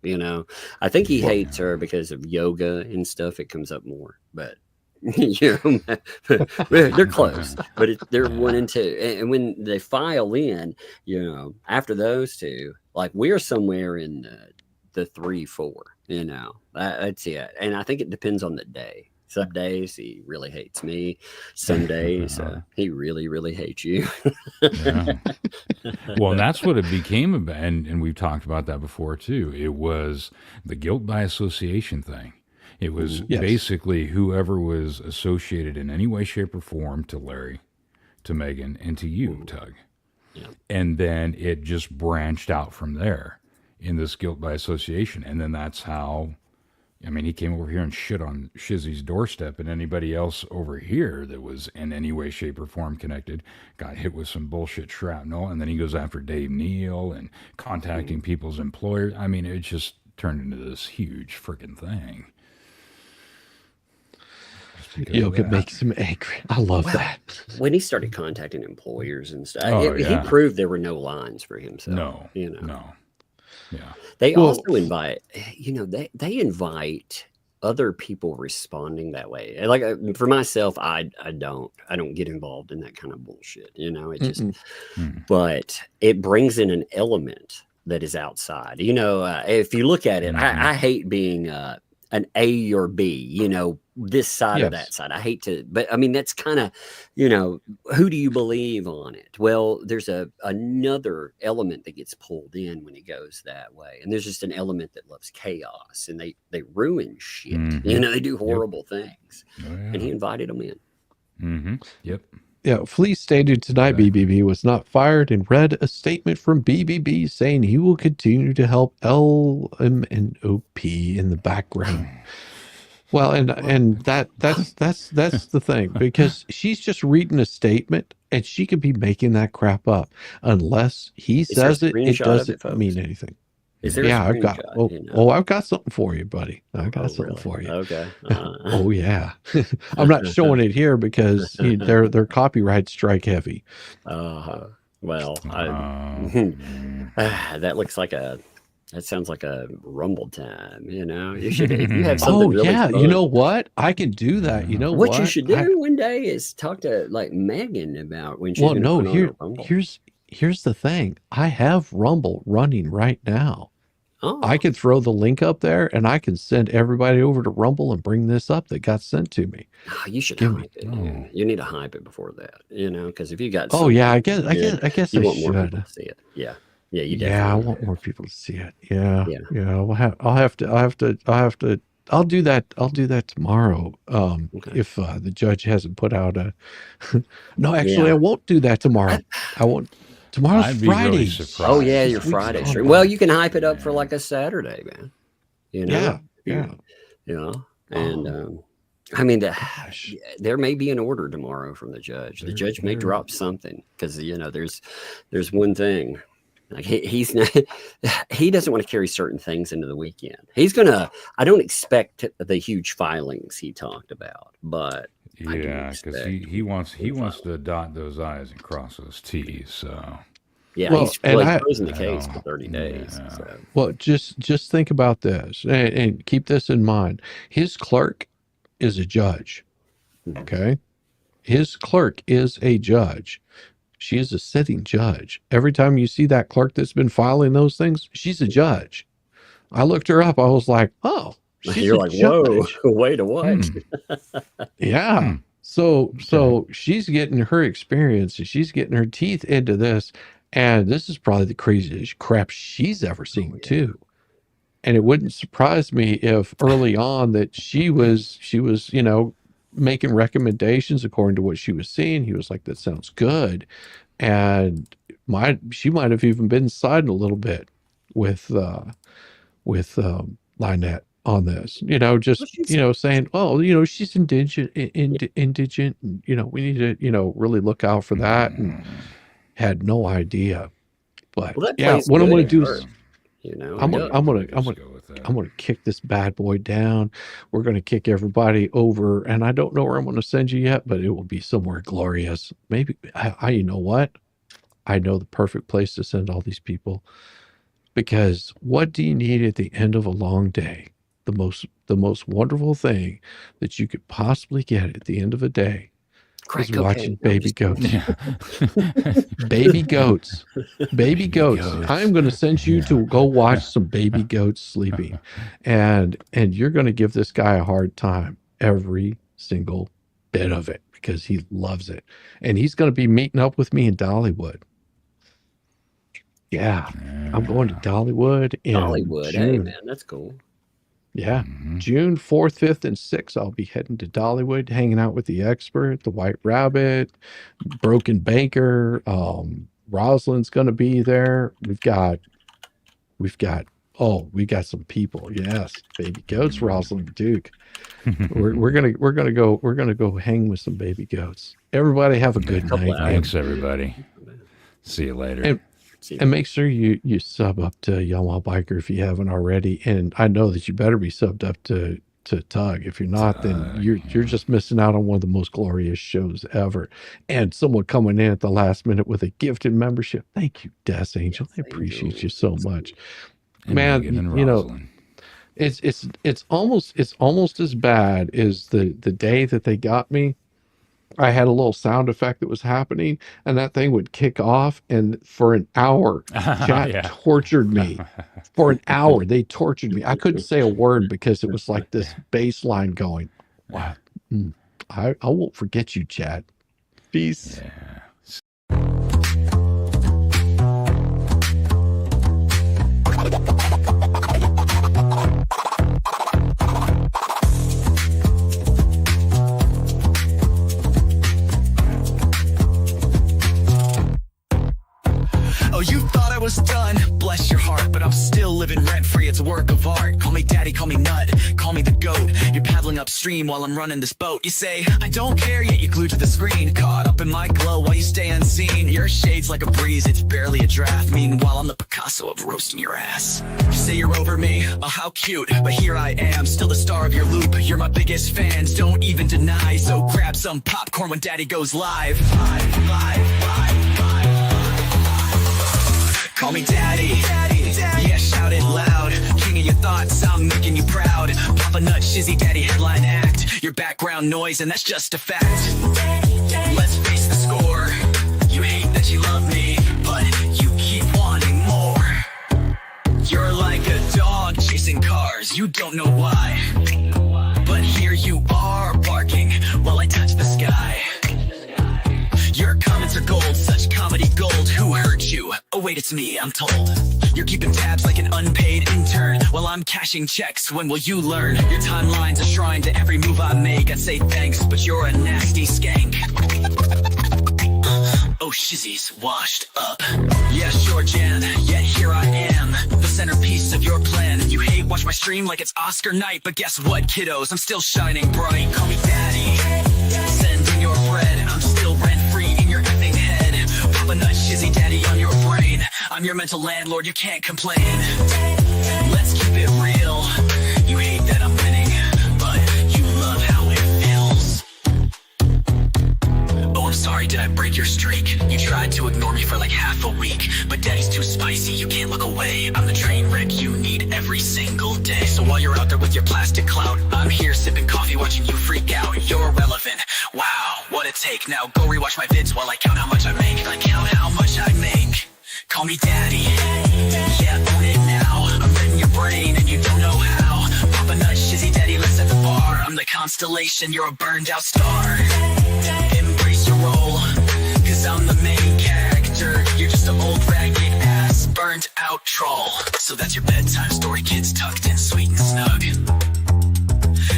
I think he hates her because of yoga and stuff. It comes up more, but they're close. But they're 1 and 2, and when they file in, after those two, like we're somewhere in the 3, 4. That's it. And I think it depends on the day. Some days he really hates me. Some days he really, really hates you. Well, and that's what it became about. And we've talked about that before too. It was the guilt by association thing. It was basically whoever was associated in any way, shape, or form to Larry, to Megan, and to you, Tug. Yeah. And then it just branched out from there in this guilt by association. And then that's how... I mean, he came over here and shit on Shizzy's doorstep, and anybody else over here that was in any way, shape, or form connected got hit with some bullshit shrapnel. And then he goes after Dave Neal and contacting people's employers. I mean, it just turned into this huge freaking thing. Yoga makes him angry. I love that. When he started contacting employers and stuff, he proved there were no lines for himself. No. Yeah. They also invite, they invite other people responding that way. And, like, for myself, I don't get involved in that kind of bullshit. It just, but it brings in an element that is outside. If you look at it, I hate being an A or B, this side or that side. I hate to, but I mean, that's kind of, who do you believe on it? Well, there's another element that gets pulled in when it goes that way. And there's just an element that loves chaos, and they ruin shit. They do horrible things. Oh, yeah. And he invited them in. Yep. Yeah, Flea stated tonight BBB was not fired and read a statement from BBB saying he will continue to help LMNOP in the background. Well, and that's the thing, because she's just reading a statement and she could be making that crap up unless he says it doesn't mean anything. Is there I've got I've got something for you, buddy. I've got something for you. Okay. Oh yeah. I'm not showing it here because their copyright strike heavy. Well, that sounds like a rumble time. You should, if you have something really fun. You know what? I can do that. You know what you should do one day is talk to like Megan about when she's here's the thing. I have Rumble running right now. Oh. I could throw the link up there and I can send everybody over to Rumble and bring this up that got sent to me. Oh, you should hype it. You need to hype it before that, because if you got I guess you I want more should. people to see it. Yeah, you definitely. Yeah, I want more people to see it. Yeah. I'll do that. I'll do that tomorrow. If the judge hasn't put out a. No, actually, I won't do that tomorrow. I won't. Tomorrow's Friday. Oh yeah, your Friday stream. Well, you can hype it up for like a Saturday, man. Yeah. And I mean, there may be an order tomorrow from the judge. The judge may drop something because there's one thing. Like he's not, he doesn't want to carry certain things into the weekend. I don't expect the huge filings he talked about, but because he wants to dot those I's and cross those T's. So he's closing the case for 30 days. Yeah. So. Well, just think about this and keep this in mind. His clerk is a judge. Okay, his clerk is a judge. She is a sitting judge. Every time you see that clerk that's been filing those things, she's a judge. I looked her up. I was like, oh, you're like, whoa, wait a what? Yeah. So she's getting her experience and she's getting her teeth into this. And this is probably the craziest crap she's ever seen too. And it wouldn't surprise me if early on that she was, making recommendations according to what she was seeing. He was like, that sounds good. And she might have even been siding a little bit with Lynette on this, saying, oh, she's indigent, and, we need to, really look out for that. And had no idea. But what I'm going to do is, I'm gonna kick this bad boy down. We're gonna kick everybody over, and I don't know where I'm gonna send you yet, but it will be somewhere glorious. Maybe you know what? I know the perfect place to send all these people, because what do you need at the end of a long day? The most wonderful thing that you could possibly get at the end of a day is watching baby goats. Baby goats. Baby goats. I'm going to send you to go watch some baby goats sleeping. And you're going to give this guy a hard time every single bit of it because he loves it. And he's going to be meeting up with me in Dollywood. Yeah. I'm going to Dollywood in Dollywood. June. Hey, man, that's cool. Yeah. June 4th, 5th, and 6th, I'll be heading to Dollywood, hanging out with the expert, the White Rabbit, Broken Banker. Rosalind's going to be there. We got some people. Yes. Baby goats, Rosalind Duke. we're gonna go hang with some baby goats. Everybody have a good night. Thanks, everybody. See you later. And make sure you sub up to Yamaha Biker if you haven't already. And I know that you better be subbed up to Tug. If you're not, then you're just missing out on one of the most glorious shows ever. And someone coming in at the last minute with a gifted membership. Thank you, Death Angel. I appreciate you so much. And man, Megan and you know, Rosalind. It's almost as bad as the day that they got me. I had a little sound effect that was happening, and that thing would kick off, and for an hour, chat Yeah. tortured me. For an hour, they tortured me. I couldn't say a word because it was like this bass line going. Wow. I won't forget you, chat. Peace. Yeah. Oh, you thought I was done, bless your heart, but I'm still living rent-free, it's a work of art. Call me daddy, call me nut, call me the goat. You're paddling upstream while I'm running this boat. You say, I don't care, yet you're glued to the screen. Caught up in my glow while you stay unseen. Your shade's like a breeze, it's barely a draft. Meanwhile, I'm the Picasso of roasting your ass. You say you're over me, oh how cute, but here I am, still the star of your loop. You're my biggest fans, don't even deny, so grab some popcorn when daddy goes live. Call me daddy, yeah, shout it loud. King of your thoughts, I'm making you proud. Papa Nut, Shizzy Daddy, headline act. Your background noise, and that's just a fact. Let's face the score. You hate that you love me, but you keep wanting more. You're like a dog chasing cars, you don't know why. But here you are, barking while I touch the sky. Your comments are gold, such comedy gold. Who hurt you? Oh wait, it's me, I'm told. You're keeping tabs like an unpaid intern while I'm cashing checks. When will you learn? Your timeline's a shrine to every move I make. I'd say thanks, but you're a nasty skank. Oh, Shizzy's washed up. Yeah, sure, Jan, yet here I am, the centerpiece of your plan. You hate watch my stream like it's Oscar night, but guess what, kiddos? I'm still shining bright. Call me daddy, send in your bread. I'm still rent-free in your effing head. Papa Nut, Shizzy Daddy on your brain. I'm your mental landlord, you can't complain. Let's keep it real. You hate that I'm winning, but you love how it feels. Oh, I'm sorry, did I break your streak? You tried to ignore me for like half a week, but daddy's too spicy, you can't look away. I'm the train wreck you need every single day. So while you're out there with your plastic clout, I'm here sipping coffee watching you freak out. You're irrelevant, wow, what a take. Now go rewatch my vids while I count how much I make. I count how much I make. Call me daddy, yeah, own it now. I'm in your brain and you don't know how. Papa Nut, Shizzy Daddy, let's set the bar. I'm the constellation, you're a burned out star. Embrace your role, cause I'm the main character. You're just an old ragged ass, burned out troll. So that's your bedtime story, kids tucked in sweet and snug.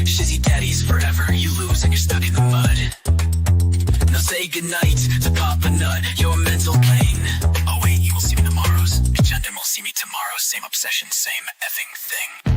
Shizzy Daddy's forever, you lose and you're stuck in the mud. Now say goodnight to Papa Nut, your mental pain. Oh wait, you will see me tomorrow's agenda, will see me tomorrow. Same obsession, same effing thing.